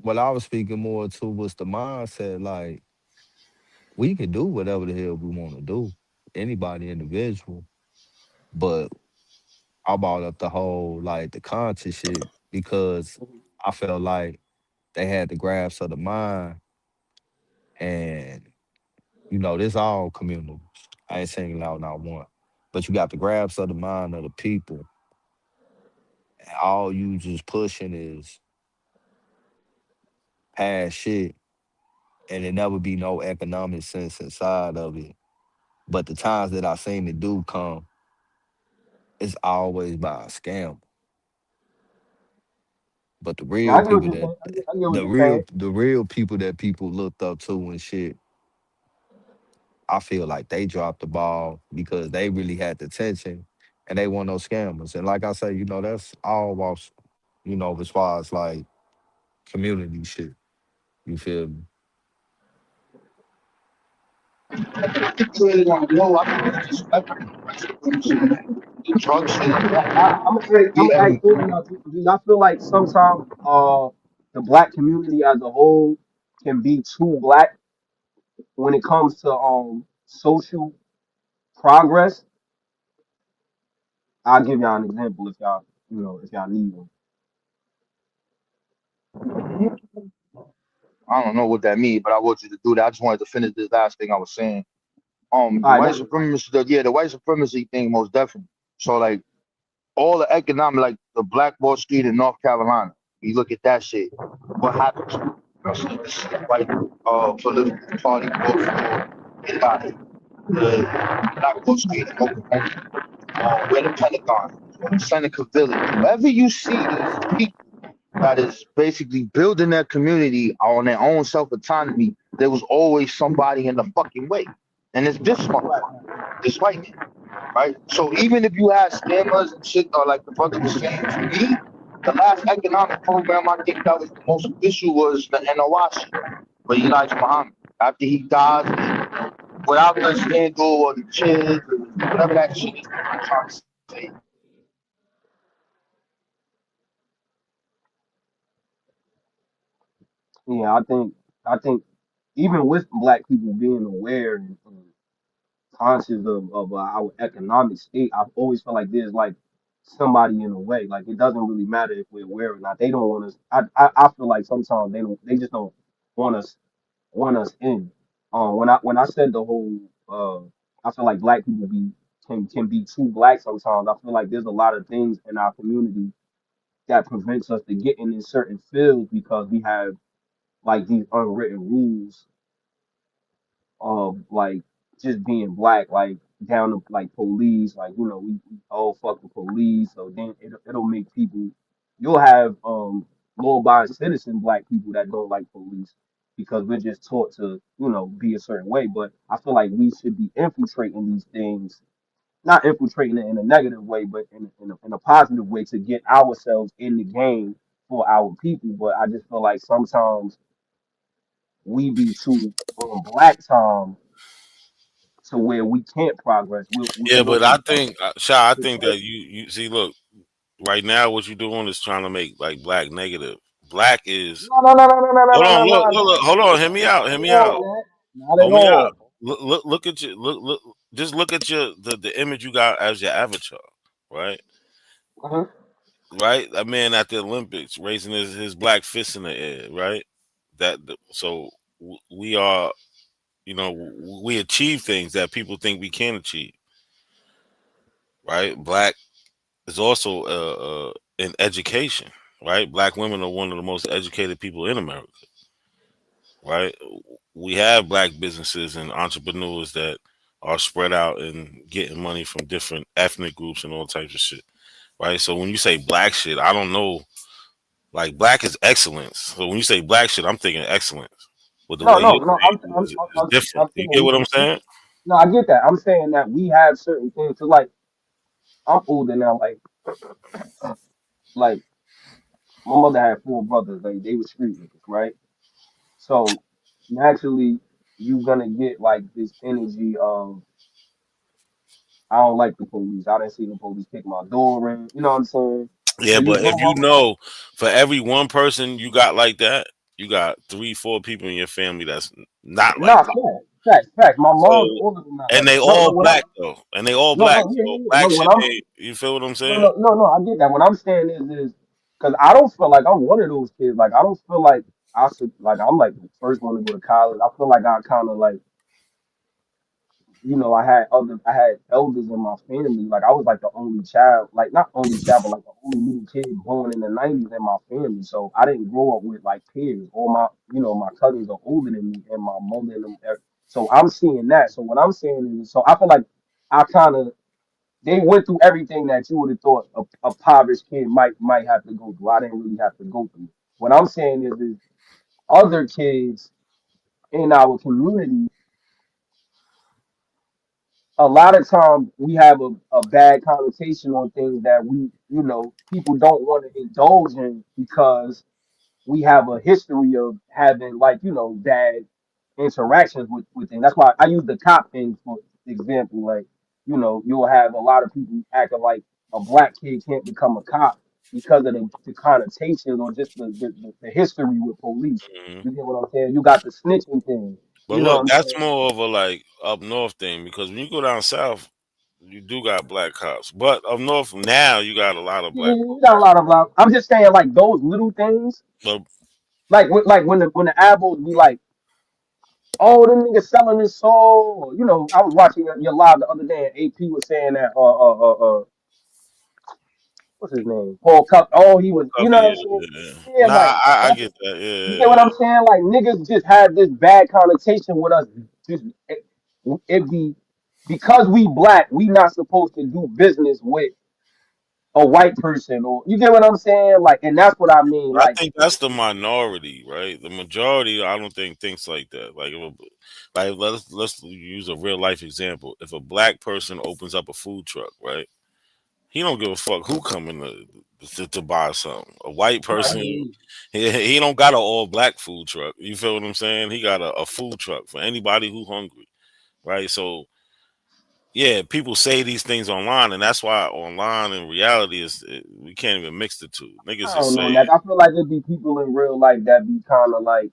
what I was speaking more to was the mindset. Like we can do whatever the hell we want to do, anybody individual. But I brought up the whole like the conscious shit because I felt like they had the grasp of the mind, and this all communal. I ain't saying out not one, but you got the grasp of the mind of the people, and all you just pushing is past shit, and it never be no economic sense inside of it. But the times that I seen it do come, it's always by a scam. But the No, real I get what people you're that saying. I get what the you're real saying. the real people that people looked up to and shit, I feel like they dropped the ball because they really had the tension and they weren't no scammers. And like I say, that's all walks, as far as like community shit. You feel me? Really want to know. I think it's just drug shit. I'm Yeah, asking y'all, do y'all feel like sometimes the black community as a whole can be too black when it comes to social progress? I'll give y'all an example if y'all if y'all need one. I don't know what that means, but I want you to do that. I just wanted to finish this last thing I was saying. The All right, white supremacy, the white supremacy thing, most definitely. So like all the economic, like the Black Wall Street in North Carolina, you look at that shit. What happens? The white political party vote for anybody. The Black Wall Street in Oklahoma, where the Pentagon, Seneca Village, wherever you see these people that is basically building their community on their own self autonomy, there was always somebody in the fucking way. And it's this motherfucker, this white man, right? So even if you had scammers and shit, or like the brother was saying, to me, the last economic program I think that was the most official was the NOI shit, with Elijah Muhammad. After he died, without the scandal or the kids, or whatever that shit is, I'm trying to say. yeah, I think even with black people being aware and conscious of our economic state, I always feel like there's like somebody in the way. Like it doesn't really matter if we're aware or not. They don't want us. I feel like sometimes they just don't want us in. When I said the whole I feel like black people can be too black sometimes. I feel like there's a lot of things in our community that prevents us to getting in certain fields because we have like these unwritten rules of like just being black, like down to like police, like we all fuck with police. So then it'll make people. You'll have law-abiding citizen black people that don't like police because we're just taught to be a certain way. But I feel like we should be infiltrating these things, not infiltrating it in a negative way, but in a positive way to get ourselves in the game for our people. But I just feel like sometimes we be too black Tom to where we can't progress. Yeah, We'll but be I think, Sha, I just think like, that you see. Look, right now, what you're doing is trying to make like black negative. Black is no, no, no, no, no, no, no, hold no, on, no, look, no, look, look, no, hold on, hear me not out, hear at me all, out, man. Not at hold me out. all. Look at you, look, just look at your the image you got as your avatar, right? Uh-huh. Right, that man at the Olympics raising his black fist in the air, right? So we are, we achieve things that people think we can't achieve, right? Black is also in education, right? Black women are one of the most educated people in America, right? We have black businesses and entrepreneurs that are spread out and getting money from different ethnic groups and all types of shit, right? So when you say black shit, I don't know. Like black is excellence. So when you say black shit, I'm thinking excellence. But the No, way no, you're no. saying it is different. I'm You saying get what I'm saying? no, I get that. I'm saying that we have certain things. So like, I'm older now. Like my mother had four brothers. Like they were street niggas, right? So naturally, you gonna get like this energy of I don't like the police. I didn't see the police kick my door in. You know what I'm saying? So Yeah, you but if grow you up. know, for every one person you got like that, you got 3, 4 people in your family that's not like Nah, that. facts. My So, mom's older than that. and Like, they no, all black though, and they all no, black. yeah, So yeah. black But shit what I'm, ain't. You feel what I'm no, saying? no, no, no, I get that. What I'm saying is, because I don't feel like I'm one of those kids. Like, I don't feel like I should, like, I'm like the first one to go to college. I feel like I kind of like, I had elders in my family. Like, I was like the only child, like not only child, but like the only little kid born in the '90s in my family. So I didn't grow up with like peers. All my cousins are older than me, and my mother and them. So I'm seeing that. So what I'm saying is, so I feel like I kind of they went through everything that you would have thought a impoverished kid might have to go through. I didn't really have to go through. What I'm saying is, other kids in our community a lot of times we have a bad connotation on things that we, people don't want to indulge in because we have a history of having like, bad interactions with things. That's why I use the cop thing for example. Like, you'll have a lot of people acting like a black kid can't become a cop because of the connotations or just the history with police. Mhm. You get what I'm saying? You got the snitching thing. But You know what look, I'm that's saying? more of a like up north thing because when you go down south, you do got black cops. But up north now, you got a lot of Yeah, black you got a police. lot of black. I'm just saying like those little things, But like when the apples be like, oh, them niggas selling his soul. Or, I was watching your live the other day, and AP was saying that, what's his name? Paul Cup. Oh, he was, you know what I'm yeah, saying? yeah. Yeah, Nah, like I that's, get that. you get what Yeah, I'm saying? Like niggas just have this bad connotation with us. Just it be because we black, we not supposed to do business with a white person, or you get what I'm saying? Like, and that's what I mean. I Like, think that's the minority, right? The majority, I don't think thinks like that. Like let's use a real life example. If a black person opens up a food truck, right? He don't give a fuck who coming to buy something. A white person, he don't got an all black food truck. You feel what I'm saying? He got a food truck for anybody who hungry, right? So yeah, people say these things online, and that's why online and reality we can't even mix the two. Niggas I just don't know, say Nick. I feel like there be people in real life that be kind of like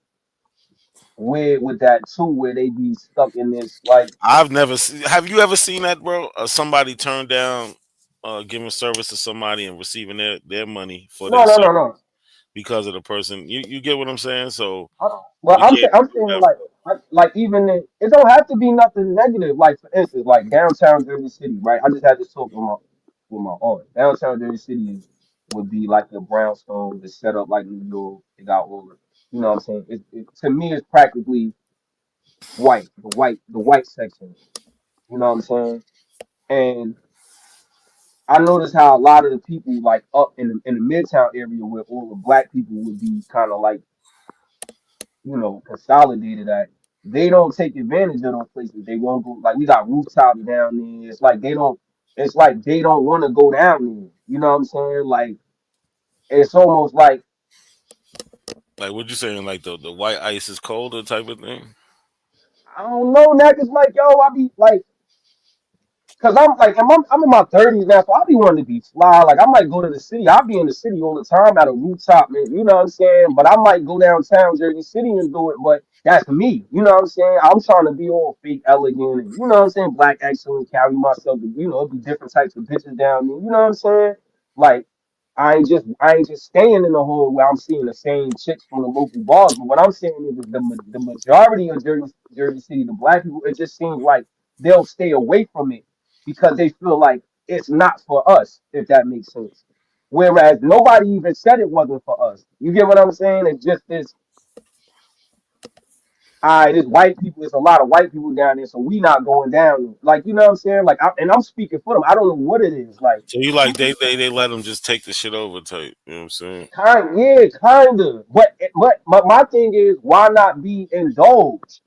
weird with that too, where they be stuck in this like, I've never seen. Have you ever seen that, bro? Somebody turn down giving service to somebody and receiving their money for no, their no, no, service no. because of the person. You get what I'm saying? So Well, we can't I'm do saying that. like, even it don't have to be nothing negative. Like for instance, like downtown Jersey City, right? I just had this talk with my aunt. Downtown Jersey City would be like the brownstone, it's set up like New York. They got all the, you know what I'm saying? To me, it's practically white, the white section. You know what I'm saying? And I noticed how a lot of the people like up in the Midtown area where all the black people would be kind of like, consolidated at. They don't take advantage of those places. They won't go like we got rooftops down there. It's like they don't. It's like they don't want to go down there. You know what I'm saying? Like it's almost like Like what you saying? Like the white ice is colder type of thing. I don't know. That is like yo, I be like. Cause I'm like I'm in my 30s now, so I be wanting to be fly. Like I might go to the city. I'll be in the city all the time at a rooftop, man. You know what I'm saying? But I might go downtown Jersey City and do it. But that's me. You know what I'm saying? I'm trying to be all fake elegant and you know what I'm saying, black excellence, carry myself. It'd be different types of bitches down there. You know what I'm saying? Like I ain't just staying in the hole where I'm seeing the same chicks from the local bars. But what I'm saying is the majority of Jersey City, the black people, it just seems like they'll stay away from it because they feel like it's not for us, if that makes sense. Whereas nobody even said it wasn't for us. You get what I'm saying? It's just this, all right, it's white people, it's a lot of white people down there, so we not going down there. Like, you know what I'm saying? Like, and I'm speaking for them. I don't know what it is. Like, So you like they let them just take the shit over type. You know what I'm saying? yeah, kind of. But my thing is, why not be indulged?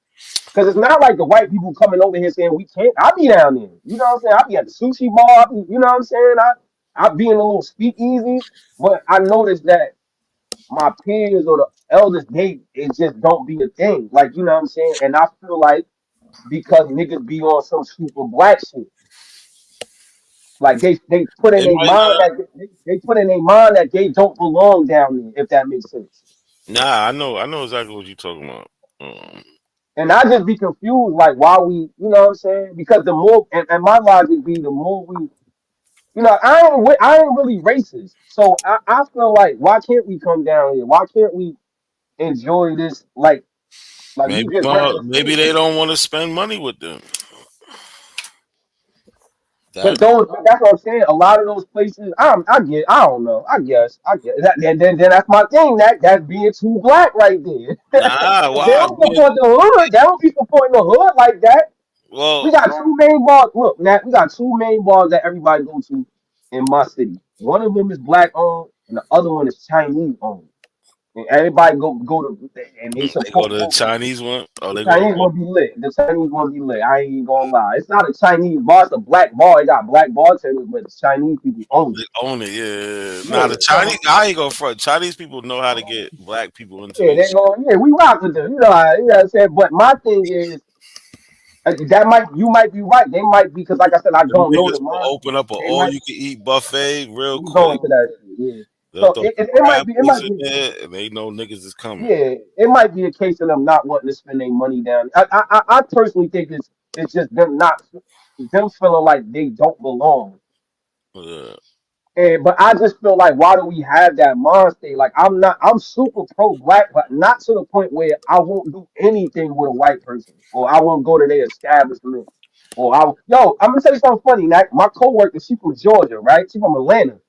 Because it's not like the white people coming over here saying we can't. I be down there. You know what I'm saying? I be at the sushi bar. You know what I'm saying? I be in a little speakeasy. But I noticed that my peers or the elders, it just don't be a thing. Like, you know what I'm saying? And I feel like because niggas be on some super black shit. Like they put in It their might mind that they put in their mind that they don't belong down there, if that makes sense. Nah, I know exactly what you're talking about. Um, And I just be confused, like why we, you know what I'm saying? Because the more, and my logic be the more we, I ain't really racist. So I feel like why can't we come down here? Why can't we enjoy this? Like we just rent the maybe city. they don't want to spend money with them. But That that's what I'm saying. A lot of those places, I don't know. I guess that. Then that's my thing. That's being too black right there. nah, If they why? don't support the hood, they don't be supporting the hood like that. We Well, got two main bars. Look, Nat, we got two main bars that everybody go to in my city. One of them is black owned, and the other one is Chinese owned. And everybody go to and they They go support to the both of them. Chinese one. Oh, The they go to Chinese both. gonna be lit. The Chinese gonna be lit. I ain't even gonna lie. It's not a Chinese bar. It's a black bar. It got black bartenders, but the Chinese people own They it. own it. Yeah. Now Yeah. the So Chinese, I ain't go front. Chinese people know how to get black people into yeah, their they shit. go. Yeah, we rock with them. You know what I'm saying. But my thing is you might be right. They might be because like I said, I Them don't know the niggas will mindset. open up an They might all-you-can-eat buffet real we going quick. to that shit. Yeah. They'll So throw it might crab be legs in there, and they know niggas is coming. yeah, it might be a case of them not wanting to spend their money down. I personally think it's just them feeling like they don't belong. Yeah. But I just feel like why do we have that mind state? Like I'm super pro black, but not to the point where I won't do anything with a white person or I won't go to their establishment. I'm gonna tell you something funny. Now, my coworker, she from Georgia, right? She from Atlanta.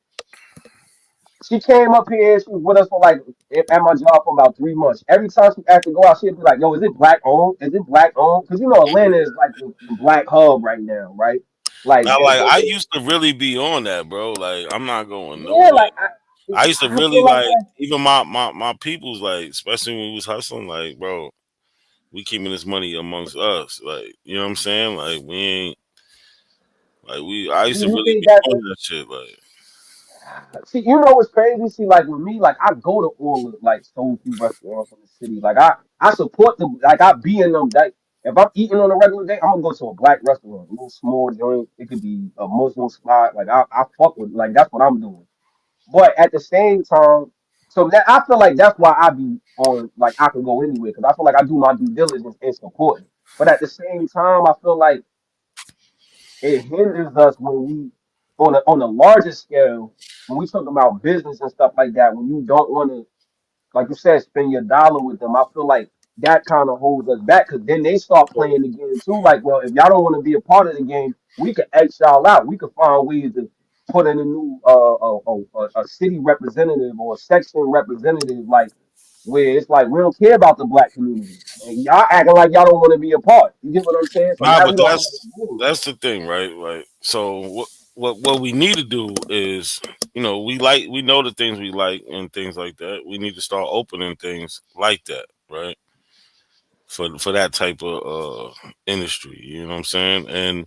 She came up here. She was with us for like at my job for about 3 months. Every time she had to go out, she'd be like, "Yo, is it black owned? Is it black owned?" Because you know Atlanta is like the black hub right now, right? Like, Now, like I used to really be on that, bro. Like I'm not going yeah, nowhere. like I used to I really feel like like even my people's like, especially when we was hustling, like, bro, we keeping this money amongst us. Like, you know what I'm saying? Like we ain't like we I used do to you really think be that? on that shit. Like See, you know what's crazy? See, like with me, like I go to all the like soul food restaurants in the city. Like I support them. Like I be in them. Like if I'm eating on a regular day, I'm gonna go to a black restaurant, a little small joint. It could be a Muslim spot. Like I fuck with. Like that's what I'm doing. But at the same time, so that I feel like that's why I be on. Like I can go anywhere because I feel like I do my due diligence in supporting. But at the same time, I feel like it hinders us when we on a larger scale when we talk about business and stuff like that when you don't want to like you said spend your dollar with them. I feel like that kind of holds us back because then they start playing the game too, like, well, if y'all don't want to be a part of the game, we could X y'all out. We could find ways to put in a new a city representative or a section representative, like where it's like we don't care about the black community and y'all acting like y'all don't want to be a part. You get what I'm saying? So nah, now we but don't have a move. that's the thing, right? Like so what we need to do is, you know, we know the things we like and things like that. We need to start opening things like that, right? For that type of industry, you know what I'm saying? And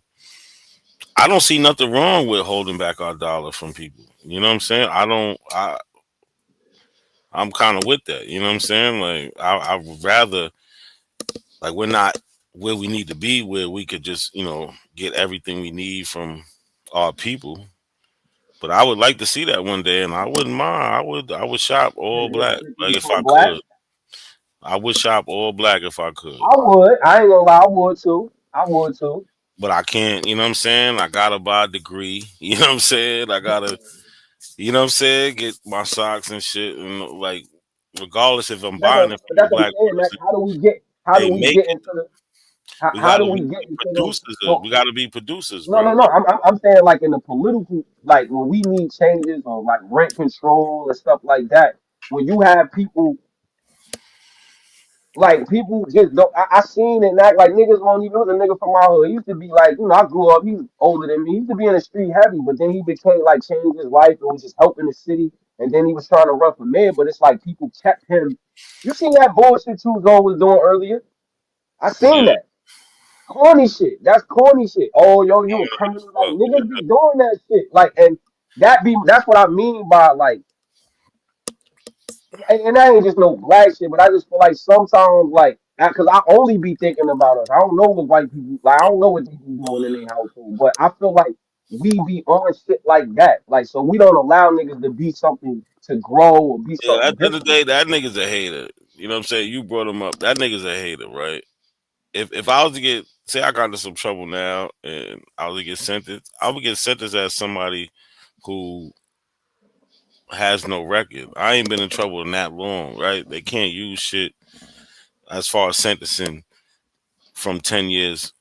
I don't see nothing wrong with holding back our dollar from people. You know what I'm saying? I'm kind of with that. You know what I'm saying? Like I would rather like we're not where we need to be, where we could just, you know, get everything we need from our people. But I would like to see that one day, and I wouldn't mind. I would shop all black, If like you if I become black. could. I would shop all black if I could. I would. I ain't gonna lie. I would too. I would too. But I can't. You know what I'm saying? I gotta buy a degree. You know what I'm saying? I gotta. You know what I'm saying? Get my socks and shit, and like, regardless if I'm buying it But from a that's what I'm black saying. Like, person, how do we get? How do they we make get it. into the? We How do gotta we be get into them? producers. So We gotta be producers, no, no, bro. no. I'm saying like in the political, like when we need changes or like rent control and stuff like that. When you have people like people just don't. I seen it and act like niggas won't even. It was a nigga from my hood. He used to be like, I grew up. He's older than me. He used to be in the street heavy, but then he became like changed his life and was just helping the city. And then he was trying to run for mayor, but it's like people kept him. You seen that bullshit Tuzo was doing earlier? I seen Yeah. that corny shit. That's corny shit. Oh, yo, you a criminal? Like Fuck, niggas be doing that shit. Like, and that's what I mean by like. And that ain't just no black shit, but I just feel like sometimes, like, because I only be thinking about us. I don't know what white people, like, I don't know what they be doing in their household, but I feel like we be on shit like that. Like, so we don't allow niggas to be something to grow or be yeah, something at the end of the different. day, that nigga's a hater. You know what I'm saying? You brought him up. That nigga's a hater, right? If I was to get, say I got into some trouble now and I was to get sentenced, I would get sentenced as somebody who has no record. I ain't been in trouble in that long, right? They can't use shit as far as sentencing from 10 years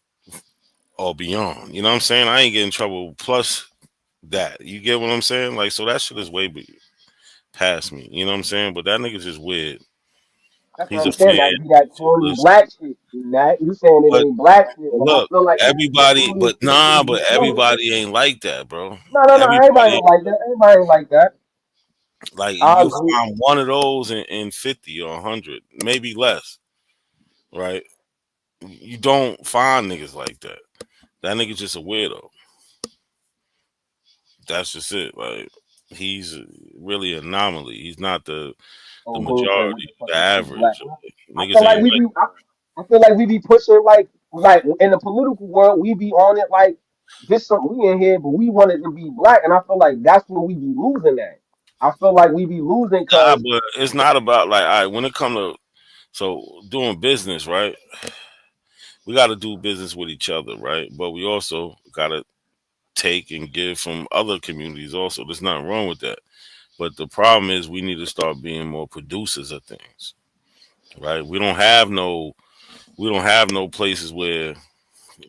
or beyond. You know what I'm saying? I ain't getting in trouble plus that. You get what I'm saying? Like, so that shit is way past me. You know what I'm saying? But that nigga's just weird. That's what He's a I'm saying. fan. That be that So corny listen, black shit. That you saying it but ain't black shit, but I look, feel like the everybody, corny but shit nah, just be but corny. everybody ain't like that, bro. No, no, no. Everybody Everybody, ain't like that. Everybody ain't like that. Like I you agree. find one of those in 50 or 100, maybe less, right? You don't find niggas like that. That nigga's just a weirdo. That's just it. Like he's really an anomaly. He's not the Oh, bro, say what majority, the fuck the is too black? average. I Niggas feel like ain't we like be. I feel like we be pushing like in the political world, we be on it like this something we in here, but we want it to be black, and I feel like that's where we be losing at. I feel like we be losing nah, because but it's not about like all right, when it come to doing business, right? We got to do business with each other, right? But we also got to take and give from other communities. Also, there's nothing wrong with that. But the problem is, we need to start being more producers of things, right? We don't have no places where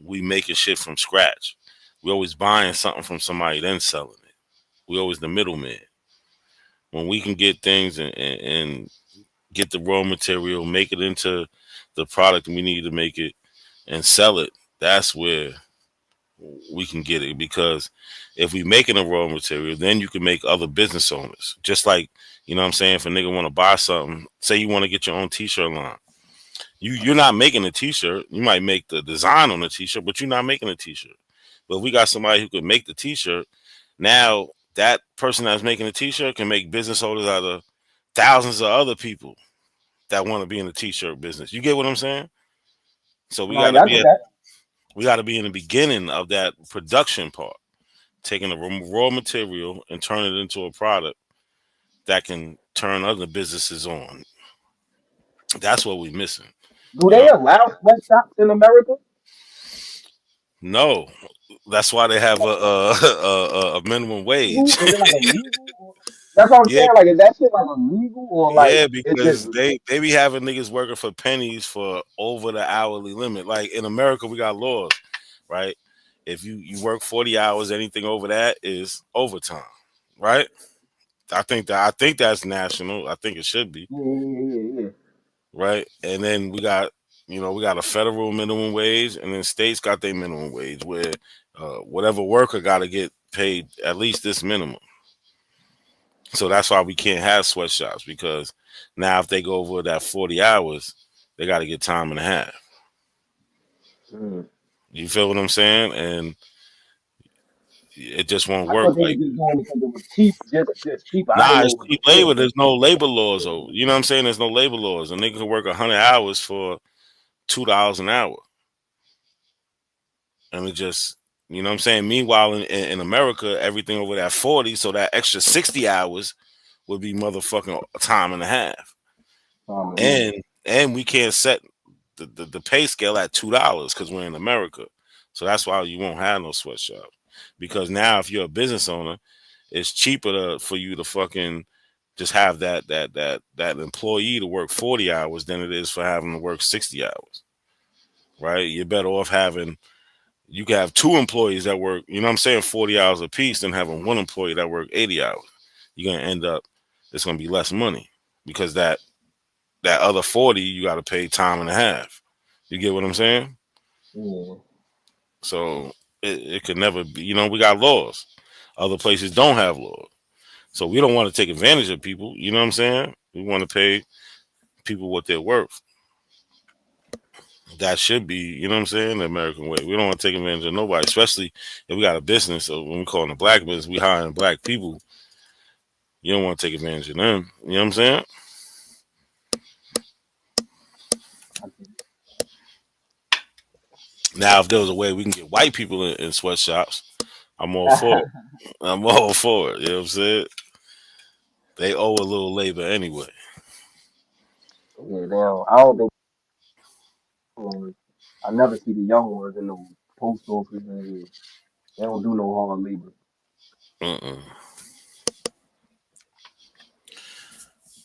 we making shit from scratch. We always buying something from somebody, then selling it. We always the middleman. When we can get things and get the raw material, make it into the product we need to make it, and sell it, that's where we can get it. Because if we making a raw material, then you can make other business owners. Just like, you know what I'm saying, if a nigga want to buy something, say you want to get your own t-shirt line. You're not making a t-shirt. You might make the design on the t-shirt, but you're not making a t-shirt. But if we got somebody who could make the t-shirt, now that person that's making the t-shirt can make business owners out of thousands of other people that want to be in the t-shirt business. You get what I'm saying? So we got to I get that. be in the beginning of that production part, taking the raw material and turning it into a product that can turn other businesses on. That's what we're missing. Do You they know? allow sweatshops in America? No, that's why they have a minimum wage. Legal? Is it like illegal? That's what I'm Yeah, saying. Like, is that shit like illegal or like yeah, it just? because they be having niggas working for pennies for over the hourly limit. Like in America, we got laws, right? If you work 40 hours, anything over that is overtime, right? I think that's national. I think it should be, Yeah. right? And then we got a federal minimum wage, and then states got their minimum wage where whatever worker got to get paid at least this minimum. So that's why we can't have sweatshops, because now if they go over that 40 hours, they got to get time and a half. Mm. You feel what I'm saying? And it just won't I work. thought they were Like, just doing it because it was cheap, just cheaper. I didn't nah, know it's it was cheap a labor. thing. There's no labor laws over. You know what I'm saying? There's no labor laws. A nigga can work 100 hours for $2 an hour, and it just, you know what I'm saying. Meanwhile, in America, everything over that 40, so that extra 60 hours would be motherfucking time and a half. Yeah. And we can't set the pay scale at $2 because we're in America. So that's why you won't have no sweatshop. Because now if you're a business owner, it's cheaper for you to fucking just have that employee to work 40 hours than it is for having to work 60 hours. Right? You're better off you can have two employees that work, you know what I'm saying, 40 hours a piece than having one employee that work 80 hours. You're gonna end up, it's gonna be less money because that other 40 you got to pay time and a half. You get what I'm saying? Yeah. So it could never be, we got laws. Other places don't have laws. So we don't want to take advantage of people. You know what I'm saying? We want to pay people what they're worth. That should be, you know what I'm saying, the American way. We don't want to take advantage of nobody, especially if we got a business. So when we call it a black business, we hiring black people. You don't want to take advantage of them. You know what I'm saying? Now, if there was a way we can get white people in sweatshops, I'm all for it. I'm all for it. You know what I'm saying? They owe a little labor anyway. Yeah, now I don't think I never see the young ones in the post office. And they don't do no hard labor. Mm-mm.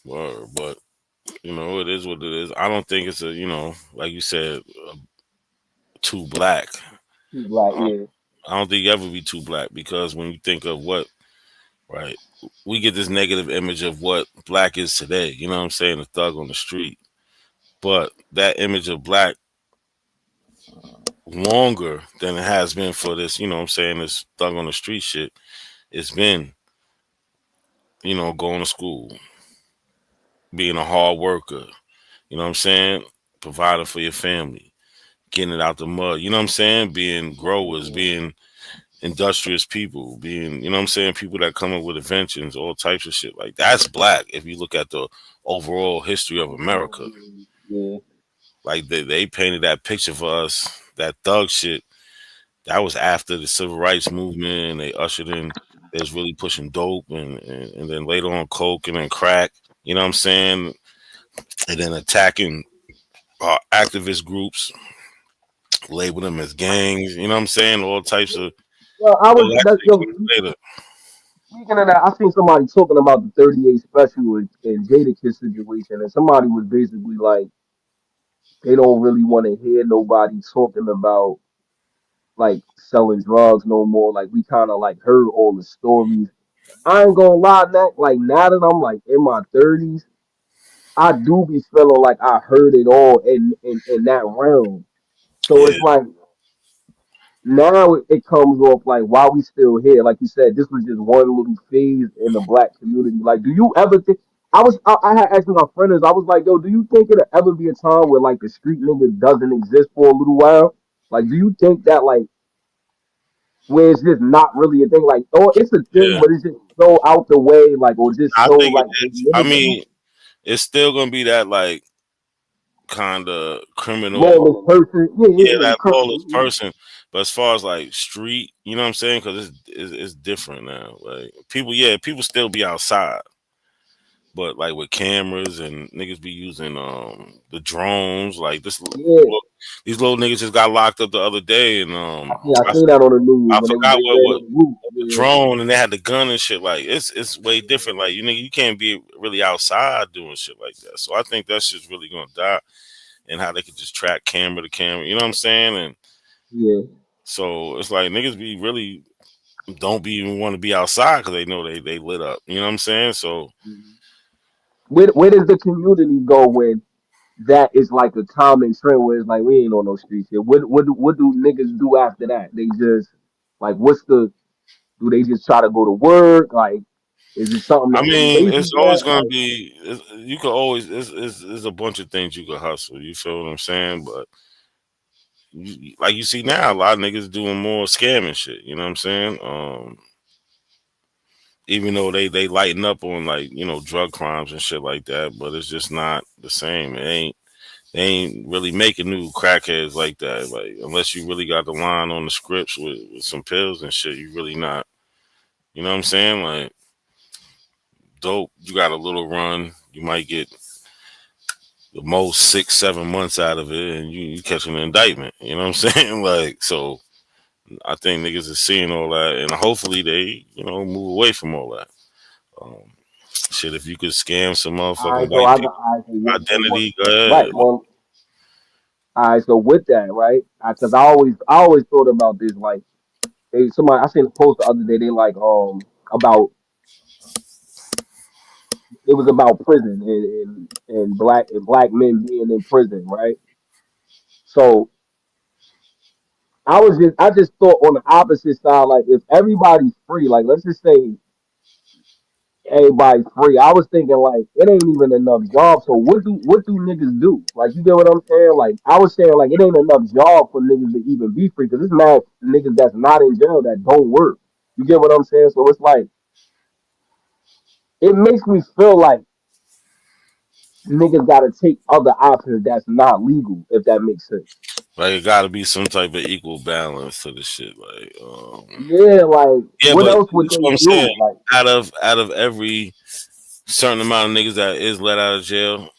Word, but it is what it is. I don't think it's like you said, too black. Too black, I yeah. I don't think you ever be too black because when you think of right, we get this negative image of what black is today. You know what I'm saying? A thug on the street. But that image of black longer than it has been for this, you know what I'm saying, this thug on the street shit, it's been you know, going to school, being a hard worker, you know what I'm saying? Providing for your family, getting it out the mud, you know what I'm saying? Being growers, being industrious people, being, you know what I'm saying? People that come up with inventions, all types of shit. Like, that's black if you look at the overall history of America. Yeah. Like, they painted that picture for us, that thug shit. That was after the civil rights movement, and they ushered in, they was really pushing dope and then later on coke and then crack, you know what I'm saying? And then attacking activist groups, label them as gangs, you know what I'm saying? All types of. Well, I Well, was that that shit yo. came later. Speaking of that, I seen somebody talking about the 38 special and Jadakiss situation, and somebody was basically like, they don't really want to hear nobody talking about like selling drugs no more. Like we kind of like heard all the stories. I ain't gonna lie, that like now that I'm like in my 30s, I do be feeling like I heard it all in that realm. So Yeah, it's like now it comes off like why we still here. Like you said, this was just one little phase in the black community. Like, do you ever think? I had asked my friends. I was like, yo, do you think it'll ever be a time where like the street nigga doesn't exist for a little while? Like, do you think that like where it's just not really a thing? Like, oh, it's a thing, yeah. but it's just so out the way, like, or just I so think it like is. I minuscule. mean, it's still gonna be that like kind of criminal, Lawless person, yeah, yeah, yeah, yeah, that lawless person. But as far as like street, you know what I'm saying? Because it's different now. Like people, yeah, people still be outside, but like with cameras and niggas be using the drones. Like yeah. these little niggas just got locked up the other day, and I seen that on the news I when forgot they what ran was on the roof. the Yeah, drone, and they had the gun and shit. Like it's way different. Like you can't be really outside doing shit like that. So I think that shit's really gonna die. And how they could just track camera to camera, you know what I'm saying? And yeah. so it's like niggas be really don't be even want to be outside because they know they lit up. You know what I'm saying? So Where does the community go when that is like a common trend where it's like we ain't on no streets here? What do niggas do after that? They just like what's the do they just try to go to work? Like is it something I that they mean, lazy it's always at? gonna Like be. You could always. It's a bunch of things you could hustle. You feel what I'm saying? But like you see now, a lot of niggas doing more scamming shit. You know what I'm saying? Even though they lighten up on like drug crimes and shit like that, but it's just not the same. They ain't really making new crackheads like that. Like unless you really got the line on the scripts with some pills and shit, you really not. You know what I'm saying? Like dope, you got a little run, you might get the most 6-7 months out of it, and you catch an indictment. You know what I'm saying? Like so, I think niggas are seeing all that, and hopefully they move away from all that. Um, Shit, if you could scam some all right, motherfucking so white I got people all right, identity, go right, ahead. well, all right, so with that, right? Because I always thought about this like somebody I seen a post the other day. They like about it was about prison and black men being in prison, right? So I just thought on the opposite side, like if everybody's free, like let's just say everybody's free. I was thinking like it ain't even enough jobs. So what do niggas do? Like you get what I'm saying? Like I was saying like it ain't enough job for niggas to even be free because it's mad niggas that's not in jail that don't work. You get what I'm saying? So it's like it makes me feel like niggas gotta take other options that's not legal, if that makes sense. Like it got to be some type of equal balance to the shit. Like, Yeah, like yeah, what but else would that's they what I'm saying. do? Like Out of every certain amount of niggas that is let out of jail,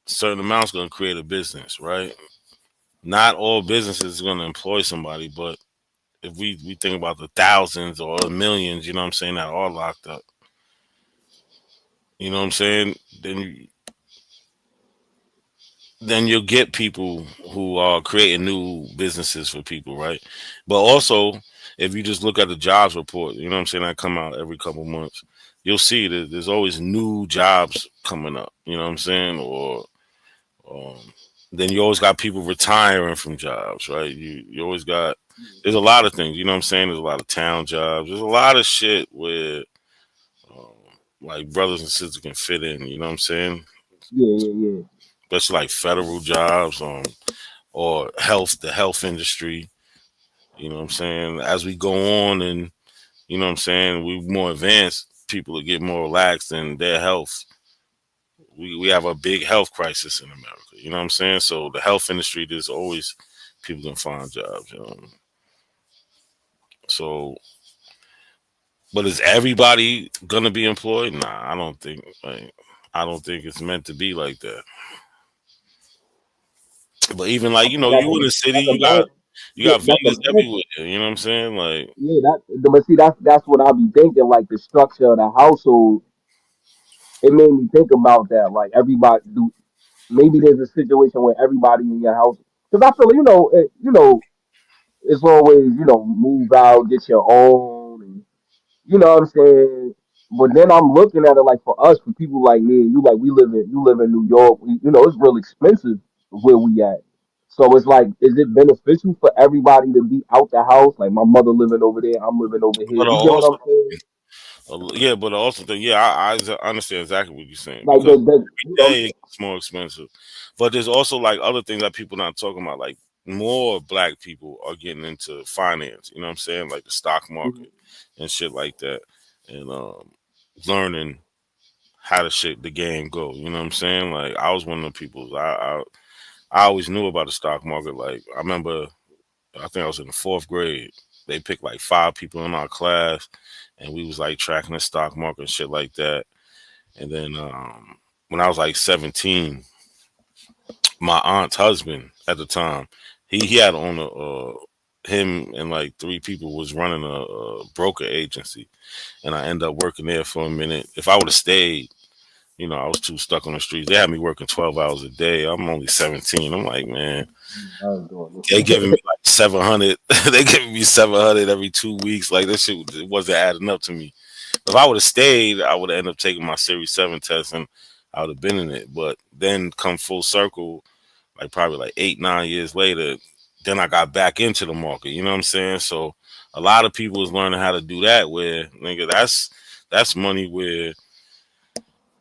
certain amount's gonna create a business, right? Not all businesses is gonna employ somebody, but if we think about the thousands or the millions, you know what I'm saying, that are locked up, you know what I'm saying, then you'll get people who are creating new businesses for people, right? But also, if you just look at the jobs report, you know what I'm saying, that come out every couple months, you'll see that there's always new jobs coming up, you know what I'm saying? Or um, then you always got people retiring from jobs, right? You always got, there's a lot of things, you know what I'm saying? There's a lot of town jobs. There's a lot of shit where like brothers and sisters can fit in. You know what I'm saying? Yeah. Especially like federal jobs, or the health industry. You know what I'm saying? As we go on, and you know what I'm saying, we more advanced, people will get more relaxed in their health. We have a big health crisis in America. You know what I'm saying? So the health industry, there's always people can find jobs. You know. So, but is everybody gonna be employed? Nah, I don't think. I don't think it's meant to be like that. But even like, you know, you in the city, That's a you got that's a vendors everywhere. You know what I'm saying? Like, but see, that's what I be thinking. Like the structure of the household, it made me think about that. Like everybody do. Maybe there's a situation where everybody in your house, because I feel it's always move out, get your own, and you know what I'm saying. But then I'm looking at it like for us, for people like me and you, like you live in New York. It's real expensive where we at. So it's like, is it beneficial for everybody to be out the house? Like my mother living over there, I'm living over here. but You get what also, I'm saying? yeah, but also, I understand exactly what you're saying, Like because the every day it's more expensive. But there's also like other things that people not talking about. Like more black people are getting into finance. You know what I'm saying? Like the stock market and shit like that, and learning how the game go. You know what I'm saying? Like I was one of the people. I always knew about the stock market. Like I remember, I think I was in the 4th grade. They picked like 5 people in our class, and we was like tracking the stock market and shit like that. And then when I was like 17, my aunt's husband at the time, he had on him and like 3 people was running a broker agency, and I ended up working there for a minute. If I would have stayed, I was too stuck on the streets. They had me working 12 hours a day. I'm only 17. I'm like, man, they giving me like 700. They giving me 700 every 2 weeks. Like this shit, it wasn't adding up to me. If I would have stayed, I would have ended up taking my Series 7 test, and I would have been in it. But then come full circle, like probably like 8-9 years later, then I got back into the market. You know what I'm saying? So a lot of people is learning how to do that. Where nigga, that's money where,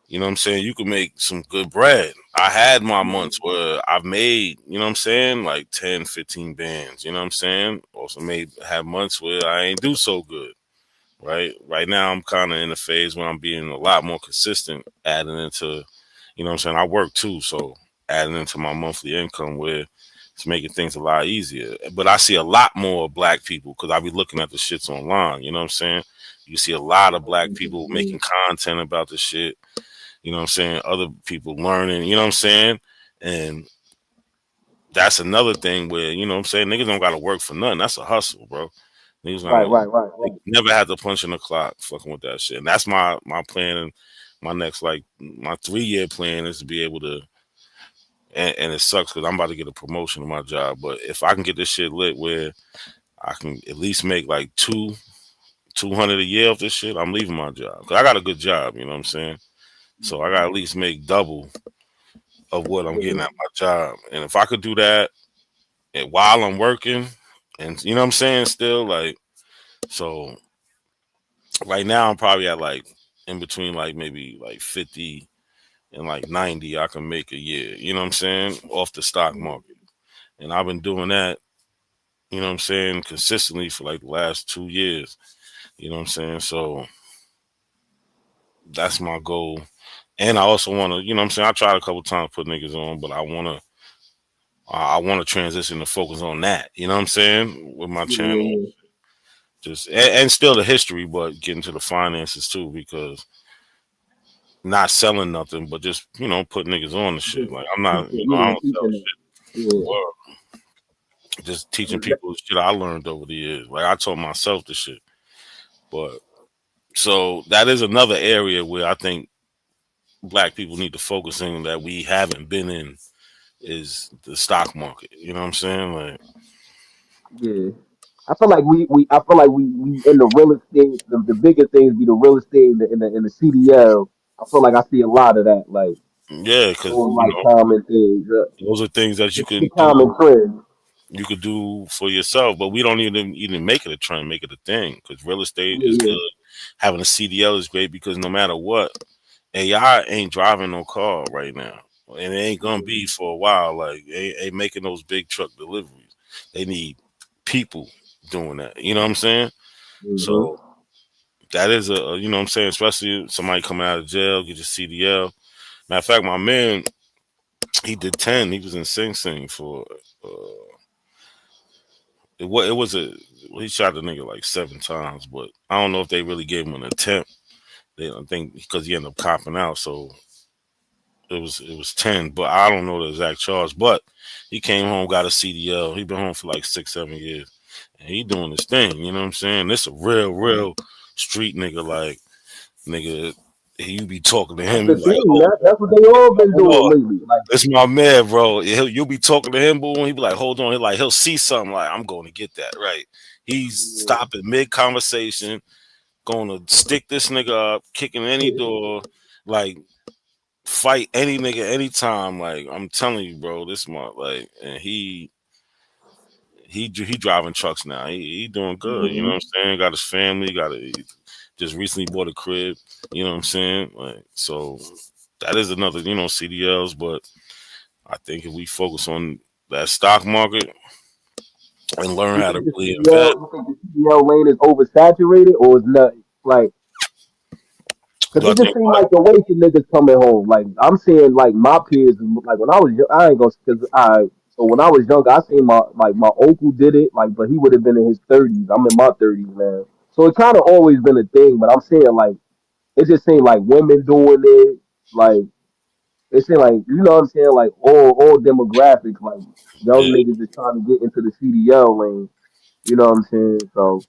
you know what I'm saying, you can make some good bread. I had my months where I've made, you know what I'm saying, like 10, 15 bands, you know what I'm saying? Also have months where I ain't do so good, right? Right now I'm kind of in a phase where I'm being a lot more consistent, adding into, you know what I'm saying, I work too, so adding into my monthly income where it's making things a lot easier. But I see a lot more black people, because I be looking at the shits online, you know what I'm saying? You see a lot of black people making content about the shit. You know what I'm saying? Other people learning, you know what I'm saying? And that's another thing where, you know what I'm saying, niggas don't got to work for nothing. That's a hustle, bro. Niggas right. never had to punch in the clock fucking with that shit. And that's my plan, and my next, like, my 3-year plan is to be able to, and it sucks because I'm about to get a promotion in my job, but if I can get this shit lit where I can at least make like 200 a year off this shit, I'm leaving my job. Because I got a good job, you know what I'm saying? So I got to at least make double of what I'm getting at my job. And if I could do that while I'm working, and you know what I'm saying, still, like, so right now I'm probably at like in between like maybe like 50 and like 90 I can make a year, you know what I'm saying, off the stock market. And I've been doing that, you know what I'm saying, consistently for like the last 2 years. You know what I'm saying? So that's my goal. And I also want to, you know what I'm saying, I tried a couple times to put niggas on, but I want to transition to focus on that. You know what I'm saying? With my channel. Just and still the history, but getting to the finances too, because not selling nothing, but just, put niggas on the shit. Like I'm not, I don't sell shit. Well, just teaching people the shit I learned over the years. Like I taught myself the shit. But so that is another area where I think black people need to focus in that we haven't been in, is the stock market. You know what I'm saying? Like, Yeah. I feel like we in the real estate. The biggest things be the real estate in the CDL. I feel like I see a lot of that. Like yeah, because those like common things. those are things that you The could do. common trend. You could do for yourself, but we don't even make it a trend, make it a thing, because real estate is Yeah. good. having a CDL is great because no matter what, AI ain't driving no car right now, and it ain't gonna be for a while. Like they ain't making those big truck deliveries. They need people doing that. You know what I'm saying? So that is you know what I'm saying, especially somebody coming out of jail, get your CDL. Matter of fact, my man, he did 10. He was in Sing Sing for it was he shot the nigga like 7 times, but I don't know if they really gave him an attempt. I think because he ended up copping out, so it was 10, but I don't know the exact charge. But he came home, got a CDL. He been home for like 6-7 years, and he doing his thing. You know what I'm saying? This a real street nigga. Like nigga, you be talking to him. That's the Like, thing, that's what they all been doing lately. Like, this my man, bro. You'll be talking to him, boo, and he be like, hold on. He'll see something like, I'm going to get that, right? He's stopping mid-conversation, going to stick this nigga up, kicking any door, like, fight any nigga anytime. Like, I'm telling you, bro, this month, like, and he driving trucks now. He doing good. You know what I'm saying? Got his family, he just recently bought a crib. You know what I'm saying? Like, so that is another, you know, CDLs, but I think if we focus on that stock market and learn how to really invest. You think the CDL lane is oversaturated or is not? Like, cause it just seems like the way the niggas coming home. Like I'm seeing like my peers. Like when I was young, I ain't gonna cause so when I was younger, I seen my uncle did it. Like, but he would have been in his 30s. I'm in my 30s now. So it kind of always been a thing. But I'm saying like it just seemed like women doing it. Like it seemed like you know what I'm saying. Like all demographics. Like young niggas just trying to get into the CDL lane. You know what I'm saying? So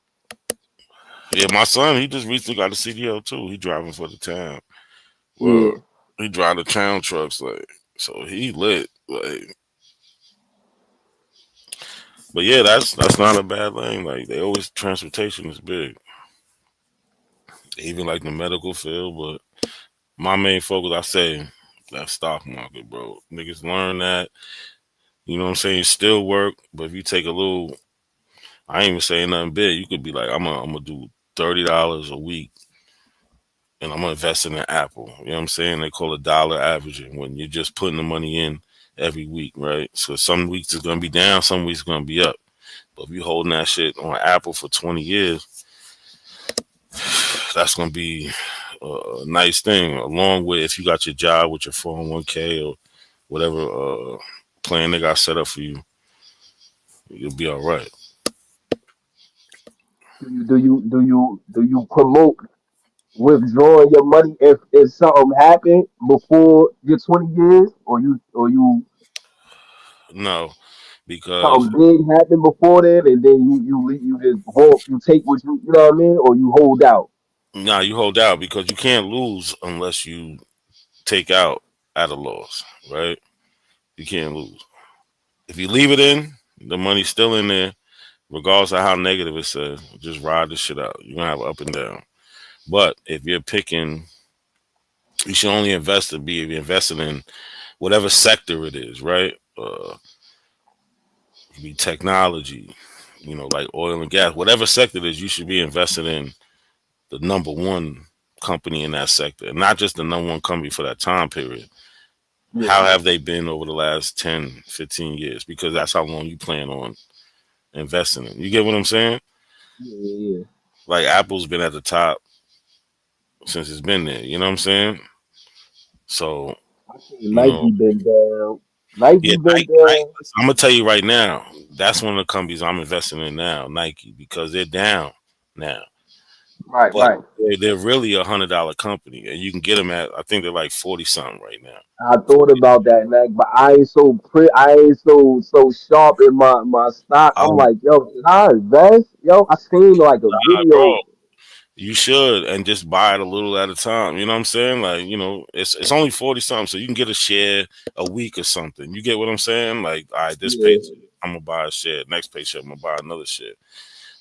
yeah, my son, he just recently got a CDL too. He driving for the town. yeah. Well, he drive the town trucks, like, so he lit, like. But yeah, that's not a bad thing. Like they always transportation is big, even like the medical field. But my main focus, I say, that stock market, bro. Niggas learn that. You know what I'm saying? Still work, but if you take a little, I ain't even saying nothing big. You could be like, I'm gonna do $30 a week, and I'm gonna invest in an Apple. You know what I'm saying? They call it dollar averaging when you're just putting the money in every week, right? So some weeks it's gonna be down, some weeks it's gonna be up. But if you holding that shit on Apple for 20 years, that's gonna be a nice thing. Along with if you got your job with your 401k or whatever plan they got set up for you, you'll be all right. Do you promote withdrawing your money if something happened before your 20 years, or you No, because something big happened before then, and then you just hold, you take what you know what I mean, or you hold out. you hold out because you can't lose unless you take out at a loss, right? You can't lose. If you leave it in, the money's still in there, regardless of how negative it says. Just ride the shit out. You're gonna have up and down. But if you're picking, you should only be invested in whatever sector it is, right? It could be technology, you know, like oil and gas, whatever sector it is, you should be invested in the number one company in that sector, and not just the number one company for that time period. Yeah. How have they been over the last 10, 15 years? Because that's how long you plan on investing in. You get what I'm saying? Yeah. Like Apple's been at the top since it's been there. You know what I'm saying? So, I think Nike been down. Nike been Nike, down. I'm gonna tell you right now, that's one of the companies I'm investing in now, Nike, because they're down now. Right, But right. they're really $100 company, and you can get them at, I think they're like 40 something right now. I thought about that, man, but I ain't I ain't so sharp in my stock. I'm like, yo, should I invest? Yo, I seen like a Bro, video. you should, and just buy it a little at a time. You know what I'm saying? Like, you know, it's only 40 something, so you can get a share a week or something. You get what I'm saying? Like, all right, this paycheck, I'm gonna buy a share. Next paycheck, I'm gonna buy another share.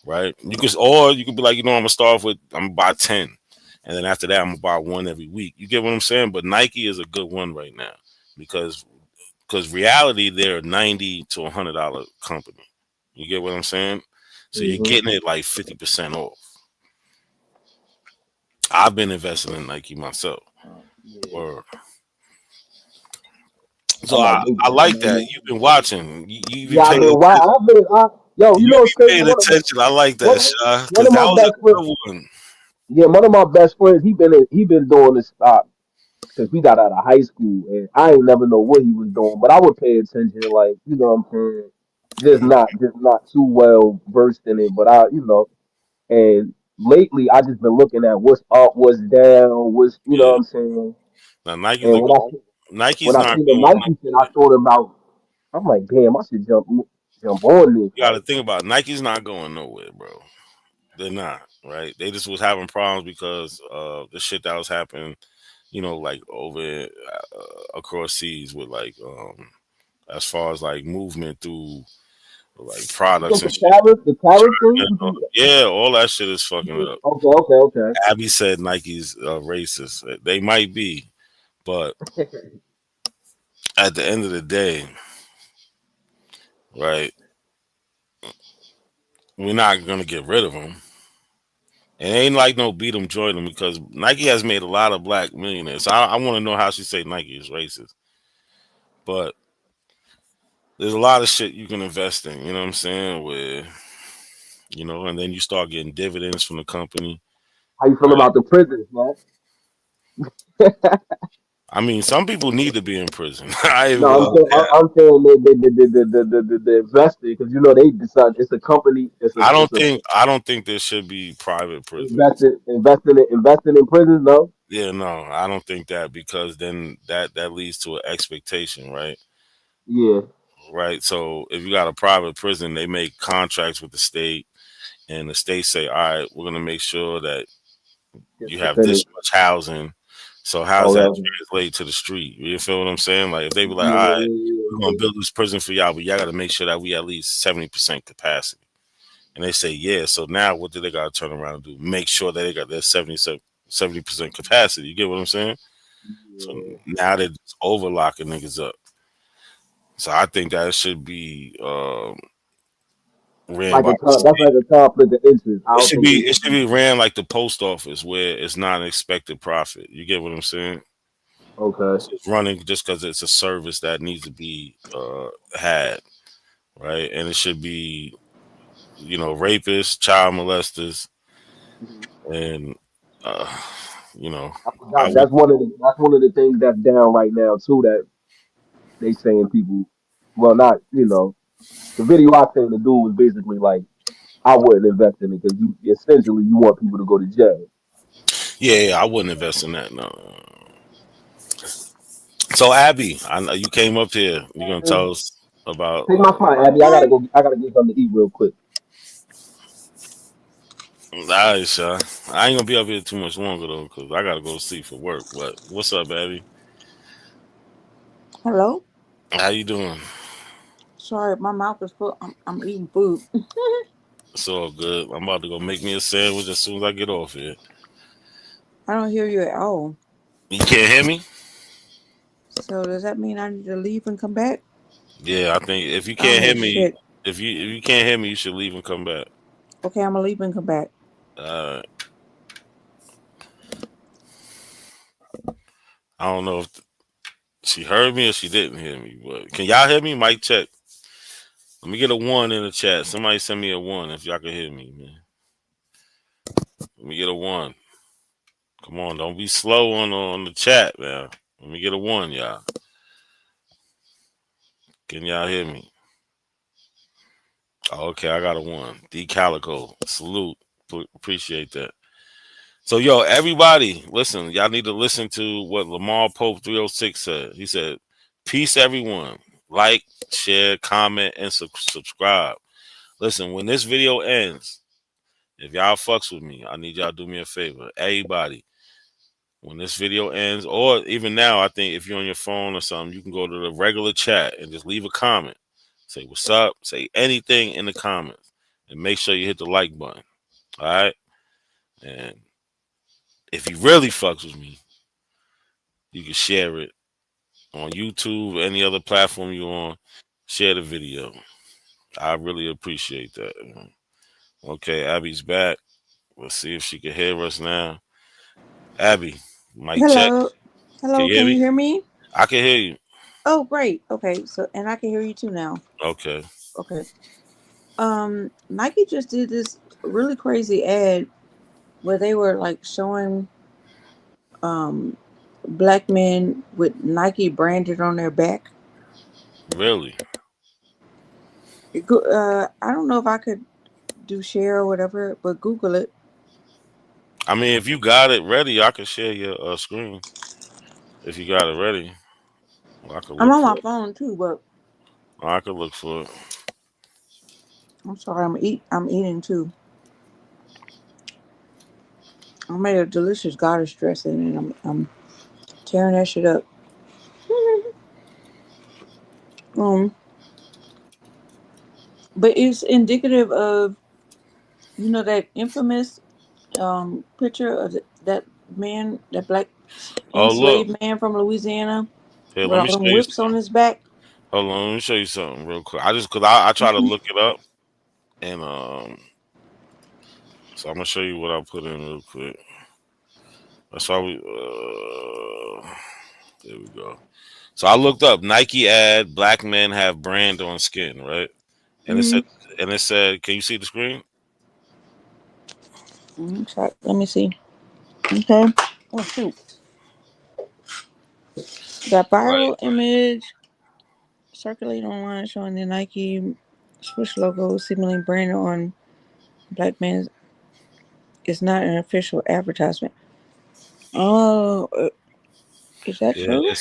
Right? You could be like, you know, I'm gonna start off with, I'm gonna buy 10, and then after that, I'm gonna buy one every week. You get what I'm saying? But Nike is a good one right now because reality, they're a $90 to $100 company. You get what I'm saying? So you're getting it like 50% off. I've been investing in Nike myself. Yeah. Or I so might I like that. do. You've been watching. You be Yeah, I've paying been. Wow, attention. yo, you You know what's be crazy? paying attention. I like One, that, Shaw, one because of that my was best a friends. good one. Yeah, one of my best friends. He been doing this since we got out of high school, and I ain't never know what he was doing, but I would pay attention, like you know what I'm saying. Mhm. Just not too well versed in it, but and lately I just been looking at what's up, what's down, what's you know Yeah. what I'm saying. Now And Nike's when I not seen the going Nike shit, I nowhere. thought about. I'm like, damn, I should jump on this. You got to Like, think about it. Nike's not going nowhere, bro. They're not, right? They just was having problems because of the shit that was happening, like over across seas with like as far as like movement through like you products think and shit. the tariff thing? You think, Yeah, all that shit is fucking up. okay. Abby said Nike's racist. They might be, but at the end of the day, right? We're not gonna get rid of them. It ain't like no beat them, join them, because Nike has made a lot of black millionaires. So I want to know how she say Nike is racist, but there's a lot of shit you can invest in. You know what I'm saying? And then you start getting dividends from the company, How you feel right? about the prisons, man? I mean, some people need to be in prison. I ain't No, gonna lie. I'm saying the investor because you know they decide it's a company. It's a I don't think there should be private prisons. investing in prisons. No, Yeah, no, I don't think that, because then that leads to an expectation, right? yeah, Right. So if you got a private prison, they make contracts with the state, and the state say, "All right, we're gonna make sure that just you have percentage. this much housing." So how's that Okay. translate to the street? You feel what I'm saying? Like if they be like, Yeah, "All right, we're yeah, gonna build this prison for y'all, but y'all got to make sure that we at least 70% capacity," and they say, "Yeah." So now what do they got to turn around and do? Make sure that they got their 70% capacity. You get what I'm saying? So yeah. now they're just overlocking niggas up. So I think that it should be ran by the That's like state. a conflict of interest. I It don't should think be they it should should be be ran like the post office, where it's not an expected profit. You get what I'm saying? okay. It's running just because it's a service that needs to be had, right? And it should be, rapists, child molesters, Mhm. and uh, you know, I I forgot would. that's one of the things that's down right now too. That they saying people, well, not the video I seen the dude was basically like, I wouldn't invest in it because you essentially you want people to go to jail. Yeah, I wouldn't invest in that. No. So Abby, I know you came up here. You're gonna tell us about. Take my spot, Abby. I gotta go. I gotta get something to eat real quick. Nice, I ain't gonna be up here too much longer though, because I gotta go to sleep for work. But what's up, Abby? Hello. How you doing? Sorry, my mouth is full. I'm eating food. It's all good. I'm about to go make me a sandwich as soon as I get off here. I don't hear you at all. You can't hear me? So does that mean I need to leave and come back? Yeah, I think if you can't Oh hear me, shit. if you can't hear me, you should leave and come back. Okay, I'm gonna leave and come back. Uh, I don't know if she heard me or she didn't hear me, but can y'all hear me? Mic check. Let me get a 1 in the chat. Somebody send me a 1 if y'all can hear me, man. Let me get a 1. Come on, don't be slow on the chat, man. Let me get a 1, y'all. Can y'all hear me? Oh, okay, I got a 1. D Calico, salute. Appreciate that. So, yo, everybody, listen. Y'all need to listen to what Lamar Pope 306 said. He said, "Peace, everyone. Like, share, comment, and subscribe." Listen, when this video ends, if y'all fucks with me, I need y'all to do me a favor. Everybody, when this video ends, or even now, I think if you're on your phone or something, you can go to the regular chat and just leave a comment. Say what's up, say anything in the comments, and make sure you hit the like button. All right? And if you really fucks with me, you can share it on YouTube, any other platform you're on. Share the video. I really appreciate that. Okay, Abby's back. Let's see if she can hear us now. Abby, mic check. Hello. Can Hello, you hear can you me? hear me? I can hear you. Oh, great. Okay, so and I can hear you too now. Okay. Okay. Nike just did this really crazy ad where they were like showing um black men with Nike branded on their back. Really? I don't know if I could do share or whatever, but Google it. I mean, if you got it ready, I can share your screen. If you got it ready, well, I could I'm look on for my it. phone too, but I could look for it. I'm sorry, I'm eating too. I made a delicious garlic dressing and I'm tearing that shit up. Um, but it's indicative of that infamous picture of that man, that black Oh, look. enslaved man from Louisiana Here, with let all me them show you. whips on his back. Hold on, let me show you something real quick. Cause I try to look it up, and so I'm gonna show you what I put in real quick. That's why there we go. So I looked up Nike ad, black men have brand on skin, right? And it Mm-hmm. said, can you see the screen? Let me see. Okay. Oh shoot. That Right. viral image circulated online showing the Nike swoosh logo seemingly branded on black men is not an official advertisement. Oh, is that Yeah, true? it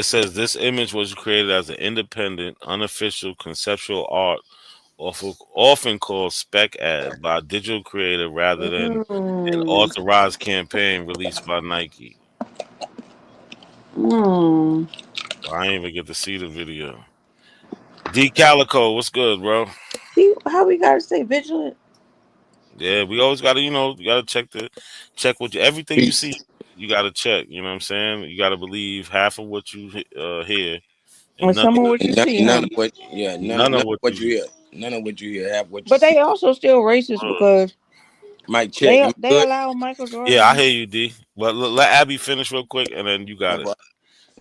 says this image was created as an independent, unofficial conceptual art, often called spec ad, by a digital creator rather than an Mm. authorized campaign released by Nike. Mm. So I didn't even get to see the video. D Calico, what's good, bro? See how we gotta stay vigilant. Yeah, we always gotta, you gotta check what everything you see, you gotta check. You know what I'm saying? You gotta believe half of what you hear and And none some of of it, what you see, None huh? of what, yeah, none none of of what what you you hear. hear, none of what you hear, have what you But they see. also still racist because Mike, check. Am they I they good? allow Michael Yeah, I Jordan. hear you, D. But let Abby finish real quick, and then you No, got it. but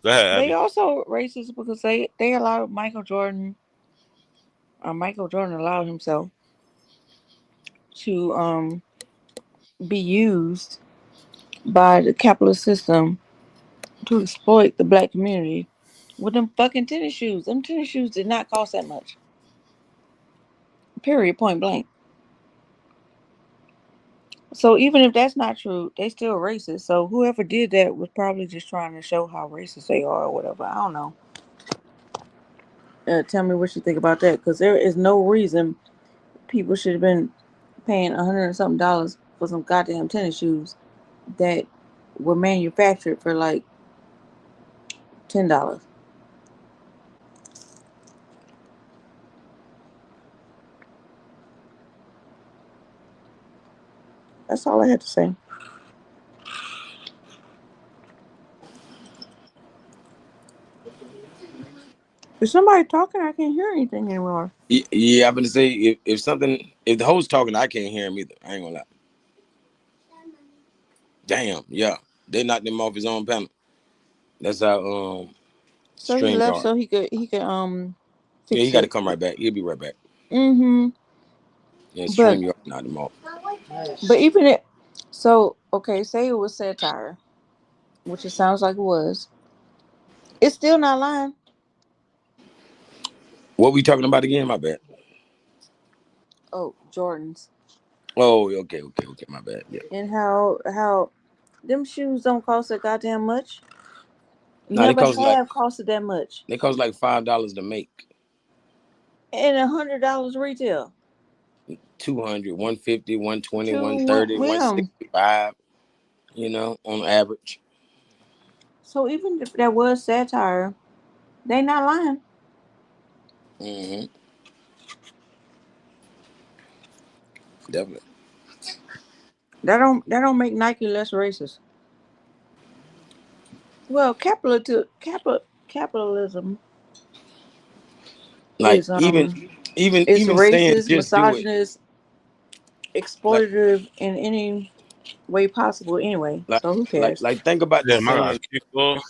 Go ahead, They Abby. also racist because they allow Michael Jordan. Michael Jordan allowed himself to be used by the capitalist system to exploit the black community with them fucking tennis shoes. Them tennis shoes did not cost that much. Period. Point blank. So even if that's not true, they still racist. So whoever did that was probably just trying to show how racist they are or whatever. I don't know. Tell me what you think about that, because there is no reason people should have been paying $100 and something dollars for some goddamn tennis shoes that were manufactured for like $10. That's all I had to say. Is somebody talking? I can't hear anything anymore. yeah, I'm gonna say if the host talking, I can't hear him either. I ain't gonna lie. Damn, yeah, they knocked him off his own panel. That's how So he left StreamYard. so he could Yeah, he fix got to it. come right back. He'll be right back. Mm-hmm. Yeah, But StreamYard knocked him off. even it, so okay, say it was satire, which it sounds like it was. It's still not lying. What we talking about again? My bad. Oh, Jordans. Oh, okay, my bad. Yeah. And how them shoes don't cost a goddamn much. Now Never have costed that much. they cost like $5 to make. And $100 retail. 200, 150, 120, To 130, them. 165. On average. So even if that was satire, they not lying. Mm-hmm. Definitely. That don't make Nike less racist. Well, capitalism Like is even it's even saying racist, just do it. misogynist, Like exploitative in any. way possible anyway. Like, So who cares? think about the Yeah, my saying. God.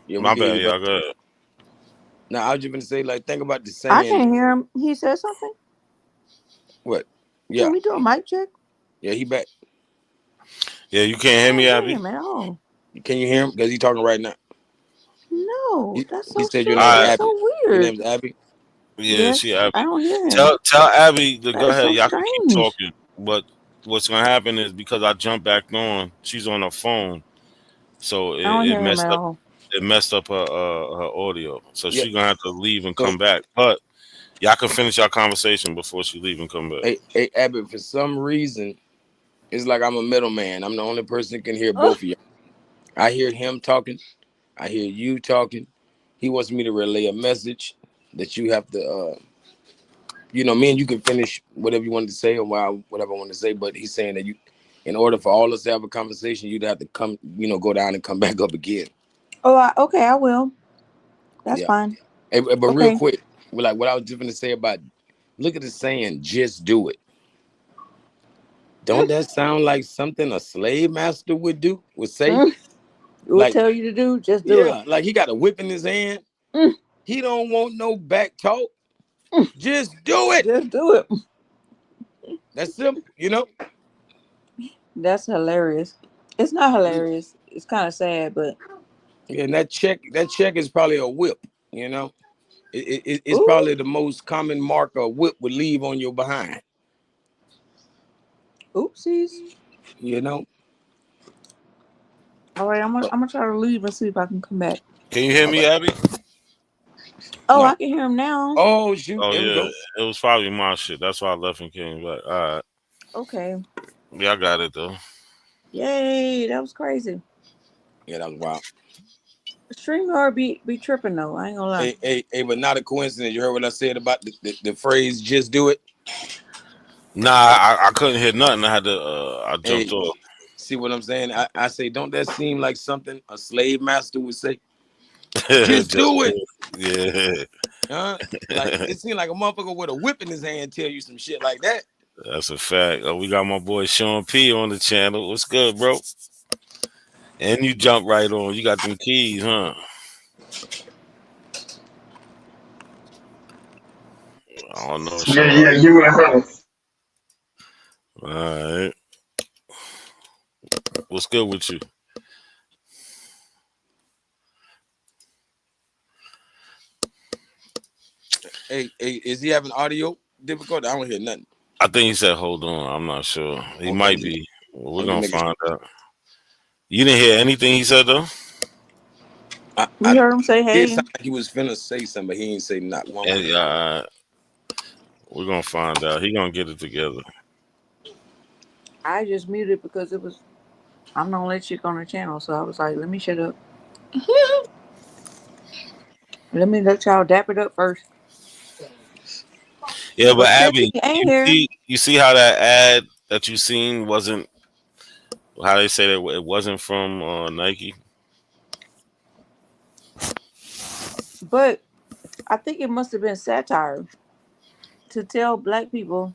Yeah, we My can hear bad, you, bro. y'all. Go ahead. Now I was just gonna say, like, think about the I saying. can't hear him. He said something. What? Yeah. Can we do a mic check? Yeah, he back. Yeah, you can't hear me, I can't Abby? hear him at all. Can you hear him? Because he's talking right now. No, that's so He said your strange. name's All right. That's Abby. so Your weird. name's Abby. Yeah, Yes, she Abby. I don't hear him. Tell Abby to go That's ahead. so Y'all can keep strange. talking. But what's gonna happen is because I jumped back on, she's on her phone, so I don't it hear him messed at up. all. It messed up her audio. So Yeah. she's gonna have to leave and So, come back. But y'all can finish your conversation before she leave and come back. hey, Abby, for some reason, it's like I'm a middleman. I'm the only person that can hear both of y'all. I hear him talking. I hear you talking. He wants me to relay a message that you have to, me and you can finish whatever you wanted to say or whatever I want to say. But he's saying that in order for all us to have a conversation, you'd have to come, go down and come back up again. Oh, okay, I will. That's fine. Hey, but real quick, like what I was just going to say about, look at the saying, just do it. Don't that sound like something a slave master would say? Will tell you to do, just do it. Yeah, like he got a whip in his hand. He don't want no back talk. Just do it. Just do it. That's simple, That's hilarious. It's not hilarious. It's kind of sad, but yeah, and that check is probably a whip. It's probably the most common mark a whip would leave on your behind. Oopsies. All right, I'm gonna try to leave and see if I can come back. Can you hear me, Abby? Oh, no. I can hear him now. Oh shoot! Oh yeah, it was probably my shit. That's why I left and came back. All right. Okay. Yeah, I got it though. Yay, that was crazy. Yeah, that was wild. StreamYard be tripping though. I ain't gonna lie. Hey, but not a coincidence. You heard what I said about the phrase "just do it"? Nah, I couldn't hear nothing. I had to. I jumped off. See what I'm saying? I say, don't that seem like something a slave master would say? Just do it. Yeah. Like it seemed like a motherfucker with a whip in his hand tell you some shit like that. That's a fact. We got my boy Sean P on the channel. What's good, bro? And you jump right on. You got them keys, huh? I don't know. Yeah, give me a hundred. All right. What's good with you? Hey, is he having audio difficulty? I don't hear nothing. I think he said, hold on. I'm not sure. He might be. We're going to find out. You didn't hear anything he said, though? You heard him say, hey. It sounded like he was finna say something, but he ain't say not one word. We're going to find out. He going to get it together. I just muted because I'm the only chick on the channel, so I was like, let me shut up. Let me let y'all dap it up first. Yeah, but Abby, you see how that ad that you seen wasn't, how they say that it wasn't from Nike? But I think it must have been satire to tell black people,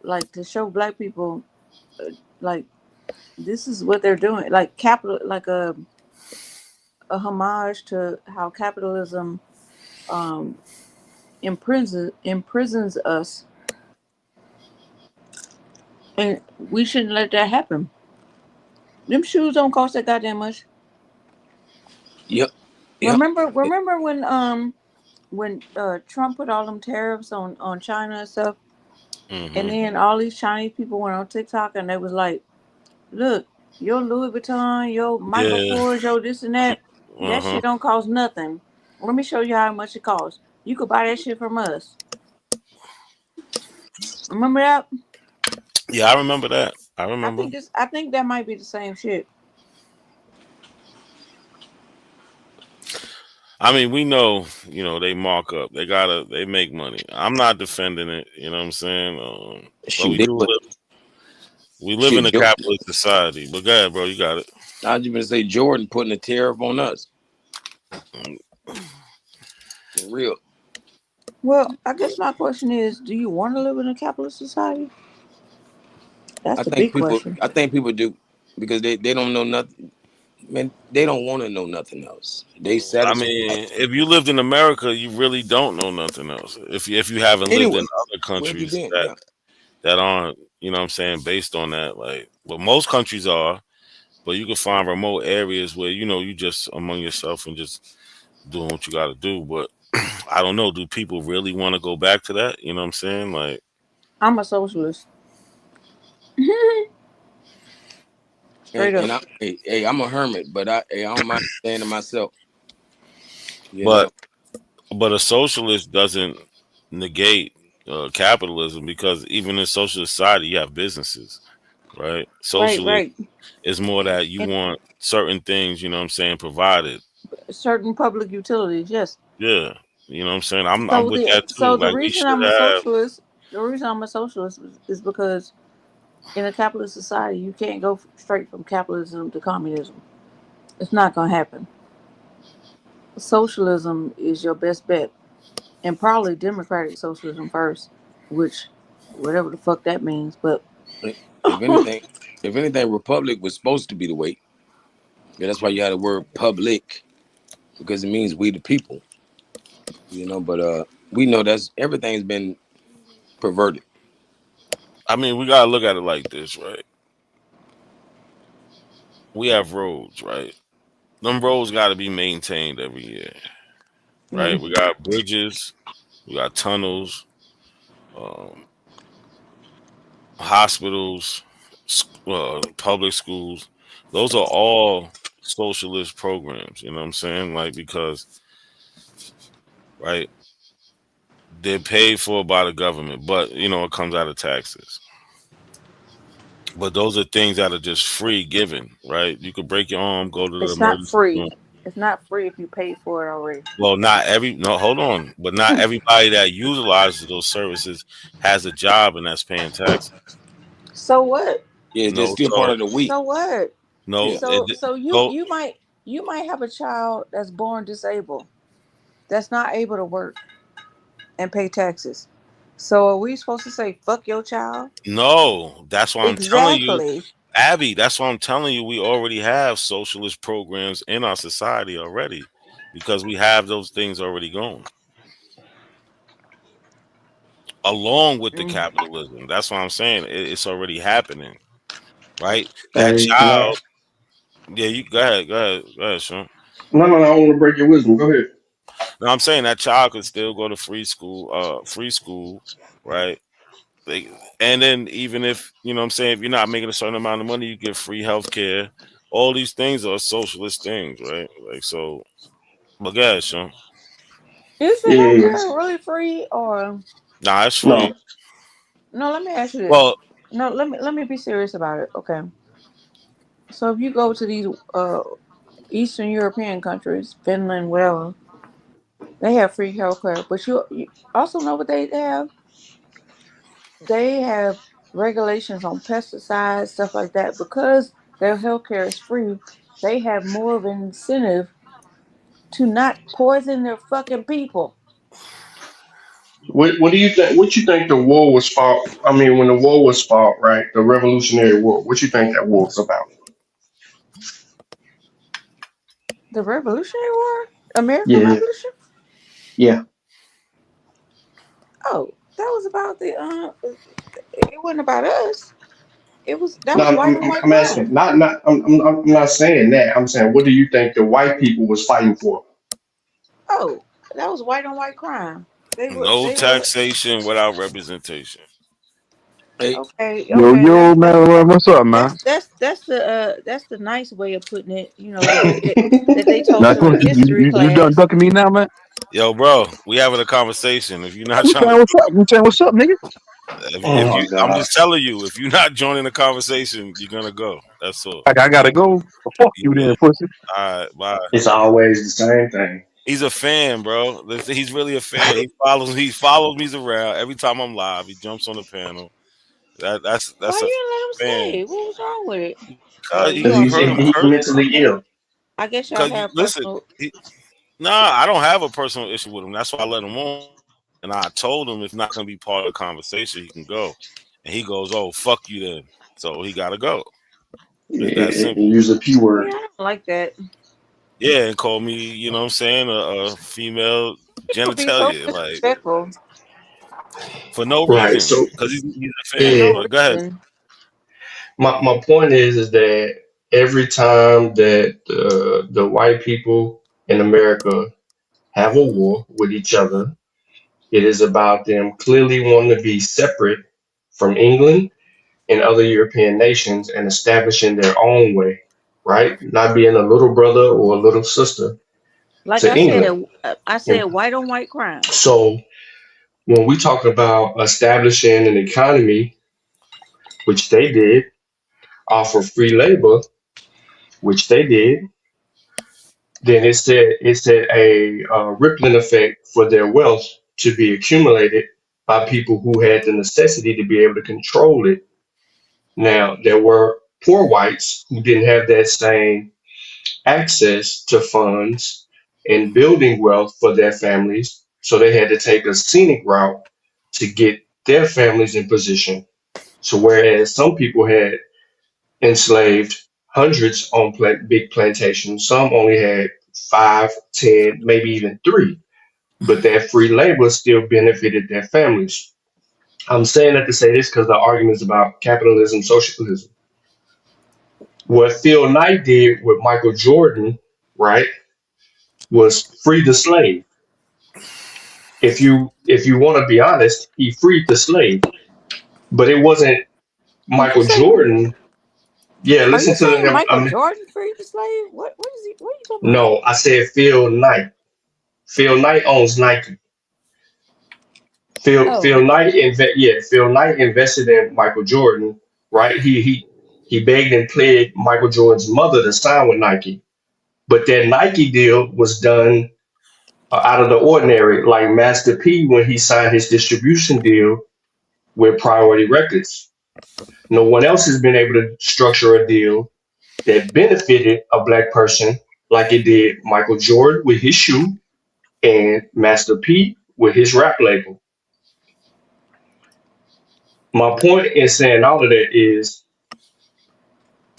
like to show black people, like this is what they're doing, like capital, like a homage to how capitalism imprisons us, and we shouldn't let that happen. Them shoes don't cost that goddamn much. Yep. Remember when Trump put all them tariffs on China and stuff, and then all these Chinese people went on TikTok and they was like, look, your Louis Vuitton, your Michael Kors, your this and that, that shit don't cost nothing. Let me show you how much it costs. You could buy that shit from us. Remember that? Yeah, I remember that. I remember. I think that might be the same shit. I mean, we know, they mark up. They make money. I'm not defending it. You know what I'm saying? But we live in a capitalist society. But go ahead, bro. You got it. I was just going to say Jordan putting a tariff on us. For real. Well, I guess my question is, do you want to live in a capitalist society? That's the big question. I think people do because they don't know nothing. Man, they don't want to know nothing else. They I satisfied. mean, if you lived in America, you really don't know nothing else. If you haven't lived in Anyway, other where have you countries been? that Yeah. that aren't, you know what I'm saying, based on that. Like, well, most countries are, but you can find remote areas where, you know, you just among yourself and just doing what you got to do. But I don't know. Do people really want to go back to that? You know what I'm saying? Like, I'm a socialist. Straight up. And I'm a hermit, but I don't mind staying to myself. You know, but a socialist doesn't negate capitalism, because even in socialist society, you have businesses, right? Right, Socialist right. is more that you And want certain things, you know what I'm saying, provided. certain public utilities, yes. Yeah. You know what I'm saying? I'm with that So too. the Like, we reason should I'm a have. socialist, is because in a capitalist society, you can't go straight from capitalism to communism. It's not gonna happen. Socialism is your best bet, and probably democratic socialism first, which whatever the fuck that means. But if anything, republic was supposed to be the way. Yeah, that's why you had the word public because it means we the people. You know, but we know that's everything's been perverted. I mean, we gotta look at it like this, right? We have roads, right? Them roads gotta be maintained every year, right? mm, We got bridges, we got tunnels, um, hospitals, public schools. Those are all socialist programs. You know what I'm saying? Like, because, right, they're paid for by the government, but, you know, it comes out of taxes. But those are things that are just free given, right? You could break your arm, go to the it's not emergency free. room. It's not free if you pay for it already. Well, no, hold on. But not everybody that utilizes those services has a job and that's paying taxes. So what? Yeah, they're No, still part so of the we. So what? no, Yeah. So go. you might have a child that's born disabled, that's not able to work and pay taxes. So are we supposed to say fuck your child? No, that's why I'm telling you, Exactly. Abby. That's why I'm telling you, we already have socialist programs in our society already, because we have those things already going along with the Mm. capitalism. That's what I'm saying. It's already happening, right? That Hey, can I? child. Yeah, you go ahead, Sean. No. I want to break your wisdom. Go ahead. No, I'm saying that child could still go to free school, right? They, and then even if, you know what I'm saying, if you're not making a certain amount of money, you get free health care. All these things are socialist things, right? Like, so, but go ahead, Sean. Is the Yes. healthcare really free or Nah, it's free. No. no? Let me ask you this. Well, No, let me be serious about it. Okay. So if you go to these Eastern European countries, Finland, whatever, they have free healthcare. But you also know what they have? They have regulations on pesticides, stuff like that. Because their healthcare is free, they have more of an incentive to not poison their fucking people. What do you think? What you think the war was fought? I mean, when the war was fought, right? The Revolutionary War. What you think that war was about? The Revolutionary War? American Yeah. Revolution? Yeah. Oh, that was about it wasn't about us. That No, was white on white I'm asking. crime. I'm not saying that. I'm saying, what do you think the white people was fighting for? Oh, that was white on white crime. no They were taxation without representation. Hey, okay, Yo, okay. yo, man, what's up, man? That's the nice way of putting it. You know that they told Now, us in history you done class. ducking me now, man? Yo, bro, we having a conversation. If you're not You trying saying to, what's up? You saying what's up, nigga? if Oh my you, I'm God. just telling you, if you're not joining the conversation, you're gonna go. That's all. I gotta go. Well, fuck you Yeah. then, pussy. All right, bye. It's always the same thing. He's a fan, bro. He's really a fan. He follows me around every time I'm live. He jumps on the panel. Why That's a you didn't let him fan. stay? What was wrong with it? Oh, Cause you Because you all heard him he's curse. mentally ill. I guess y'all Cause you have listen. personal. Nah, I don't have a personal issue with him. That's why I let him on. And I told him if not gonna be part of the conversation, he can go. And he goes, "Oh, fuck you then." So he gotta go. Yeah, It's that and simple. use a P Yeah, word. I don't like that. Yeah, and call me, you know what I'm saying, a female People be so genitalia, like disrespectful for no Right. reason, So because he's a for fan. yeah, no But go ahead. reason. my point is that every time that the white people in America have a war with each other, it is about them clearly wanting to be separate from England and other European nations and establishing their own way, right? Not being a little brother or a little sister Like to I England. said, I And said white on white crime. so when we talk about establishing an economy, which they did, offer free labor, which they did, then it's a rippling effect for their wealth to be accumulated by people who had the necessity to be able to control it. Now, there were poor whites who didn't have that same access to funds and building wealth for their families, so they had to take a scenic route to get their families in position. So, whereas some people had enslaved hundreds on big plantations, some only had 5, 10, maybe even 3, but that free labor still benefited their families. I'm saying that to say this because the argument is about capitalism, socialism. What Phil Knight did with Michael Jordan, right, was free the slave. If you want to be honest, he freed the slave, but it wasn't Did you Michael say? Jordan. Yeah, Are listen you to saying the. Michael Jordan freed the slave? What is he? What are you talking about? No, I said Phil Knight. Phil Knight owns Nike. Oh, Phil Knight invested in Michael Jordan, right? He begged and pled Michael Jordan's mother to sign with Nike, but that Nike deal was done out of the ordinary, like Master P when he signed his distribution deal with Priority Records. No one else has been able to structure a deal that benefited a black person like it did Michael Jordan with his shoe and Master P with his rap label. My point in saying all of that is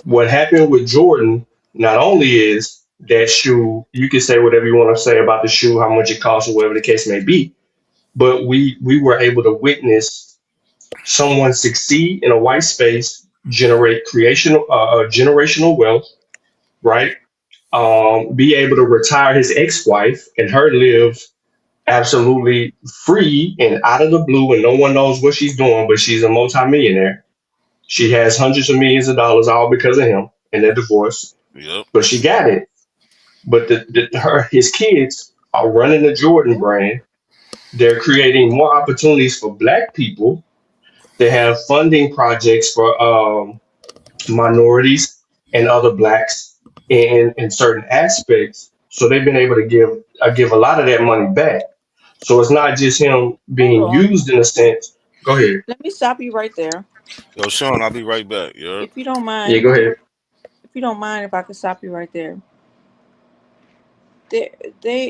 what happened with Jordan. Not only is that shoe, you can say whatever you want to say about the shoe, how much it costs, or whatever the case may be, but we were able to witness someone succeed in a white space, generate generational wealth, right? Be able to retire his ex-wife and her live absolutely free and out of the blue, and no one knows what she's doing, but she's a multimillionaire. She has hundreds of millions of dollars all because of him and their divorce, Yep. but she got it. But his kids are running the Jordan brand. They're creating more opportunities for black people. They have funding projects for minorities and other blacks in certain aspects. So they've been able to give a lot of that money back. So it's not just him hold being on. used in a sense. Go ahead. Let me stop you right there. Yo, Sean, I'll be right back. Yeah. If you don't Yeah, mind, go ahead. if I could stop you right there.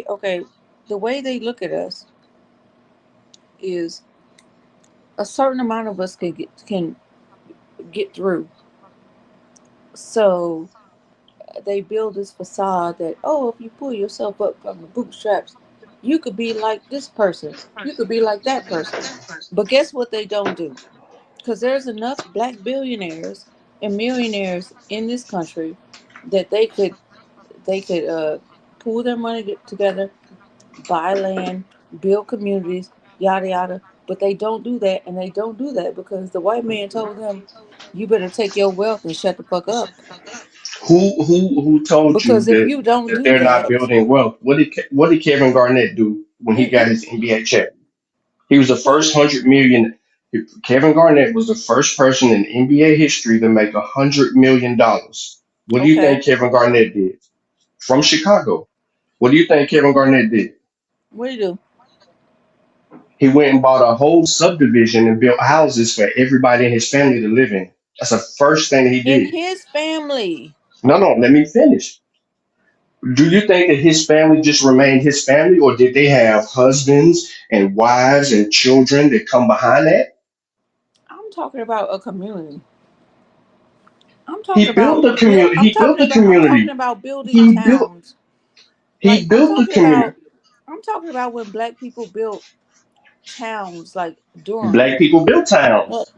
Okay. The way they look at us is a certain amount of us can get through. So they build this facade that, oh, if you pull yourself up from the bootstraps, you could be like this person, you could be like that person. But guess what they don't do? Because there's enough black billionaires and millionaires in this country that they could pool their money together, buy land, build communities, yada yada. But they don't do that, and they don't do that because the white man told them, "You better take your wealth and shut the fuck up." Who told you Because if you don't that do they're not that, building wealth? What did Kevin Garnett do when he got mm-mm, his NBA check? He was the what? first 100 million. Kevin Garnett was the first person in NBA history to make $100 million. What do you Okay, think Kevin Garnett did? From Chicago. What do you think Kevin Garnett did? what do you do? He went and bought a whole subdivision and built houses for everybody in his family to live in. That's the first thing he In did. his family, No, let me finish. Do you think that his family just remained his family, or did they have husbands and wives and children that come behind that? I'm talking about a community. I'm talking He built about the community. I'm He built talking the about I'm talking community. about building He built. towns. He Like built the community. I'm talking about when black people built towns like Durham. Black people built Well, towns.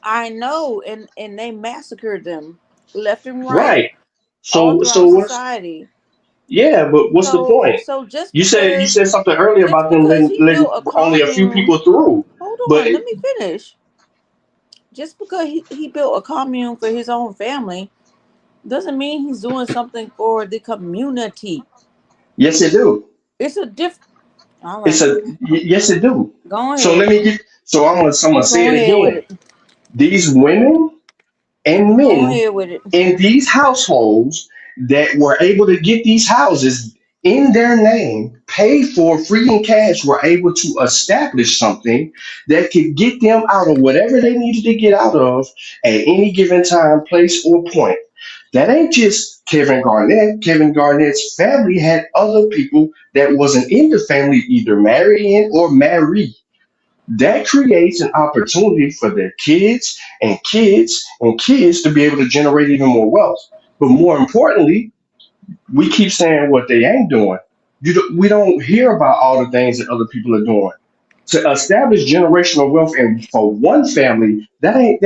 I know, and they massacred them left and right Right. all So throughout what's society. yeah, but what's the So point? so You said something earlier just about them because he letting built a only a few commune, people through. hold But on, let me finish. Just because he built a commune for his own family doesn't mean he's doing something for the community. yes, it do. It's a different. All It's right, yes, it do. go So ahead. let me get. So I'm gonna say Go it ahead with again. it. These women and Go men ahead with it. in these households that were able to get these houses in their name, paid for free in cash, were able to establish something that could get them out of whatever they needed to get out of at any given time, place, or point. That ain't just Kevin Garnett. Kevin Garnett's family had other people that wasn't in the family either marrying or marry. That creates an opportunity for their kids and kids and kids to be able to generate even more wealth. But more importantly, we keep saying what they ain't doing. We don't hear about all the things that other people are doing. To establish generational wealth and for one family, that ain't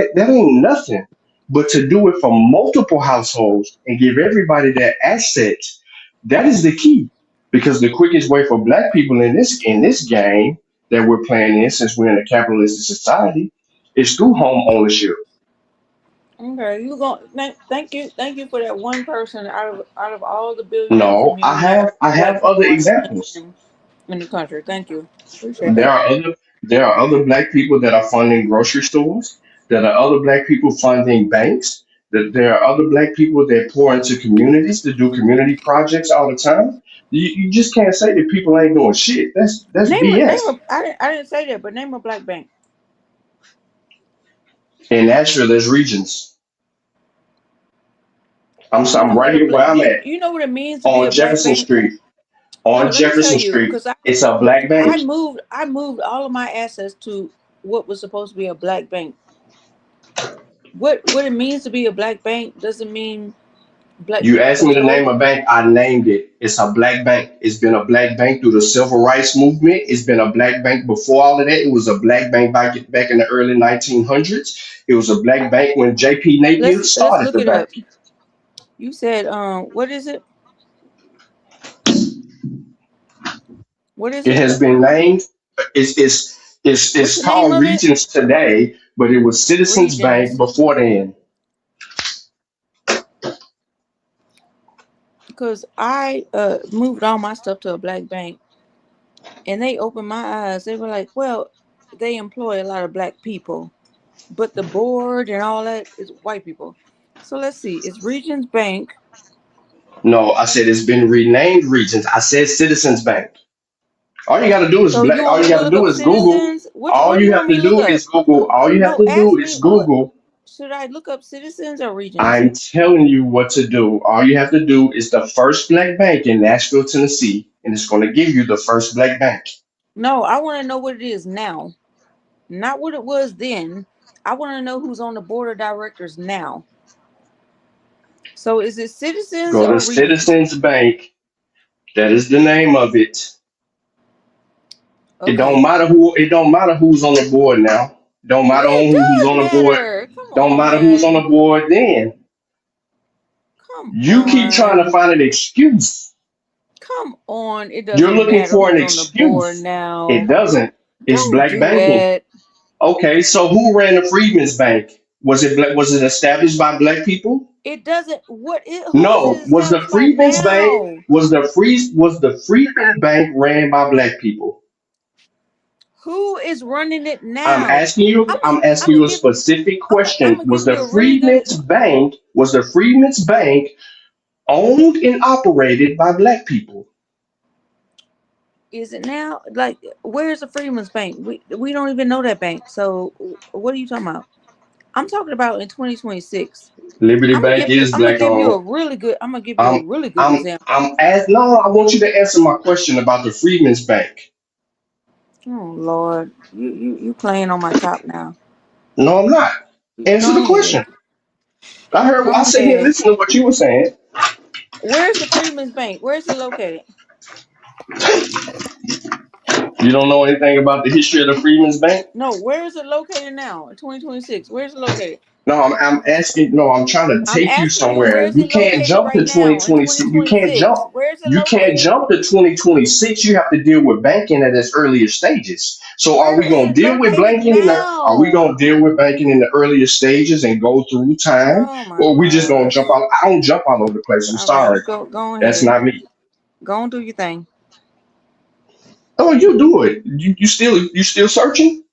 nothing. But to do it for multiple households and give everybody their assets, that is the key. Because the quickest way for black people in this game that we're playing in, since we're in a capitalist society, is through home ownership. Okay, thank you for that one person out of all the billionaires and No, millionaires I and black have other people examples. in the country. Thank you, appreciate There that. are other black people that are funding grocery stores. There are other black people funding banks. That there are other black people that pour into communities to do community projects all the time. You just can't say that people ain't doing shit. That's Name BS. a I didn't say that, but name a black bank. In Nashville, there's regions. You I'm know right what a here where I'm at you know what it means to be on a black Jefferson bank. Street. No, On let me tell Jefferson you, Street, because it's a black bank. I moved all of my assets to what was supposed to be a black bank. What it means to be a black bank doesn't mean black You people asked me to control name it. a bank, I named it. It's a black bank. It's been a black bank through the civil rights movement. It's been a black bank before all of that. It was a black bank back in the early 1900s. It was a black bank when J.P. Napier Let's started look the it bank. up. You said what is it? What is It it? has been named. What's It's the name called of it? Regions today, but it was Citizens Bank Regions. before then. Because I moved all my stuff to a black bank, and they opened my eyes. They were like, well, they employ a lot of black people, but the board and all that is white people. So let's see. It's Regions Bank. No, I said it's been renamed Regions. I said Citizens Bank. All you got to do is So you black. want All me you to got to look do up is Google. citizens? What All do you you have want me to to look do up? is Google. All you have No, to do ask is me what Google. should I look up citizens or regions? I'm telling you what to do. All you have to do is the first black bank in Nashville, Tennessee, and it's going to give you the first black bank. No, I want to know what it is now, not what it was then. I want to know who's on the board of directors now. So is it citizens Go to or regions? Citizens Bank. That is the name of it. It don't Okay. matter who. It don't matter who's on the board now. Don't Yeah, matter it who's does on the board. matter. Come Don't matter who's on the on. board then. Come You keep trying to on. find an excuse. Come on. It You're doesn't looking matter for an who's on the board excuse. It now. doesn't. It's Don't black do banking. that. Okay, so who ran the Freedmen's Bank? Was it established by black people? It doesn't who is it No. established by now? Was the Freedmen's Bank ran by black people? Who is running it now? I'm I'm asking gonna you a give specific I'm question. gonna give you a really Was the Freedmen's Bank owned and operated by black people? is it now? Like, where's the Freedmen's Bank? We don't even know that bank. So what are you talking about? I'm talking about in 2026. Liberty Bank is black owned. I'm gonna give you a really good example. No, I want you to answer my question about the Freedmen's Bank. Oh Lord, you playing on my top now. No, I'm not. Answer the Go ahead. question. I Go sit here ahead. listening to what you were saying. Where's the Freedmen's Bank? Where's it located? You don't know anything about the history of the Freedmen's Bank? No, where is it located now in 2026? Where's it located? No, I'm asking. No, I'm trying to I'm take you asking you, somewhere. where's You it can't located jump to right now in 2026. You can't jump. 2026? Where's it You can't located? jump to 2026. You have to deal with banking at its earlier stages. So, are Where we is going to it deal with located banking in the? Are we now? going to deal with banking in the earlier stages and go through time, Oh my or we just going to gosh. jump out? I don't jump all over the place. I'm All right, sorry. you go That's ahead. not me. Go and do your thing. Oh, you do it. You still searching?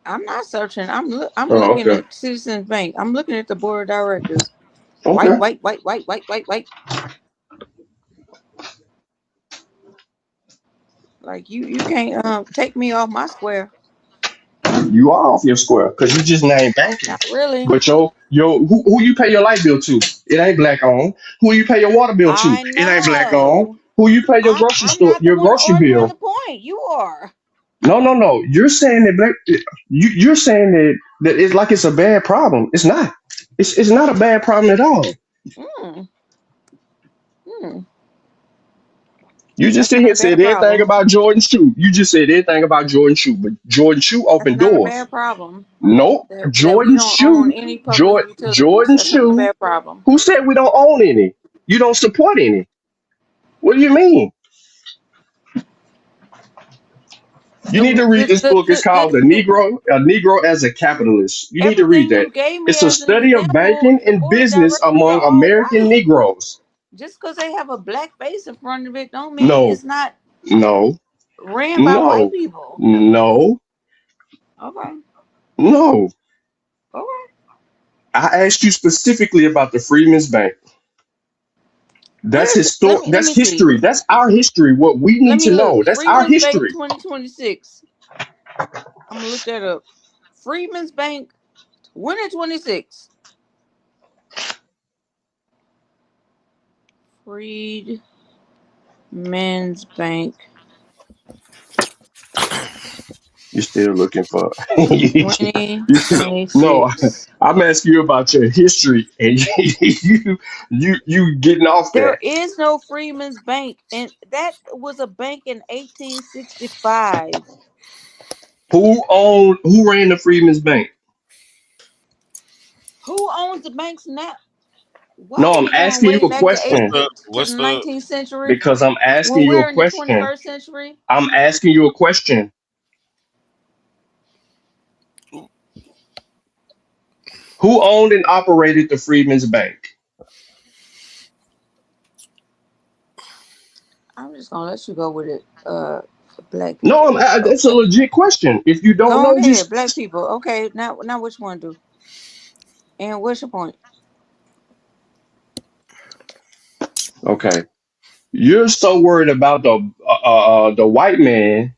I'm not searching. I'm Oh, looking okay. at Citizens Bank. I'm looking at the board of directors. Okay. White. Like you can't take me off my square. You are off your square because you just named banking. Not really. But who you pay your light bill to? It ain't black on. Who you pay your water bill to? I It ain't black on. know. Who you pay your I'm not the your one grocery arguing the bill? point. You are. No. You're saying that you're saying that it's like it's a bad problem. It's not. It's not a bad problem at all. Mm, mm. You just That's sit not here a and said bad everything problem. about Jordan Shoe. You just said everything about Jordan Shoe, but Jordan Shoe That's opened not a doors. bad problem. Nope. That we Jordan don't own Shoe. any public utilities. Jordan That's not a Shoe. bad problem. Who said we don't own any? You don't support any. What do you mean? You need to read this book. It's called A Negro as a Capitalist. You need to read everything that. you gave me It's a as an study of example, banking the and board of business directors are among all American white. Negroes. Just because they have a black face in front of it, don't mean No, it's not no, ran by white no, people. no, Okay. no. Okay. I asked you specifically about the Freedmen's Bank. That's Where's let historic. me That's see. history. That's our history. What we Let need me to know. look. That's our Freeman's Bank history. 2026. I'm gonna look that up. Freeman's Bank 2026. Freedmen's Bank You're still looking for. you still, no, 2026. I'm asking you about your history, and you getting off There that. is no Freeman's Bank, and that was a bank in 1865. Who ran the Freedmen's Bank? Who owns the banks now? Why No, are I'm we going asking you way a back to question to the 19th century because I'm asking when you a we're in the question. 21st century? I'm asking you a question. Who owned and operated the Freedmen's Bank? I'm just gonna let you go with it. Black No, people. that's a Okay. legit question. If you don't Go know, on ahead, black just people. Okay, now what you want to do? And what's your point? okay. You're so worried about the white man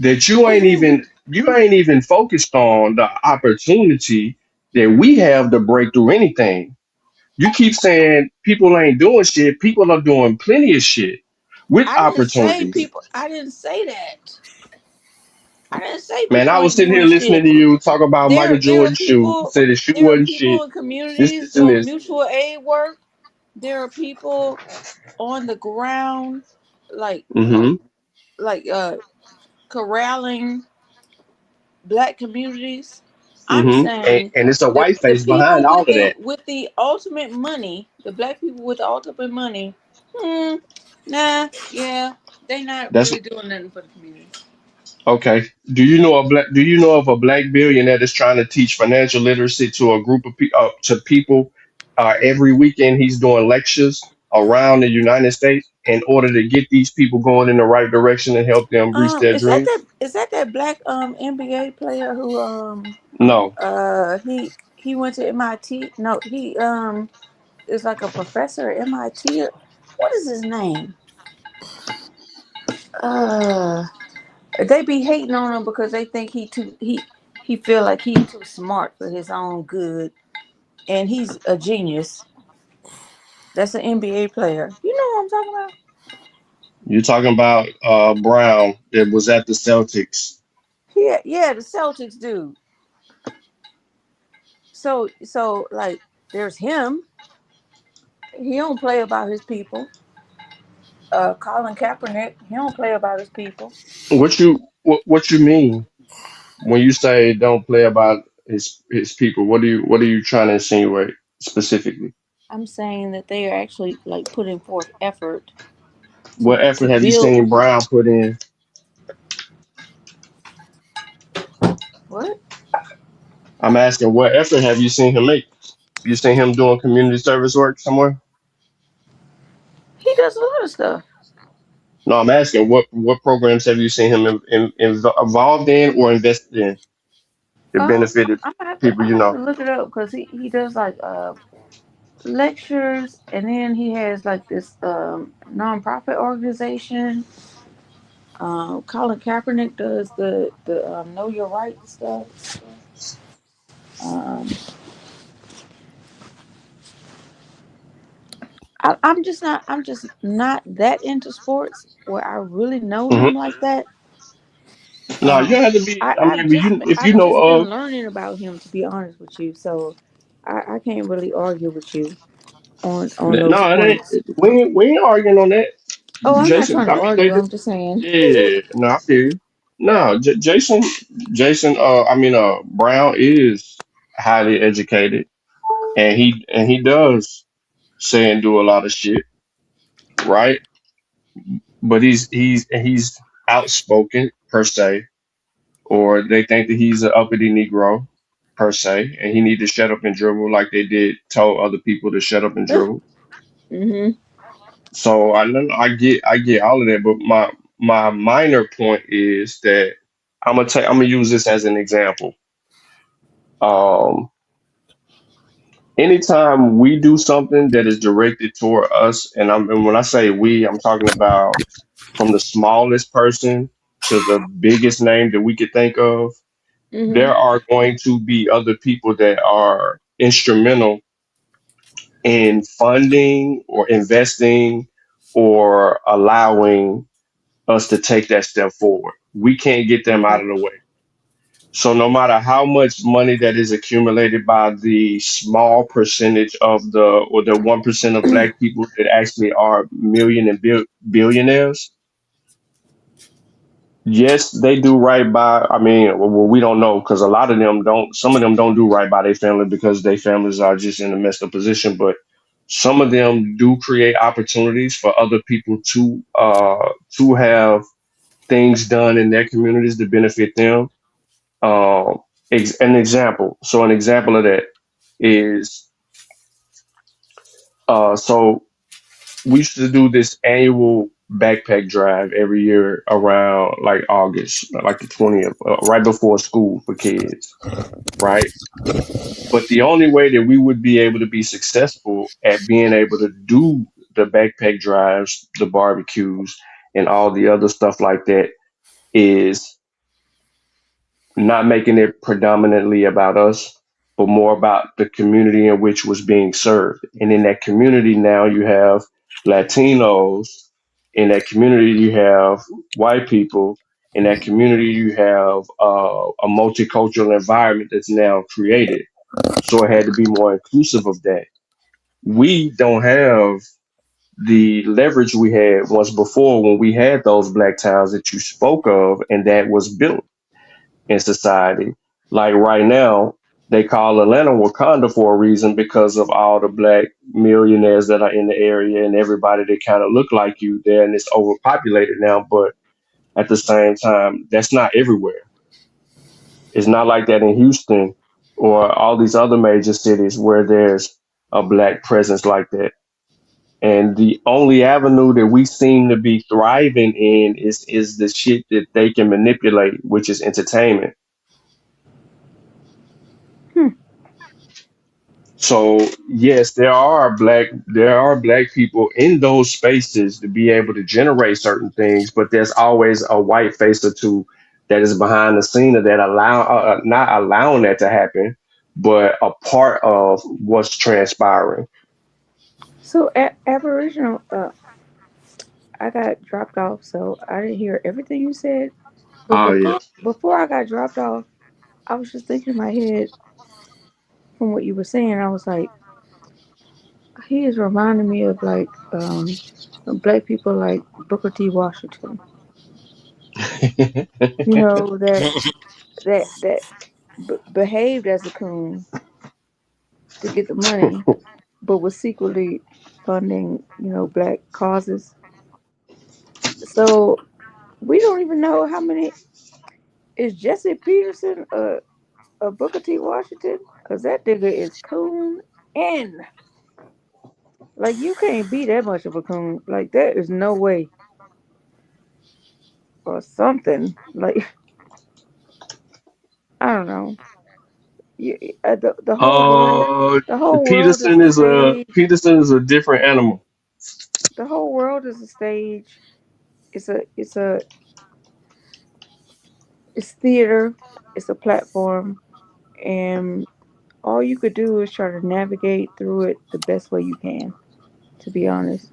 that you ain't even focused on the opportunity that we have to break through anything. You keep saying people ain't doing shit. People are doing plenty of shit with I didn't say opportunities. people. I didn't say that. I didn't say Man, people I was ain't sitting here doing listening shit. to you talk about Michael There are Jordan's shoe. people. Said his shoe There are wasn't people shit. in communities This and doing this. mutual aid work. There are people on the ground, like Mm-hmm. like corralling black communities. I'm Mm-hmm. saying And it's a white the face behind people all of that. with the ultimate money, the black people with the ultimate money, nah, yeah, they not That's really doing nothing for the community. okay. Do you know of a black billionaire that's trying to teach financial literacy to a group of to people every weekend? He's doing lectures around the United States in order to get these people going in the right direction and help them reach their dreams. Is that black NBA player who No, he went to MIT? No, he is like a professor at MIT. What is his name? Uh They be hating on him because they think he feel like he too smart for his own good, and he's a genius. That's an NBA player. You know what I'm talking about? you're talking about Brown that was at the Celtics. Yeah, the Celtics dude. So like There's him. He don't play about his people. Colin Kaepernick, he don't play about his people. What you mean when you say don't play about his people? What are you trying to insinuate specifically? I'm saying that they are actually like putting forth effort What to effort have you build. seen Brown put in? What? I'm asking what effort have you seen him make? You seen him doing community service work somewhere? He does a lot of stuff. No, I'm asking what programs have you seen him involved in or invested in that benefited people I'm you gonna have know? to look it up because he does like lectures, and then he has like this nonprofit organization. Colin Kaepernick does the Know Your Rights stuff. Um, I'm just not that into sports where I really know Hmm. him like that. No, you don't have to be. I mean, if you I've know just been of, learning about him, to be honest with you. So I can't really argue with you on those no, it ain't. points. We ain't arguing on that. Oh, I'm not Jason, trying to I mean, argue. I'm just saying. yeah, no, I feel you. No, Jason, Brown is highly educated, and he does say and do a lot of shit, right? But he's outspoken per se, or they think that he's an uppity Negro per se, and he need to shut up and dribble like they did told other people to shut up and dribble. Mhm. So I get all of that, but my minor point is that I'm gonna use this as an example. Um, Anytime we do something that is directed toward us, and when I say we, I'm talking about from the smallest person to the biggest name that we could think of. There Mhm. are going to be other people that are instrumental in funding or investing or allowing us to take that step forward. We can't get them out Mhm. of the way. So no matter how much money that is accumulated by the small percentage of the or the 1% of black people that actually are million and billionaires, yes, they do right by. I mean, well, we don't know because a lot of them don't. Some of them don't do right by their family because their families are just in a messed up position. But some of them do create opportunities for other people to have things done in their communities to benefit them. Um, an example. So an example of that is so we used to do this annual backpack drive every year around like August, like the 20th, right before school for kids, right? But the only way that we would be able to be successful at being able to do the backpack drives, the barbecues, and all the other stuff like that is not making it predominantly about us, but more about the community in which was being served. And in that community now you have Latinos, in that community you have white people, in that community you have a multicultural environment that's now created. So it had to be more inclusive of that. We don't have the leverage we had once before when we had those black towns that you spoke of and that was built in society. Like right now, they call Atlanta Wakanda for a reason because of all the black millionaires that are in the area and everybody that kind of look like you there, and it's overpopulated now. But at the same time, that's not everywhere. It's not like that in Houston or all these other major cities where there's a black presence like that. And the only avenue that we seem to be thriving in is the shit that they can manipulate, which is entertainment. Hmm. So yes, there are black people in those spaces to be able to generate certain things, but there's always a white face or two that is behind the scene of that not allowing that to happen, but a part of what's transpiring. So Aboriginal. I got dropped off, so I didn't hear everything you said. But Oh yeah. before I got dropped off, I was just thinking in my head from what you were saying. I was like, he is reminding me of like black people like Booker T. Washington. You know that behaved as a coon to get the money, but was secretly funding, black causes. So we don't even know how many. Is Jesse Peterson a Booker T. Washington? Because that nigga is coon and like you can't be that much of a coon. Like there is no way or something. Like I don't know. The whole world, the whole world is a stage. Peterson is a different animal. The whole world is a stage. It's theater. It's a platform, and all you could do is try to navigate through it the best way you can. To be honest,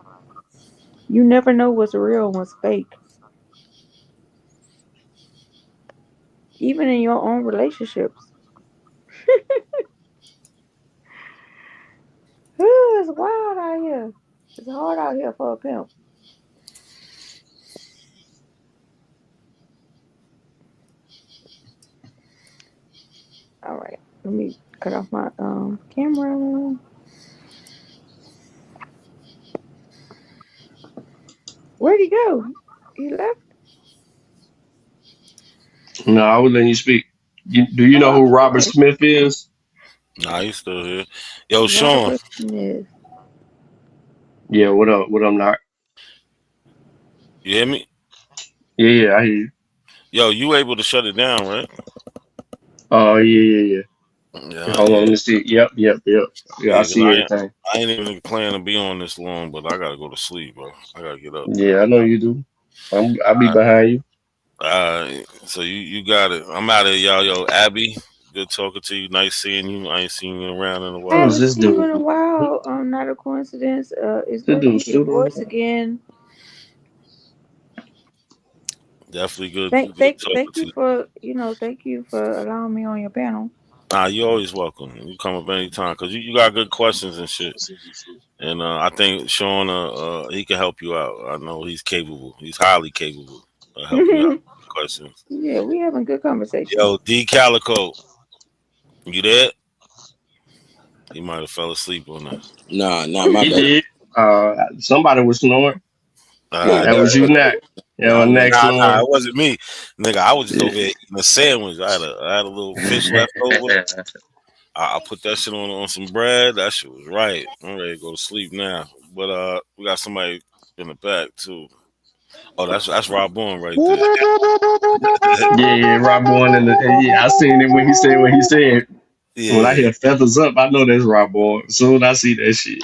you never know what's real and what's fake. Even in your own relationships. It's wild out here. It's hard out here for a pimp. All right, let me cut off my camera. Where'd he go? He left. No, I would let you speak. Do you know who Robert Smith is? Nah, he's still here. Yo, Sean. Robert Smith. Yeah, what up? What up, Knock? You hear me? Yeah, I hear you. Yo, you able to shut it down, right? Oh, yeah. Hold on, let me see. Yep. Yeah, I see everything. I ain't even planning to be on this long, but I gotta go to sleep, bro. I gotta get up. Yeah, I know you do. I'll be behind you. So you got it. I'm out of here, y'all. Yo, Abby, good talking to you. Nice seeing you. I ain't seen you around in a while. I haven't seen you in a while. Not a coincidence. It's good to hear your voice again. Definitely good. Thank you for thank you for allowing me on your panel. You're always welcome. You come up anytime because you got good questions and shit. And I think Sean, he can help you out. I know he's capable. He's highly capable of helping you out with questions. Yeah, we having good conversation. Yo, D Calico, you there? He might have fell asleep on that. Nah, my he bad. Did. Somebody was snoring. That was you, Nat. Next Nah, it wasn't me, nigga. I was just over here eating a sandwich. I had a little fish left over. I put that shit on some bread. That shit was right. I'm ready to go to sleep now. But we got somebody in the back too. Oh, that's Rob Bourne right there. Yeah, Rob Bourne I seen it when he said what he said. Yeah. When I hear feathers up, I know that's Rob Bourne. As soon as I see that shit.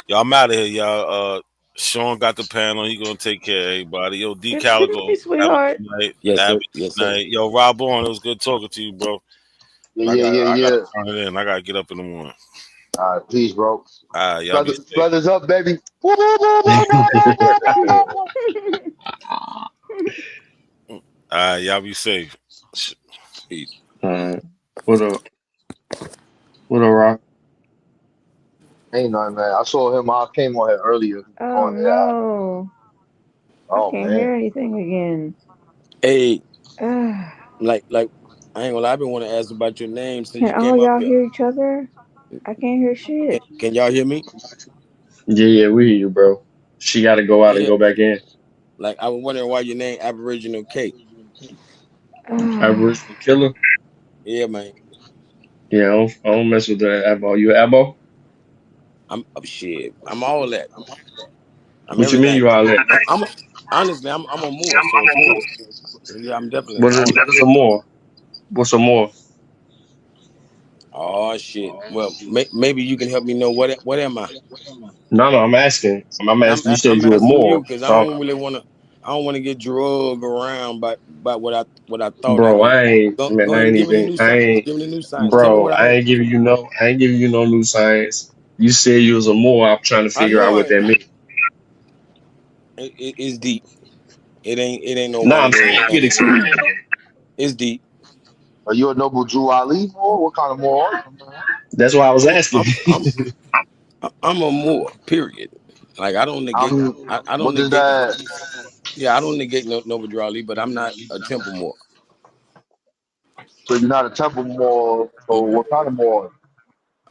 Yo, I'm out of here, y'all. Sean got the panel. He gonna take care of everybody. Yo, D Calico. Sweetheart. Yes, sir. Yo, Rob Bourne, it was good talking to you, bro. Yeah. I gotta turn it in. I gotta get up in the morning. All right, peace, bro. Brothers up, baby. Y'all be safe. Peace. What up? What up, Rock? Ain't nothing, man. I saw him. I came on here earlier. Oh no! I can't hear anything again. Hey, like I ain't gonna lie. I've been wanting to ask about your name since you came all y'all up here. Hear each other? I can't hear shit. Can y'all hear me? Yeah, we hear you, bro. She got to go out and go back in. Like I was wondering why your name Aboriginal K. Aboriginal Killer. Yeah, man. Yeah, I don't mess with the Abo. You Abo? I'm shit. I'm all that. What you mean you all that? I'm honestly, I'm a Moor, so yeah, I'm definitely. What is a Moor? What's a Moor? Oh shit. Well, maybe you can help me know what am I? No, I'm asking. I'm asking. You said you were Moor. Because I don't really want to. I don't want to get drugged around by what I thought. Bro, I ain't give me the new science. Bro, I ain't giving you no new science. You said you was a Moor. I'm trying to figure out what that means. It's deep. It ain't no. No, I'm saying you could explain. It's deep. Are you a Noble Drew Ali Moor? What kind of Moor are you? That's why I was asking. I'm a Moor. Period. Like I don't negate. I don't What does negate. that? Yeah, I don't negate Noble Drew Ali, but I'm not a Temple Moor. So you're not a Temple Moor. So what kind of Moor?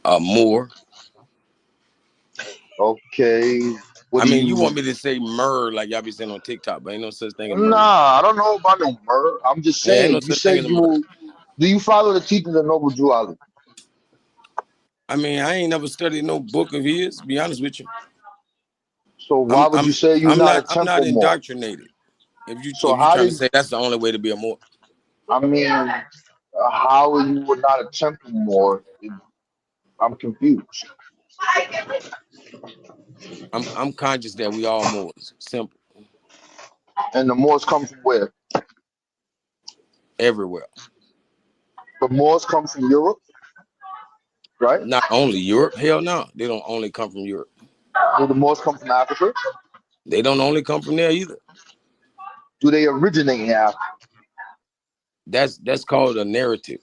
A Moor. Okay. I mean, you want me to say myrrh like y'all be saying on TikTok, but ain't no such thing as myrrh. Nah, I don't know about no myrrh. I'm just saying. No you say you. Do you follow the teachings of Noble Drew Ali? I mean, I ain't never studied no book of his. Be honest with you. So why would you say you're not a Temple I'm not Moor? indoctrinated. If you trying to say that's the only way to be a Moor. I mean, how are you not a Temple Moor? I'm confused. I'm conscious that we all Moors. Simple. And the Moors come from where? Everywhere. The Moors come from Europe, right? Not only Europe. Hell no. They don't only come from Europe. Do the Moors come from Africa? They don't only come from there either. Do they originate in Africa? That's called a narrative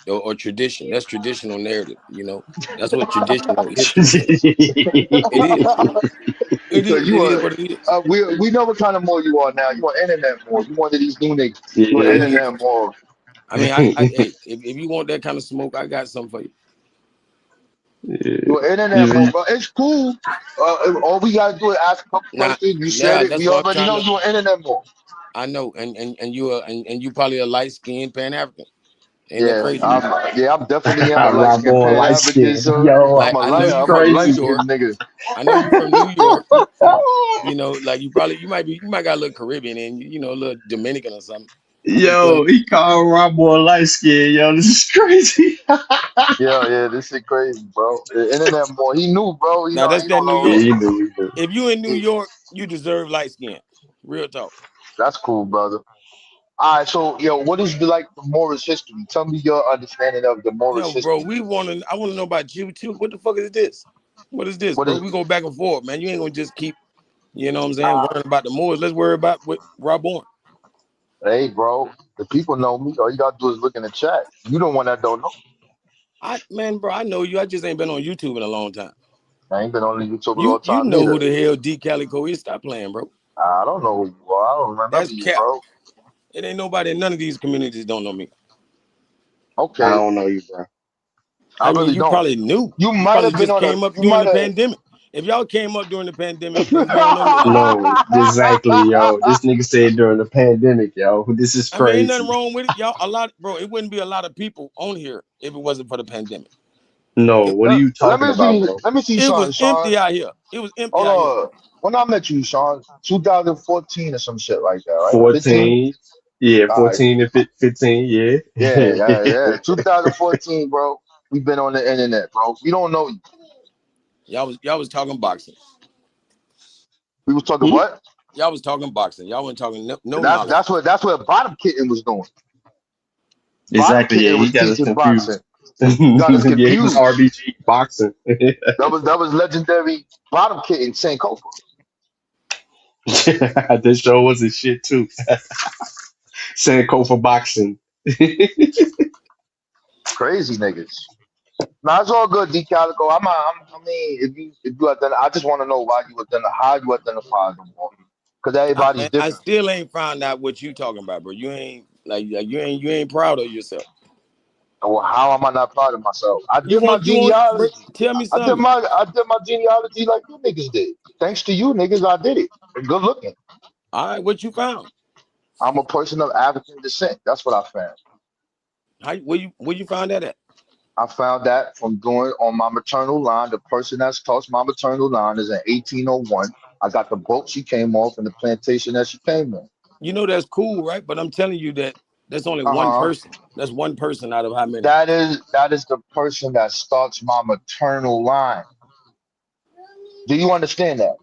or tradition. That's traditional narrative. You know, that's what traditional history is. It is what it is. We know what kind of Moor you are now. You are internet Moor. You one of these new niggas. You are internet Moor. I mean, hey, if you want that kind of smoke, I got something for you. You're internet Moor, bro. It's cool. All we gotta do is ask a couple questions. You said it. We already know you're internet Moor. I know, and you probably a light skinned Pan African. Ain't that crazy? I'm definitely a light skinned Pan African. So yo, I'm a light skinned nigga. I know you from New York. You know, like you might got a little Caribbean and a little Dominican or something. Yo, he called Rob Boy light skin. Yo, this is crazy. yeah, this shit crazy, bro. The internet Moor, he knew, bro. Now that's that New York. Yeah, he knew. If you in New York, you deserve light skin. Real talk. That's cool, brother. All right, so what is the Moorish history? Tell me your understanding of the Moorish history. Bro, I want to know about you too. What the fuck is this? What is this, bro? We go back and forth, man. You ain't gonna just keep, you know what I'm saying, worrying about the Moors. Let's worry about what Rob Bourne. Hey, bro, the people know me. All you gotta do is look in the chat. You the one that don't know. Bro, I know you. I just ain't been on YouTube in a long time. I ain't been on YouTube a long time. You know who the hell D Calico is? Stop playing, bro. I don't know who you are. I don't remember you, bro. It ain't nobody in none of these communities don't know me. Okay. I don't know you, bro. I mean, you probably knew. You might have been came up during the pandemic. If y'all came up during the pandemic, you no, exactly, yo. This nigga said during the pandemic, yo. This is crazy. I mean, ain't nothing wrong with it, y'all. Bro, it wouldn't be a lot of people on here if it wasn't for the pandemic. No, what are you talking about, bro? Let me see, It Sean. was empty out here. It was empty out here. When I met you, Sean, 2014 or some shit like that, right? 14. 15? Yeah, 14 and 15, yeah. Yeah. 2014, bro. We've been on the internet, bro. We don't know you. Y'all was talking boxing. We was talking what? Y'all was talking boxing. Y'all weren't talking no that's what Bottom Kitten was doing. Exactly, yeah. He got us confused. Yeah, it was RBG boxing. that was legendary Bottom Kitten Sankofa. This show was a shit too. Sankofa boxing. Crazy niggas. Nah, it's all good, D Calico. I mean, if you had done, I just want to know why you would done, how you identify them, because everybody's different. I still ain't found out what you talking about, bro. You ain't you ain't proud of yourself. Well, how am I not proud of myself? I did my genealogy. Tell me something. I did my genealogy like you niggas did. Thanks to you niggas, I did it. Good looking. All right, what you found? I'm a person of African descent. That's what I found. Where you found that at? I found that from doing on my maternal line. The person that's touched my maternal line is in 1801. I got the boat she came off and the plantation that she came on. You know that's cool, right? But I'm telling you that's only one person. That's one person out of how many? That is the person that starts my maternal line. Do you understand that?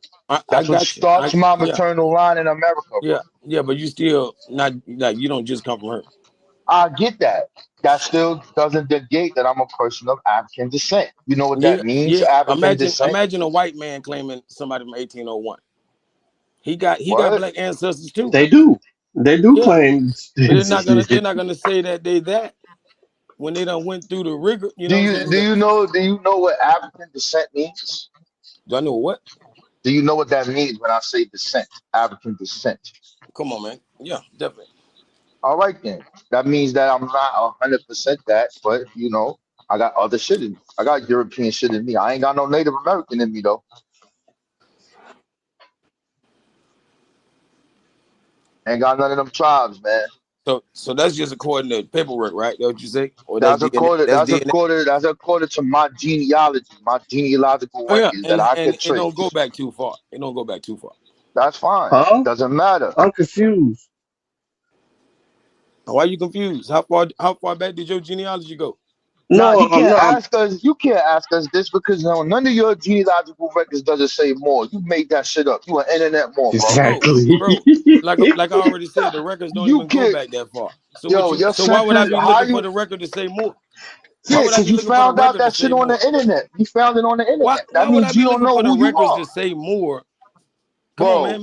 That's what starts my maternal line in America. Bro. Yeah, but you still not like you don't just come from her. I get that. That still doesn't negate that I'm a person of African descent. You know what that means? Yeah. African descent. Imagine a white man claiming somebody from 1801. He got black ancestors too. They do claim. But they're not gonna say that they that. when they done went through the rigor, you Do know what I'm you saying? do you know what African descent means? Do I know what? Do you know what that means when I say descent? African descent. Come on, man. Yeah, definitely. All right then. That means that I'm not 100% that, but you know, I got other shit in me. I got European shit in me. I ain't got no Native American in me though. Ain't got none of them tribes, man. So that's just according to paperwork, right? That's what you say? Or that's That's DNA? according. That's That's DNA. according. That's according to my genealogy, my genealogical Oh yeah, records that I and could it don't go trace. back too far. It don't go back too far. That's fine. Huh? Doesn't matter. I'm confused. Why are you confused? How far back did your genealogy go? Now No, you I'm can't not. ask us. You can't ask us this because no, none of your genealogical records doesn't say more. You made that shit up. You an internet more, bro. Exactly. Bro, like I already said, the records don't You even go can't. back that far. So Yo, your so why would I century. be How looking for you? the record to say more? Why Yeah, would I because be you looking for the found out record to that shit say on more? the internet. You found it on the Why internet. That would I means you be don't looking know for the who you records are, to say more? Come on, bro. man.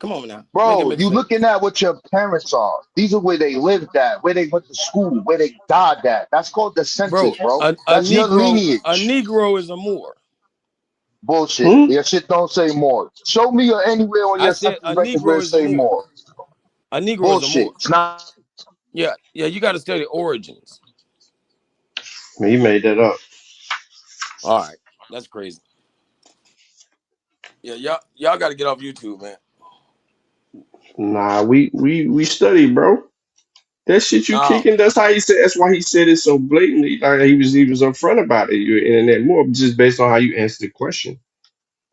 Come on now. Make it Bro, make you sense. looking at what your parents are. These are where they lived at, where they went to school, where they died at. That's called descendant, Bro, bro. a That's your Negro lineage. is a Moor. Bullshit. Hmm? Your shit don't say more. Show me anywhere on I your said census a record where Negro it is a say Moor. more. A Negro is a Bullshit. Moor. It's not. Yeah, you got to study origins. He made that up. All right, that's crazy. Yeah, y'all got to get off YouTube, man. Nah, we study, bro. That shit you Nah, kicking. That's how he said. That's why he said it so blatantly. Like he was upfront about it. You internet more just based on how you answer the question.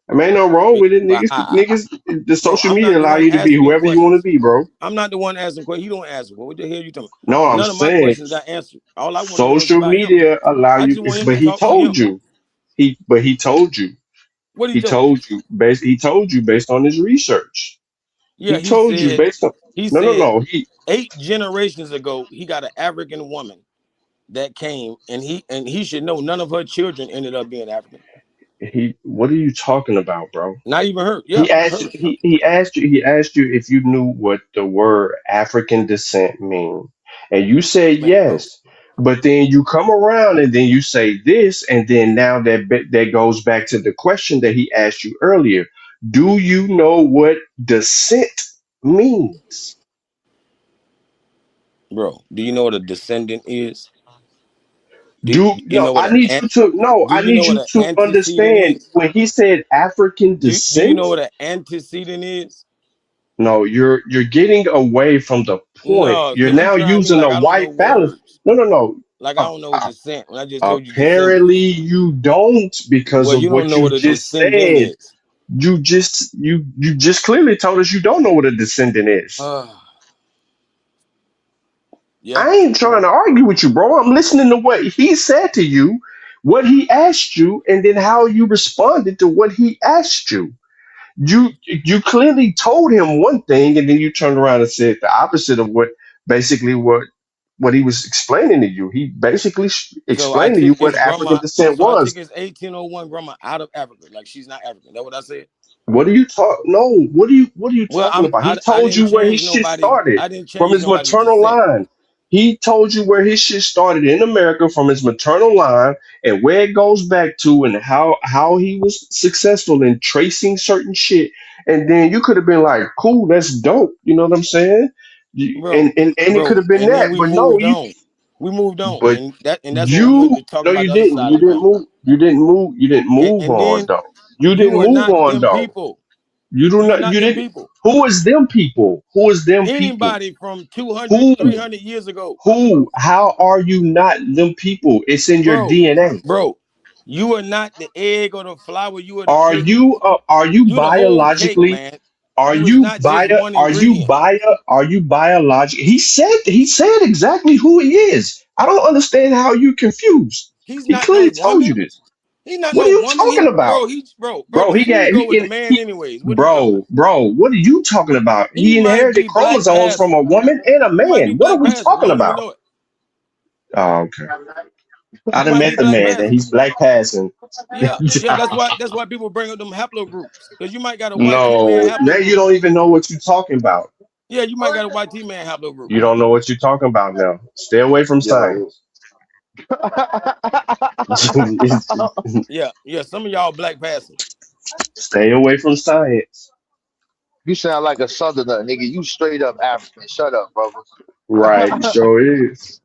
I mean, ain't no wrong with it, but niggas. The bro, social I'm not media the allow one you to be asking whoever you want to questions. be, bro. I'm not the one asking questions. He don't answer. What the hell you talking No, about? I'm None of my saying questions I answered. All I want to know is social about him. media allow I you. just want him But to he talk to him. told you. He told you. What he He told you? told you. He told you based on his research. Yeah, He told you based on. he No, no, said no. 8 generations ago he got an African woman that came, and he should know none of her children ended up being African. What are you talking about, bro? Not even her. Yeah, He asked her. he asked you if you knew what the word African descent mean. And you said Man, bro. yes. But then you come around and then you say this, and then now that goes back to the question that he asked you earlier. Do you know what descent means? Bro, do you know what a descendant is? Do Do you no, know what do I you need know what you an to antecedent understand is? when he said African Do you descent. know what an antecedent is? No, you're getting away from the point. No, You're because you now trying me using like a I don't know white balance. words. No, no, no. Like I Uh, don't know uh, descent when I just told you apparently descendants. you don't because Well, of you don't what know you what a just descendant said. is. You just clearly told us you don't know what a descendant is. Yeah. I ain't trying to argue with you, bro. I'm listening to what he said to you, what he asked you, and then how you responded to what he asked you. You clearly told him one thing, and then you turned around and said the opposite of what he was explaining to you. He basically So I explained to you took what his African grandma. descent So I took was. his 1801 grandma out of Africa. Like she's not African. That what I said? What are you talk? No, what are you Well, talking about? He I told didn't you where his change shit nobody. started I didn't from change his nobody's maternal descent. line. He told you where his shit started in America from his maternal line and where it goes back to and how he was successful in tracing certain shit. And then you could have been like, cool, that's dope. You know what I'm saying? Bro, And it could bro. have been And then that. we But no, moved on. We moved on. but And that's when we went to talk no, about you the other didn't. side of the family. You didn't move And on then though. You you didn't are move not on them though. people. You do You are not. not You them didn't. people. Who is them people? Who is them people? Anybody from 200, Who? 300 years ago. Who? How are you not them people? It's in your Bro, DNA. bro. You are not the egg or the flour. You are the Are cake. you? Are you You the whole cake, biologically? man. You is not just one ingredient. Are you biological? He said exactly who he is. I don't understand how you confused. He's He not no clearly told woman. you this. He's not What are no you woman. talking about? Bro, Bro, he need to go with the man anyways. What are you talking about? what are you talking about? He He might inherited be black chromosomes from passing. a woman and a He might be man. What are black we passing. You talking don't even about? know it. Oh, okay. I He done might be met the black man and passing. he's black passing. Yeah. Yeah, that's why people bring up them haplogroups. Because you might got a white T man No, now you haplogroup. don't even know what you're talking about. Yeah, you might got a white T man haplogroup. You don't know what you're talking about now. Stay away from Yo, science. Yeah. Some of y'all black passing. Stay away from science. You sound like a southerner, nigga. You straight up African. Shut up, brother. Right, sure is.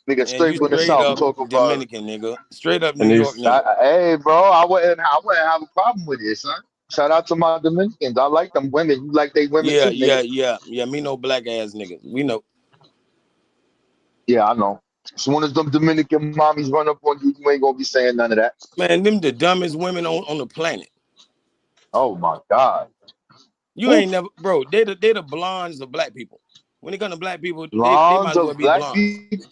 Nigga, And straight you from the straight south. up Talk about. Dominican, nigga. Straight up New And York, it's nigga. Hey, bro, I wouldn't have a problem with it, son. Shout out to my Dominicans. I like them women. You like they women too, nigga. Yeah. Me no black ass niggas. We know. Yeah, I know. As soon as them Dominican mommies run up on you, you ain't gonna be saying none of that. Man, them the dumbest women on the planet. Oh my God. You ain't never, bro. They the blondes of black people. When it comes to black people, they might Blondes as well of be black blondes. people.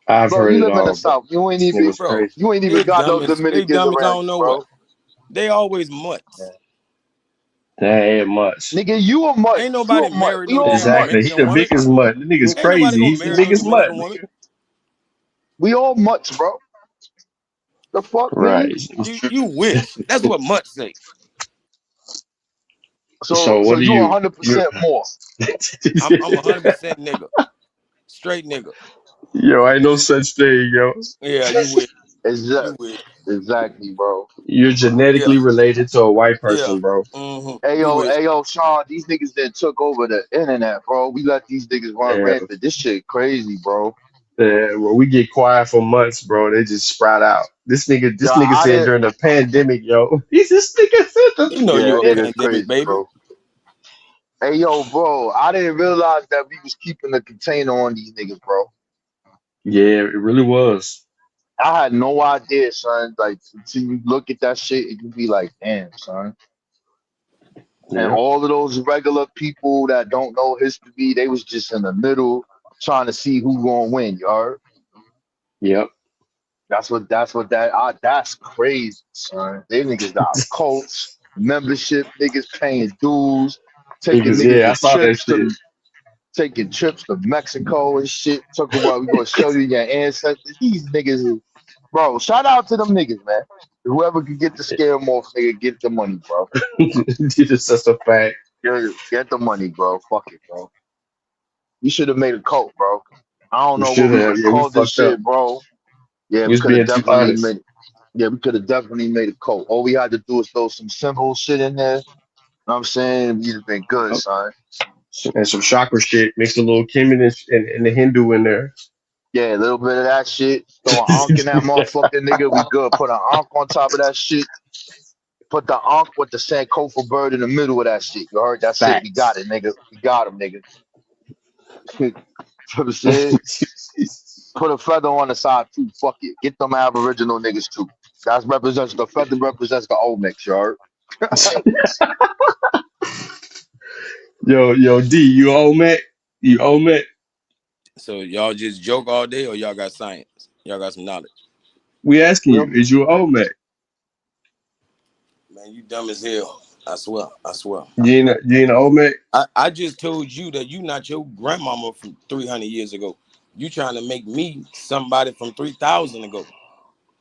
I've Bro, heard you it live in the all, bro. south. You ain't This even nigga's Bro, crazy. got no they Dominicans dumb as I around don't you, know bro. what. They always mutts. That ain't much. Nigga, you a mutt. Ain't You nobody a mutt. married We no all damn mutts. Exactly. He Dominican the woman. biggest mutt. The nigga's Ain't nobody crazy. gonna He's the marry no biggest mutt, Dominican woman. nigga. We all mutts, bro. The fuck, Right. nigga? You wish. That's what mutts say. So So what are you you? 100% more. I'm 100% nigga. Straight nigga. Yo, ain't no such thing, yo. Yeah, you wish. Exactly. You wish. Exactly, bro. You're Yeah. genetically related to a white Yeah. person, bro. Hey You wish. yo, Sean, these niggas that took over the internet, bro. We let these niggas run Yeah. rampant. This shit crazy, bro. Well, we get quiet for months, bro. They just sprout out. This Yeah, nigga I said didn't. during the pandemic, yo. This nigga said You know Yeah, you a it is pandemic, crazy, baby. bro. Hey yo, bro, I didn't realize that we was keeping the container on these niggas, bro. Yeah, it really was. I had no idea, son. Like until you look at that shit, it can be like, damn, son. And Yeah. all of those regular people that don't know history, they was just in the middle trying to see who gonna win. You heard? Yep. That's crazy, son. They niggas got cults, membership, niggas paying dues, taking Niggas, niggas yeah, I to saw that shit. taking trips to Mexico and shit. Talking about we gonna show you your ancestors. These niggas is, bro. Shout out to them niggas, man. Whoever can get the scare them off, nigga, get the money, bro. It's just a fact. Get the money, bro. Fuck it, bro. You should have made a cult, bro. I don't We know what should we have. could Yeah, we call this fucked up. shit, bro. Yeah, We we was could have being too definitely honest. made. Yeah, we could have definitely made a cult. All we had to do is throw some symbol shit in there. Know what I'm saying? We'd have been good, Yep. son. And some chakra shit. Mix a little Kim and the Hindu in there. Yeah, a little bit of that shit. Throw an Ankh in that motherfucking nigga. We good. Put an Ankh on top of that shit. Put the Ankh with the Sankofa bird in the middle of that shit. You heard? That's it. We got Facts. it, nigga. We got him, nigga. You know what I'm saying? Put a feather on the side too. Fuck it. Get them Aboriginal niggas too. That represents the feather represents the Olmecs, you heard? Yo, D, you old man? You old man? So y'all just joke all day, or y'all got science? Y'all got some knowledge? We asking you, is you old man? Man, you dumb as hell. I swear. You ain't old man? I just told you that you not your grandmama from 300 years ago. You trying to make me somebody from 3,000 ago.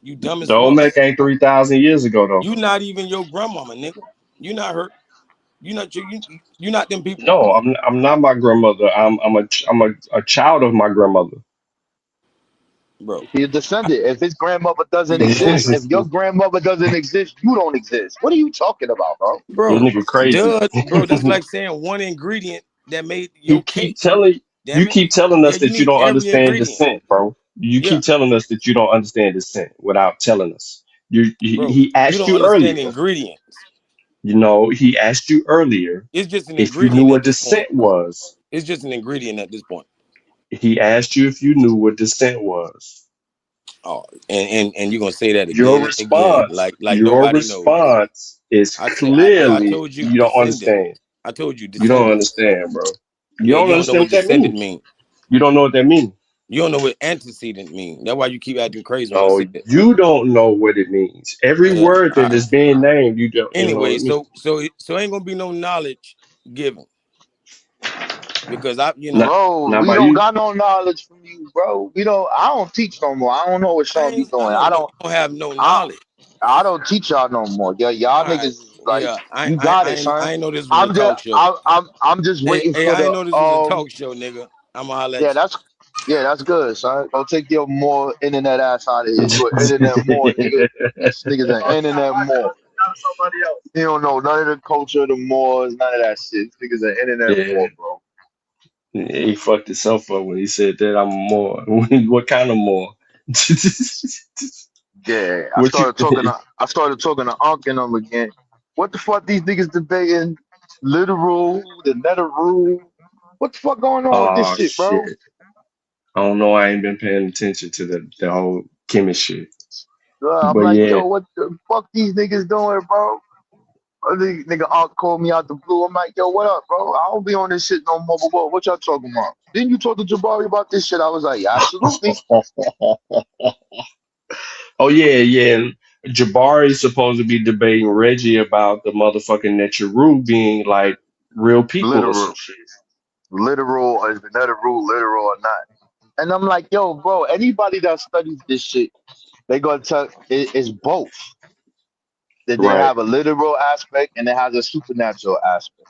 You dumb as The old fuck. man ain't 3,000 years ago though. You not even your grandmama, nigga. You not her. You not them people. No, I'm not my grandmother. I'm a child of my grandmother. Bro. He a descendant. If his grandmother doesn't exist, if This your grandmother doesn't exist, you don't exist. What are you talking about, bro? Bro, nigga crazy. bro, that's like saying one ingredient that made You your keep cake. telling Damn it. Yeah, us you that you need don't every understand ingredient. descent, bro. You Yeah. keep telling us that you don't understand descent without telling us. Bro, He you asked don't you understand earlier. ingredients. He asked you earlier It's just an if you knew ingredient at what this point. descent was. It's just an ingredient at this point. He asked you if you knew what descent was. Oh, and you're gonna say that Your again and again, response, like nobody knows. is I clearly told you you don't descendant. understand. I told you You don't descendant. understand, bro. You Yeah, don't you don't know understand what what that descendant means. mean. You don't know what that means. You don't know what antecedent mean. That's why you keep acting crazy when I No, say it. you don't know what it means. Every Yeah. word that is being named, you don't know what Anyway, it means. so ain't gonna be no knowledge given because Not, Bro, not we by don't you. got no knowledge from you, bro. I don't teach no more. I don't know what Sean be I doing. know, but you don't have no I knowledge. I don't teach y'all no more. Yeah, y'all All niggas right. is like, Yeah. you got it, son. I ain't know this was a talk show. I'm just waiting Hey, for I ain't the know this was a talk show, nigga. I'ma holler yeah, at you. Yeah, that's good, son. Go take your more internet ass out of here. You an internet more, nigga. This nigga's an internet more. He don't know none of the culture of the Moors, none of that shit. This nigga's an internet Yeah, more, bro. he fucked himself up when he said that I'm more. What kind of more? Yeah, I What you? started talking to Unc and them again. What the fuck these niggas debating? Literal, the nether rule. What the fuck going on with this Oh shit, bro? shit! I don't know. I ain't been paying attention to the whole chemistry. I'm But like, yeah, yo, what the fuck these niggas doing, bro? Nigga Unc called me out the blue. I'm like, yo, what up, bro? I don't be on this shit no more. But what y'all talking about? Didn't you talk to Jabari about this shit? I was like, yeah, absolutely. oh yeah, yeah. Jabari's supposed to be debating Reggie about the motherfucking Neteru being like real people or some Literal, shit. literal, is the nether rule literal or not? And I'm like, yo, bro, anybody that studies this shit, they gonna tell it's both. That they Right, have a literal aspect and it has a supernatural aspect.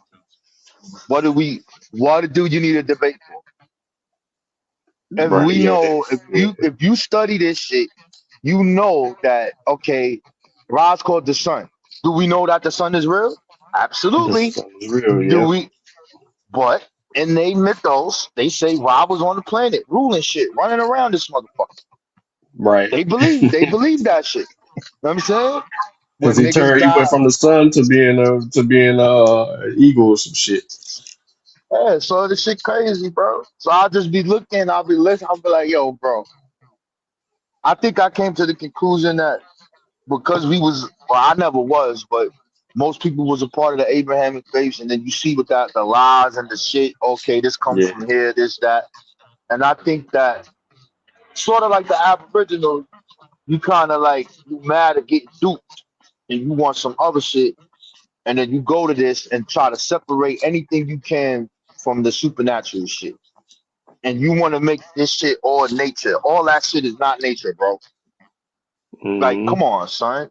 What do you need a debate for? If right, we yeah, know yeah. if you study this shit, you know that okay, Ra's called the sun. Do we know that the sun is real? This Absolutely. sounds real, Do yeah. we but in they mythos, they say Ra was on the planet, ruling shit, running around this motherfucker. Right. They believe that shit. You know what I'm saying? Because When niggas he went die, from the sun to being eagle or some shit. yeah, so this shit crazy, bro. So I'll just be looking, I'll be listening, I'll be like, yo, bro. I think I came to the conclusion that because I never was, but most people was a part of the Abrahamic faith, and then you see with that the lies and the shit. Okay, this comes Yeah. from here, this that, and I think that sort of like the Aboriginals, you kind of like you mad at getting duped, and you want some other shit, and then you go to this and try to separate anything you can from the supernatural shit, and you want to make this shit all nature. All that shit is not nature, bro. Like, Hmm. come on, son.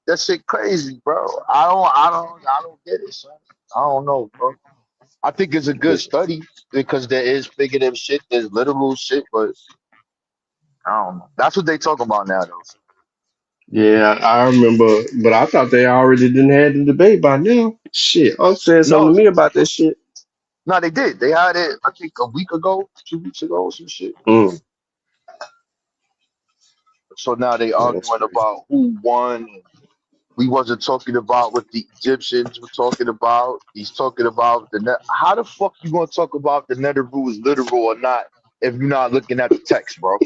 That shit crazy, bro. I don't get it, son. I don't know, bro. I think it's a good study because there is figurative shit, there's literal shit, but I don't know. That's what they talk about now, though. Yeah, I remember, but I thought they already didn't have the debate by now. Shit, I'm saying something No, to me about that shit. no, they did. They had it, I think, a week ago, 2 weeks ago, some shit. Mm, So now they that's arguing crazy. about who won. We wasn't talking about what the Egyptians were talking about. He's talking about the net. How the fuck you gonna talk about the nether rule is literal or not if you're not looking at the text, bro?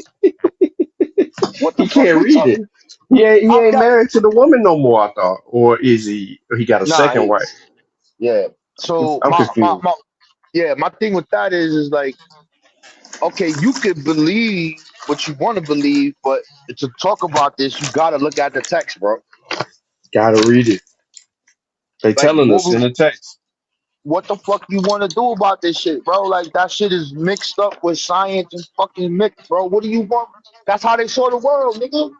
What the He fuck can't we read it. talking? He I've ain't got married to the woman no more. I thought, or is he? He got a nah. second wife. Yeah. So I'm confused. my thing with that is like, okay, you could believe what you want to believe, but to talk about this, you gotta look at the text, bro. Gotta read it. They Like, telling us in the text. what the fuck you want to do about this shit, bro? Like, that shit is mixed up with science and fucking myth, bro. What do you want? That's how they saw the world, nigga.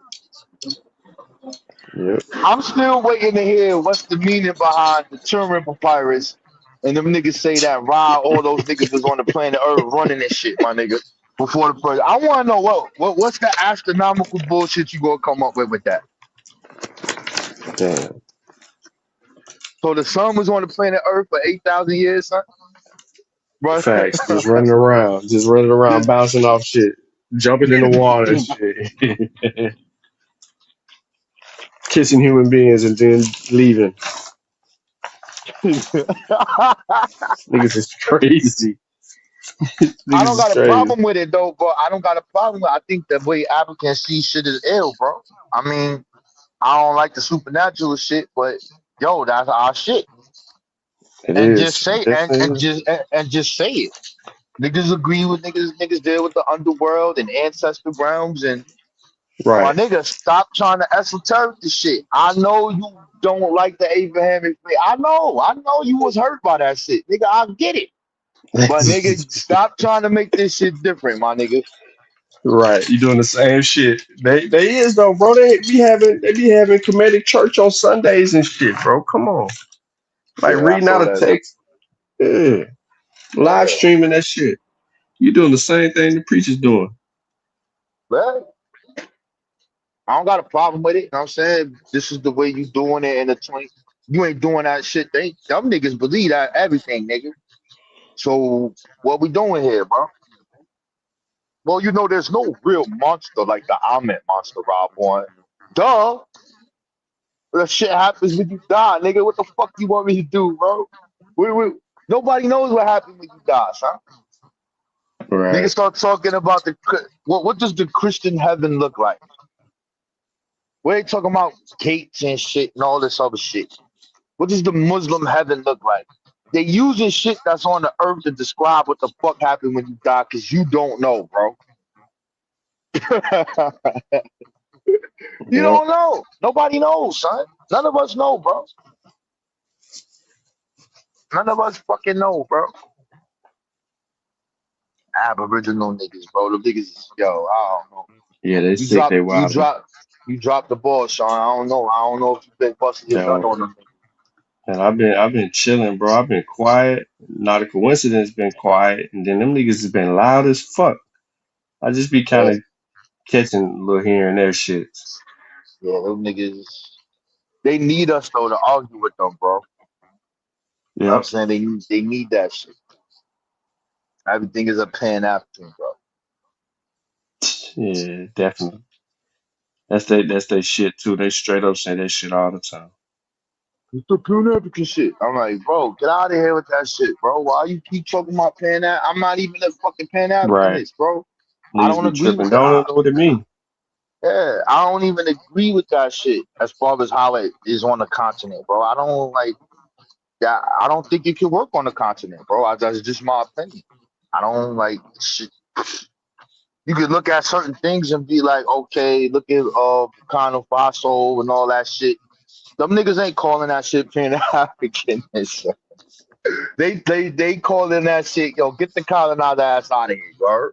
Yep. I'm still waiting to hear what's the meaning behind the Turin Papyrus. And them niggas say that all those niggas was on the planet Earth running this shit, my nigga. Before the first, I want to know what's the astronomical bullshit you gonna come up with that? Damn. So the sun was on the planet Earth for 8,000 years, son, bro. Facts. Just running around, Just- bouncing off shit, jumping in the water and shit, kissing human beings and then leaving. Niggas is crazy. I Niggas don't is got a crazy. problem with it though, but I don't got a problem with. I think the way Africans see shit is ill, bro. I mean, I don't like the supernatural shit, but yo, that's our shit. It And just is. say Definitely. and just say it. Niggas agree with niggas. Niggas deal with the underworld and ancestor realms and my Right. nigga. Stop trying to esoteric the shit. I know you don't like the Abrahamic faith. I know you was hurt by that shit, nigga. I get it, but nigga, stop trying to make this shit different, my nigga. Right. You doing the same shit. They is though, bro. They be having comedic church on Sundays and shit, bro. Come on. Like Yeah, I reading out saw a that. text. Yeah. Live Yeah, streaming that shit. You're doing the same thing the preacher's doing. Well, I don't got a problem with it. You know what I'm saying? This is the way you doing it in the 20. You ain't doing that shit. Them niggas believe that everything, nigga. So what we doing here, bro? Well, you know, there's no real monster like the Ahmed monster, Rob one. Duh. That shit happens when you die, nigga. What the fuck you want me to do, bro? Nobody knows what happens when you die, son. Right. Niggas start talking about what does the Christian heaven look like? We ain't talking about gates and shit and all this other shit. What does the Muslim heaven look like? They using shit that's on the earth to describe what the fuck happened when you die, because you don't know, bro. You don't know. Nobody knows, son. None of us know, bro. None of us fucking know, bro. Aboriginal niggas, bro. The niggas, yo, I don't know. Yeah, they sick. They wild. You dropped the ball, Sean. I don't know if you've been busting your nut on them. And I've been chilling, bro. I've been quiet. Not a coincidence, been quiet. And then them niggas has been loud as fuck. I just be kind of catching a little here and there shit. Yeah, them niggas, they need us though to argue with them, bro. You know what I'm saying? They need that shit. Everything is a Pan-African, bro. Yeah, definitely. That's their shit too. They straight up say that shit all the time. It's the Pan-African shit. I'm like, bro, get out of here with that shit, bro. Why you keep talking about Pan-African? I'm not even a fucking Pan-Africanist, bro. I don't agree with that. Don't know what it means. Yeah, I don't even agree with that shit as far as how it is on the continent, bro. I don't like that. I don't think it can work on the continent, bro. That's just my opinion. I don't like shit. You could look at certain things and be like, okay, look at Burkina Faso and all that shit. Them niggas ain't calling that shit Pan-African. They calling that shit, yo, get the colonizer ass out of here, bro.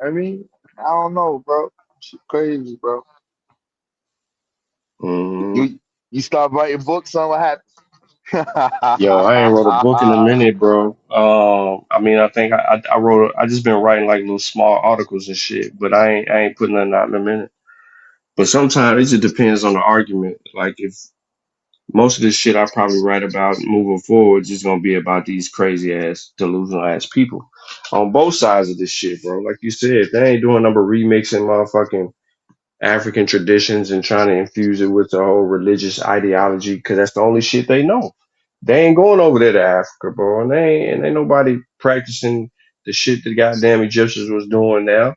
I mean, I don't know, bro. Shit crazy, bro. Mm-hmm. You start writing books on what happened. Yo, I ain't wrote a book in a minute, bro. I mean, I think I just been writing like little small articles and shit, but I ain't putting nothing out in a minute. But sometimes it just depends on the argument. Like if most of this shit I probably write about moving forward is gonna be about these crazy ass, delusional ass people on both sides of this shit, bro. Like you said, they ain't doing number remixing motherfucking African traditions and trying to infuse it with the whole religious ideology, because that's the only shit they know. They ain't going over there to Africa, bro, and ain't nobody practicing the shit the goddamn Egyptians was doing now.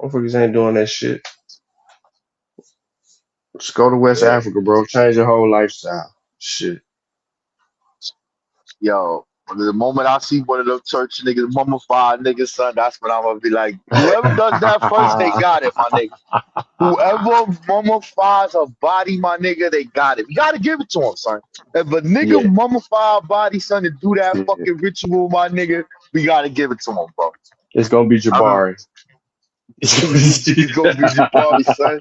Motherfuckers ain't doing that shit. Just go to West Africa, bro. Change your whole lifestyle. Shit. Yo, the moment I see one of them church niggas, mummified niggas, son, that's when I'm gonna be like, whoever does that first, they got it, my nigga. Whoever mummifies a body, my nigga, they got it. You gotta give it to him, son. If a nigga mummify a body, son, to do that fucking ritual, my nigga, we gotta give it to him, bro. It's gonna be Jabari. It's gonna be Jabari, son.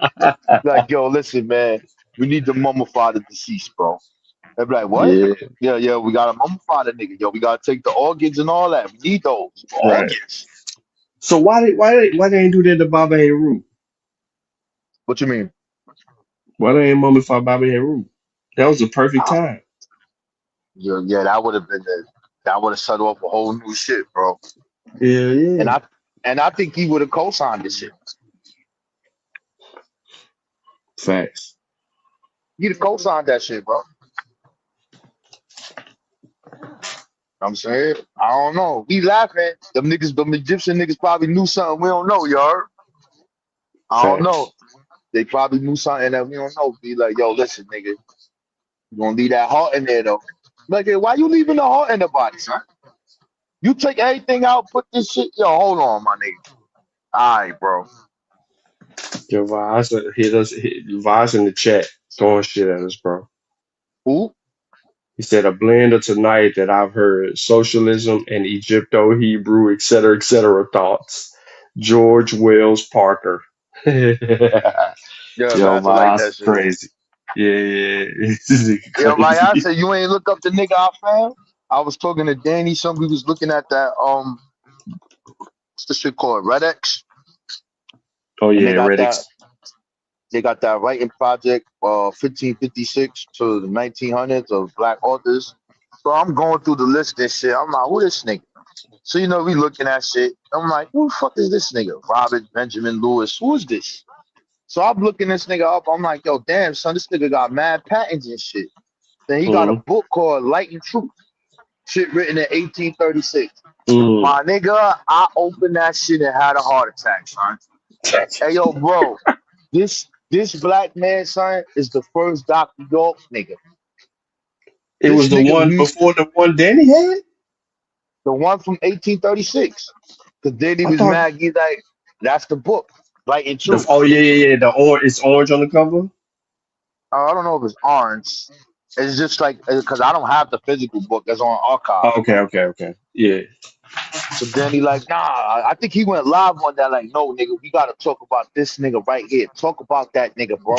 Like, yo, listen, man, we need to mummify the deceased, bro. They'll be like, what? Yeah, we gotta mummify the nigga. Yo, we gotta take the organs and all that. We need those organs. So why they ain't do that to Baba Heru? What you mean? Why they ain't mummify Baba Heru? That was the perfect time. Yeah, that would have been that would have set off a whole new shit, bro. Yeah. And I think he would have co-signed this shit. Facts. He'd have co-signed that shit, bro. I'm saying, I don't know. We laughing. Them Egyptian niggas probably knew something we don't know, y'all. I don't know. They probably knew something that we don't know. Be like, yo, listen, nigga, you gonna leave that heart in there though. Like, hey, why you leaving the heart in the body, son? You take everything out, put this shit. Yo, hold on, my nigga. All right, bro. Yo, Vaz hit us. Vaz in the chat throwing shit at us, bro. Who? He said a blend of tonight that I've heard socialism and Egypto-Hebrew, etc., thoughts. George Wells Parker. Yo, Vaz like crazy. Yeah. Yo, like I said, you ain't look up the nigga I found. I was talking to Danny. Somebody was looking at that. What's the shit called? Red X. Oh And yeah, they got Red that. X. They got that writing project, 1556 to the 1900s of black authors. So I'm going through the list and shit. I'm like, who this nigga? So you know, we looking at shit. I'm like, who the fuck is this nigga? Robert Benjamin Lewis. Who is this? So I'm looking this nigga up. I'm like, yo, damn, son, this nigga got mad patents and shit. Then he got a book called Light and Truth. Shit written in 1836. My nigga, I opened that shit and had a heart attack, son. Hey, yo, bro, this black man, son, is the first Dr. York nigga. It was the one before the one Danny had? The one from 1836. Because Danny was mad. He's like, that's the book, Light and Truth. Oh, yeah. It's orange on the cover? I don't know if it's orange. It's just like, because I don't have the physical book that's on archive. Oh, okay. Yeah. So then he like, nah, I think he went live on that, like, no, nigga, we got to talk about this nigga right here. Talk about that nigga, bro.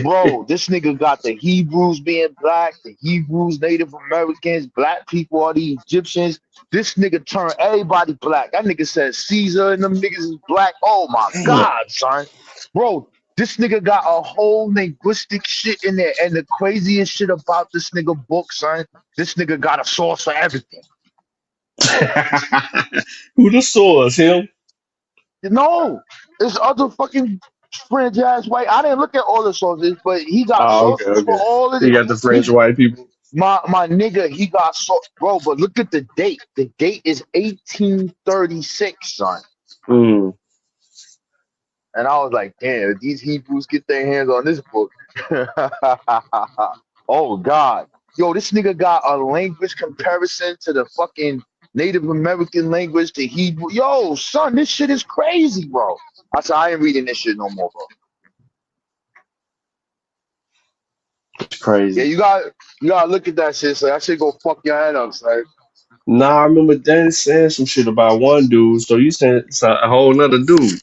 Bro, this nigga got the Hebrews being black, the Hebrews, Native Americans, black people are the Egyptians. This nigga turned everybody black. That nigga said Caesar and them niggas is black. Oh, my God, son. Bro, this nigga got a whole linguistic shit in there. And the craziest shit about this nigga book, son, this nigga got a source for everything. Who the source? Him? No, it's other fucking French ass white. I didn't look at all the sources, but he got sources for all of it. He got the French white people. My nigga, he got bro. But look at the date. The date is 1836, son. And I was like, damn, if these Hebrews get their hands on this book. Oh God, yo, this nigga got a language comparison to the fucking Native American language to Hebrew. Yo, son, this shit is crazy, bro. I said, I ain't reading this shit no more, bro. It's crazy. Yeah, you gotta look at that shit. So that shit go fuck your head up, son. Nah, I remember Danny saying some shit about one dude. So you saying it's a whole nother dude?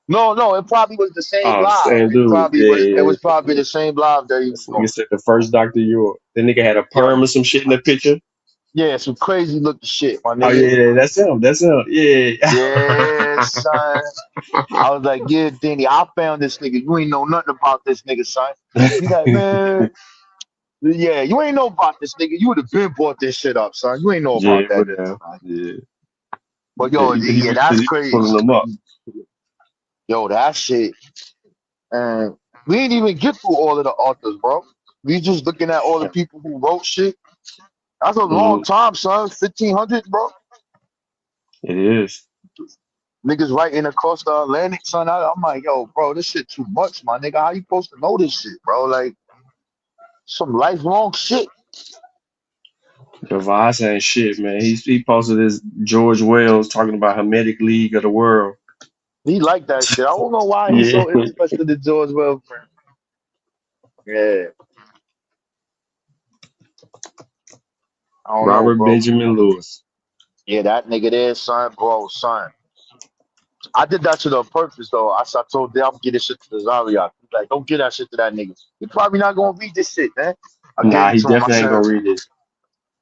No, it probably was the same live. Same dude. It was probably the same live that he was going. You said the first Dr. York. The nigga had a perm or some shit in the picture. Yeah, some crazy looking shit, my nigga. Oh yeah, that's him. Yeah. Yeah, son. I was like, yeah, Danny, I found this nigga. You ain't know nothing about this nigga, son. He like, man, yeah, you ain't know about this nigga. You would have been bought this shit up, son. You ain't know about that. Yeah. But yo, that's crazy. Them up. Yo, that shit. And we ain't even get through all of the authors, bro. We just looking at all the people who wrote shit. That's a long time, son. 1500, bro. It is. Niggas writing across the Atlantic, son. I'm like, yo, bro, this shit too much, my nigga. How you supposed to know this shit, bro? Like, some lifelong shit. Devos ain't shit, man. He posted this George Wells talking about Hermetic League of the World. He liked that shit. I don't know why he's so interested in George Wells. Yeah. Robert Benjamin Lewis. Yeah, that nigga there, son, bro, son. I did that shit on purpose, though. I told them I'm get this shit to the Zaria. He's like, don't get that shit to that nigga. He probably not gonna read this shit, man. Nah, he definitely ain't gonna read it.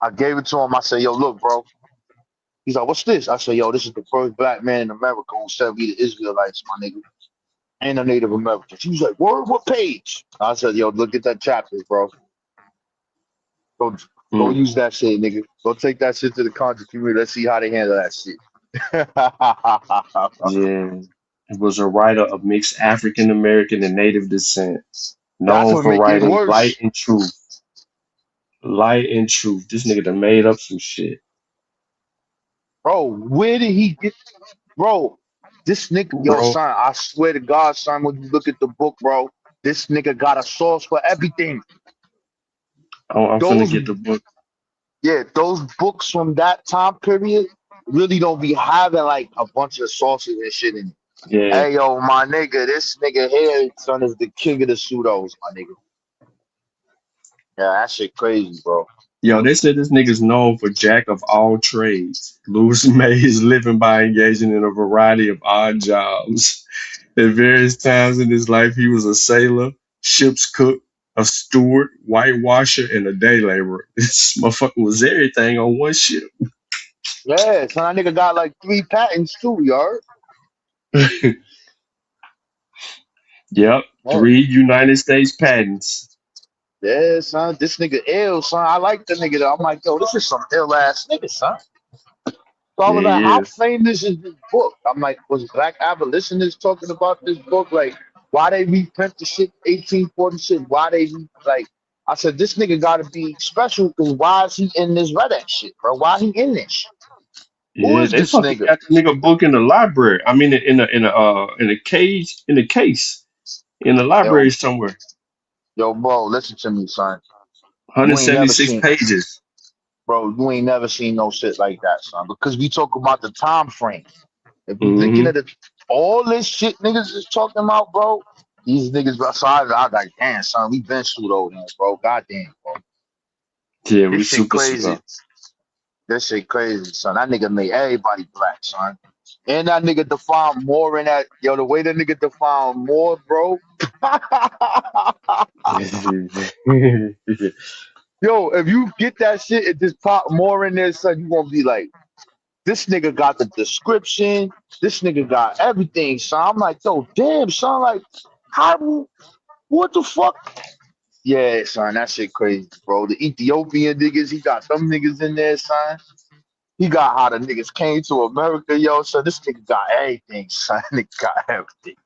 I gave it to him. I said, yo, look, bro. He's like, what's this? I said, yo, this is the first black man in America who said we the Israelites, my nigga. And the Native Americans. He was like, what page? I said, yo, look at that chapter, bro. Go use that shit, nigga. Go take that shit to the content community. Let's see how they handle that shit. Yeah. He was a writer of mixed African American and Native descent. Known for writing Light and Truth. Light and Truth. This nigga done made up some shit. Bro, where did he get? Bro, this nigga, yo, son, I swear to God, son, when you look at the book, bro, this nigga got a source for everything. I'm finna get the book. Yeah, those books from that time period really don't be having like a bunch of sources and shit in it. Yeah. Hey, yo, my nigga, this nigga here, son, is the king of the pseudos, my nigga. Yeah, that shit crazy, bro. Yo, they said this nigga's known for jack of all trades. Lewis made his living by engaging in a variety of odd jobs. At various times in his life, he was a sailor, ship's cook, a steward, whitewasher, and a day laborer. This motherfucker was everything on one ship. Yeah, so that nigga got like 3 patents too, y'all. Yep, Oh, 3 United States patents. yeah, son. This nigga ill, son. I like the nigga though. I'm like, yo, this is some ill ass nigga, son. So I Yeah, was he like, how is. famous is this book? I'm like, was Black abolitionists talking about this book? Like, why they reprint the shit 1840 shit? Why they like? I said, this nigga gotta be special because why is he in this Reddit shit, bro? Why he in this shit? Who Yeah, is they this fucking nigga? got the nigga book in the library. I mean, in a cage, in a case, in the Yo, library somewhere. yo, bro, listen to me, son. You ain't never 176 seen, pages. bro. You ain't never seen no shit like that, son. Because we talk about the time frame. If we looking Mm-hmm. at all this shit niggas is talking about, bro, these niggas, bro, so I like, damn, son, we been through those, man, bro. Goddamn, bro. Yeah, This we shit super crazy. This shit crazy, son. That nigga made everybody black, son. And that nigga defined more in that, yo, the way that nigga defined more, bro. Yo, if you get that shit and just pop more in there, son, you gonna be like, this nigga got the description. This nigga got everything, son. I'm like, yo, damn, son, like, how, what the fuck? Yeah, son, that shit crazy, bro. The Ethiopian niggas, he got them niggas in there, son. He got how the niggas came to America, yo. So this nigga got everything, son. Nigga got everything.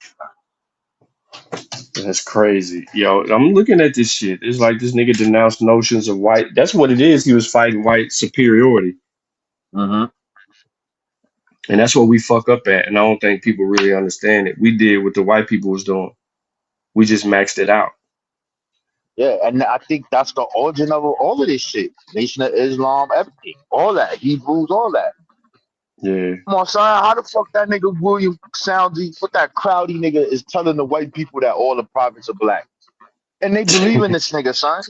That's crazy. Yo, I'm looking at this shit. It's like this nigga denounced notions of white. That's what it is. He was fighting white superiority. Mm-hmm. And that's what we fuck up at. And I don't think people really understand it. We did what the white people was doing. We just maxed it out. Yeah, and I think that's the origin of all of this shit. Nation of Islam, everything. All that. Hebrews, all that. Yeah. Come on, son. How the fuck that nigga William Soundy, what that Crowdy nigga is telling the white people that all the prophets are black? And they believe in this nigga, son.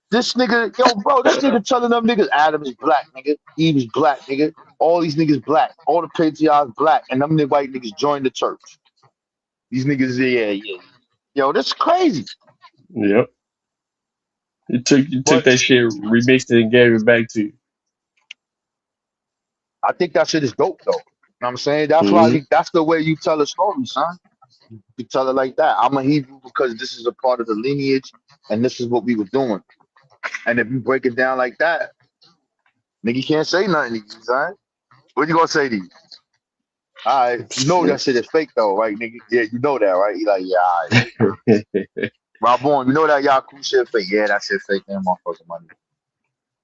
This nigga, yo, bro, this nigga telling them niggas Adam is black, nigga. Eve is black, nigga. All these niggas black. All the patriarchs black. And them white niggas joined the church. These niggas, yeah. Yo, that's crazy. Yep. You took But that shit, remixed it, and gave it back to you. I think that shit is dope, though. You know what I'm saying? That's why that's the way you tell a story, son. You tell it like that. I'm a Hebrew because this is a part of the lineage and this is what we were doing. And if you break it down like that, nigga can't say nothing to you, son. What you gonna say to you? All right, you know that shit is fake though, right, nigga? Yeah, you know that, right? You like, yeah, all right. Rob, you know that Yaku shit fake? Yeah, that shit fake. That motherfucking money.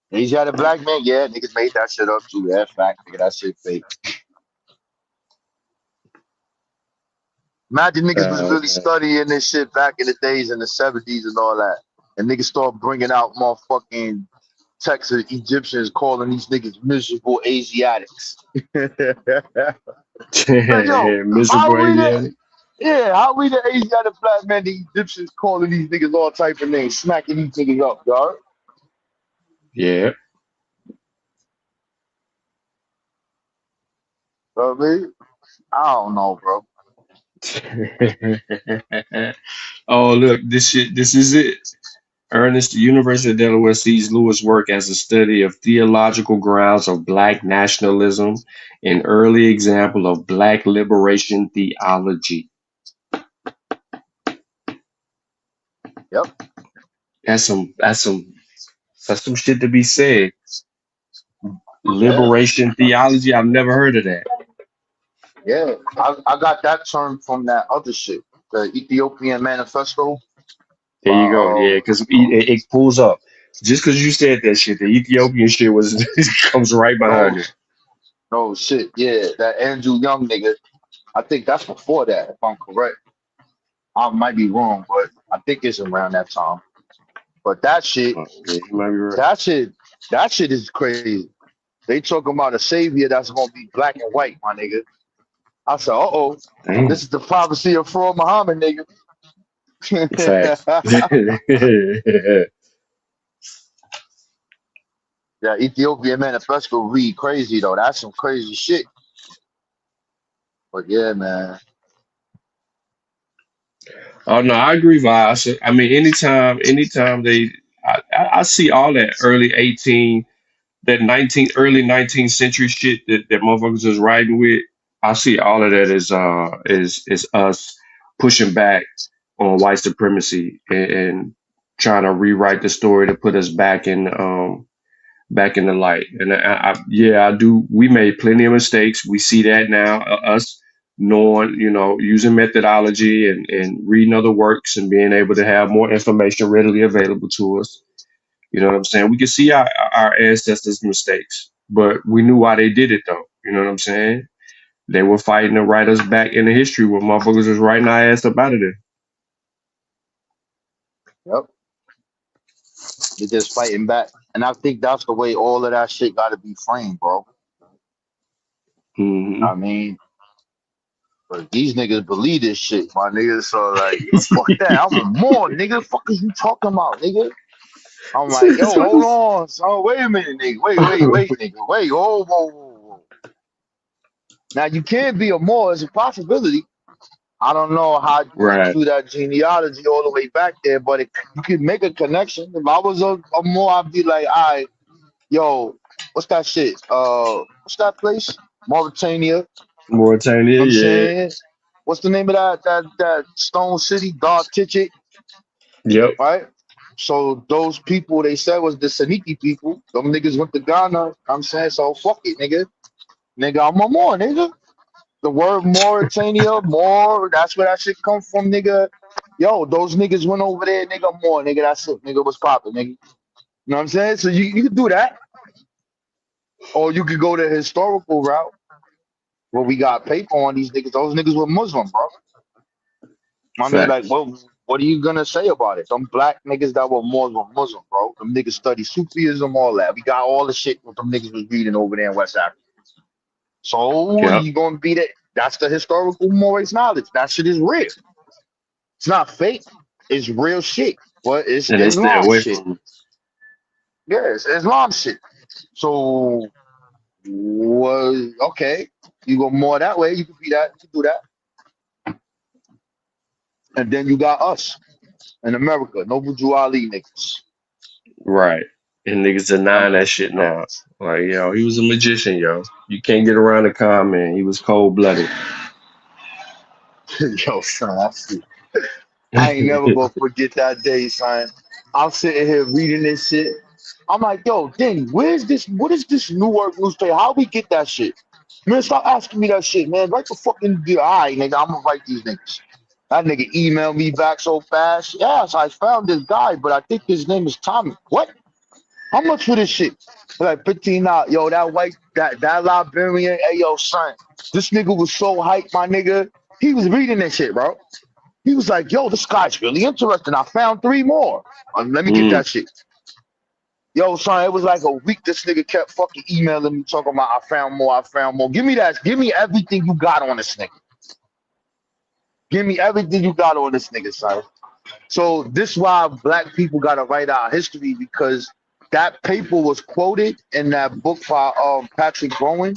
He's got a black man. Yeah, niggas made that shit up too. That fact, nigga, that shit fake. Imagine niggas was really studying this shit back in the days in the 70s and all that. And niggas start bringing out motherfucking texts of Egyptians calling these niggas miserable Asiatics. Like, yo, Miserable Asiatic. how we the Asiatic black man, the Egyptians calling these niggas all type of names, smacking these niggas up, dog? Yeah. You know what I mean? I don't know, bro. Oh, look, this is it. Ernest, the University of Delaware sees Lewis' work as a study of theological grounds of black nationalism, an early example of black liberation theology. Yep. That's some shit to be said. Liberation theology, I've never heard of that. Yeah, I got that term from that other shit, the Ethiopian Manifesto. There you go. Yeah, because it pulls up. Just because you said that shit, the Ethiopian shit comes right behind it. Oh shit, yeah, that Andrew Young nigga. I think that's before that, if I'm correct. I might be wrong, but I think it's around that time. But that shit, Yeah, you might be right. that shit is crazy. They talking about a savior that's gonna be black and white, my nigga. I said, this is the prophecy of Fraud Muhammad, nigga. Fact. Yeah, Ethiopian Manifesto read crazy though. That's some crazy shit. But yeah, man. Oh no, I agree, Voss. I mean, anytime I see all that early 18, that early 19th century shit that motherfuckers is riding with. I see all of that is us pushing back on white supremacy and trying to rewrite the story to put us back in the light. And yeah, I do. We made plenty of mistakes. We see that now. Us knowing, using methodology and reading other works and being able to have more information readily available to us. You know what I'm saying? We can see our ancestors' mistakes, but we knew why they did it, though. You know what I'm saying? They were fighting to write us back into history when motherfuckers was writing our ass up out of there. Yep. They're just fighting back. And I think that's the way all of that shit got to be framed, bro. Mm-hmm. I mean, but these niggas believe this shit, my niggas. So, like, fuck that. I'm a more, nigga. Fuck is you talking about, nigga? I'm like, yo, hold on. So, wait a minute, nigga. Wait, nigga. Wait, whoa. Now, you can't be a more. It's a possibility. I don't know how you Right. do that genealogy all the way back there, but you could make a connection. If I was a more, I'd be like, all right, yo, what's that shit? What's that place? Mauritania. Mauritania, You know what I'm yeah. saying? What's the name of that Stone City, Dark Tichet, Yep. right? So those people they said was the Saniki people. Them niggas went to Ghana. I'm saying, so fuck it, nigga. Nigga, I'm a more, nigga. The word Mauritania, more, that's where that shit come from, nigga. Yo, those niggas went over there, nigga, more, nigga, that's it, nigga, what's poppin', nigga. You know what I'm saying? So you can do that. Or you could go the historical route where we got paper on these niggas. Those niggas were Muslim, bro. I mean, like, Facts. well, what are you gonna say about it? Them black niggas that were Muslim, bro. Them niggas study Sufism, all that. We got all the shit what them niggas was reading over there in West Africa. So Yep. you gonna be that? That's the historical Moorish knowledge. That shit is real. It's not fake. It's real shit. But it's And they stay Islam away shit. from it. Yeah, it's Islam shit. So was okay. You go more that way. You can be that. You can do that. And then you got us in America, Noble Drew Ali niggas. Right. And niggas denying that shit now. Like, yo, he was a magician, yo. You can't get around the con, man. He was cold blooded. Yo, son, I ain't never gonna forget that day, son. I'm sitting here reading this shit. I'm like, yo, Danny, where's this? What is this Newark newspaper? How we get that shit? Man, stop asking me that shit, man. Write the fucking deal. All right, nigga, I'm gonna write these niggas. That nigga emailed me back so fast. Yes, I found this guy, but I think his name is Tommy. What? How much for this shit? Like $15. Yo, that white, that Liberian, hey, yo, son. This nigga was so hyped, my nigga. He was reading that shit, bro. He was like, yo, this guy's really interesting. I found 3 more. Let me get that shit. Yo, son, it was like a week. This nigga kept fucking emailing me, talking about, I found more. Give me that. Give me everything you got on this nigga. Give me everything you got on this nigga, son. So this is why black people got to write our history, because that paper was quoted in that book by Patrick Bowen,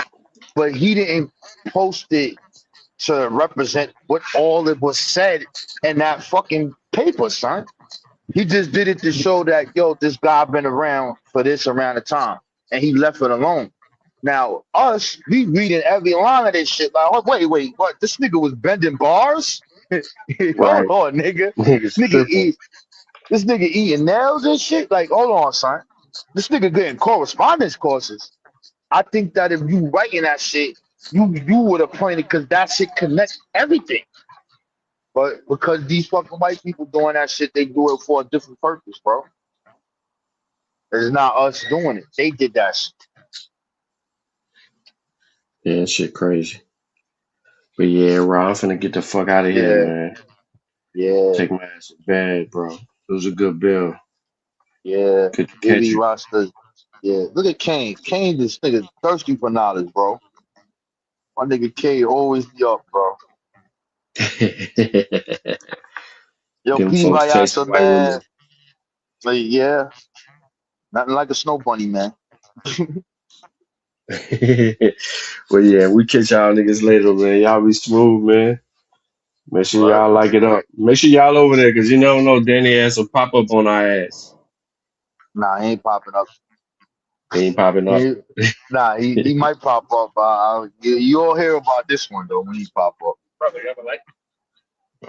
but he didn't post it to represent what all it was said in that fucking paper, son. He just did it to show that, yo, this guy been around for this amount of time, and he left it alone. Now, us, we reading every line of this shit. Like, oh, wait, what? This nigga was bending bars? Right. Hold on, nigga. This nigga eating nails and shit? Like, hold on, son. This nigga getting correspondence courses. I think that if you writing that shit, you would have pointed, because that shit connects everything. But because these fucking white people doing that shit, they do it for a different purpose, bro. It's not us doing it. They did that shit. Yeah, that shit crazy. But yeah, Rob, I'm finna get the fuck out of here, man. Yeah. Take my ass to bed, bro. It was a good bill. Yeah. Good to catch Gibby you. Rasta. Yeah. Look at Kane. Kane, this nigga thirsty for knowledge, bro. My nigga K always be up, bro. Yo, Them P. folks chasing Vayasa, white man. women. Like, yeah. Nothing like a snow bunny, man. Well, yeah, we catch y'all niggas later, man. Y'all be smooth, man. Make sure y'all like it up. Make sure y'all over there, because you never know, Danny has a pop up on our ass. Nah, he ain't popping up. He ain't popping up. He might pop up. You all hear about this one though when he pop up.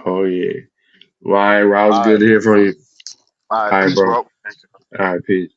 Oh yeah. All right, Rouse, good to hear from you. All right, peace, bro. bro. All right, peace.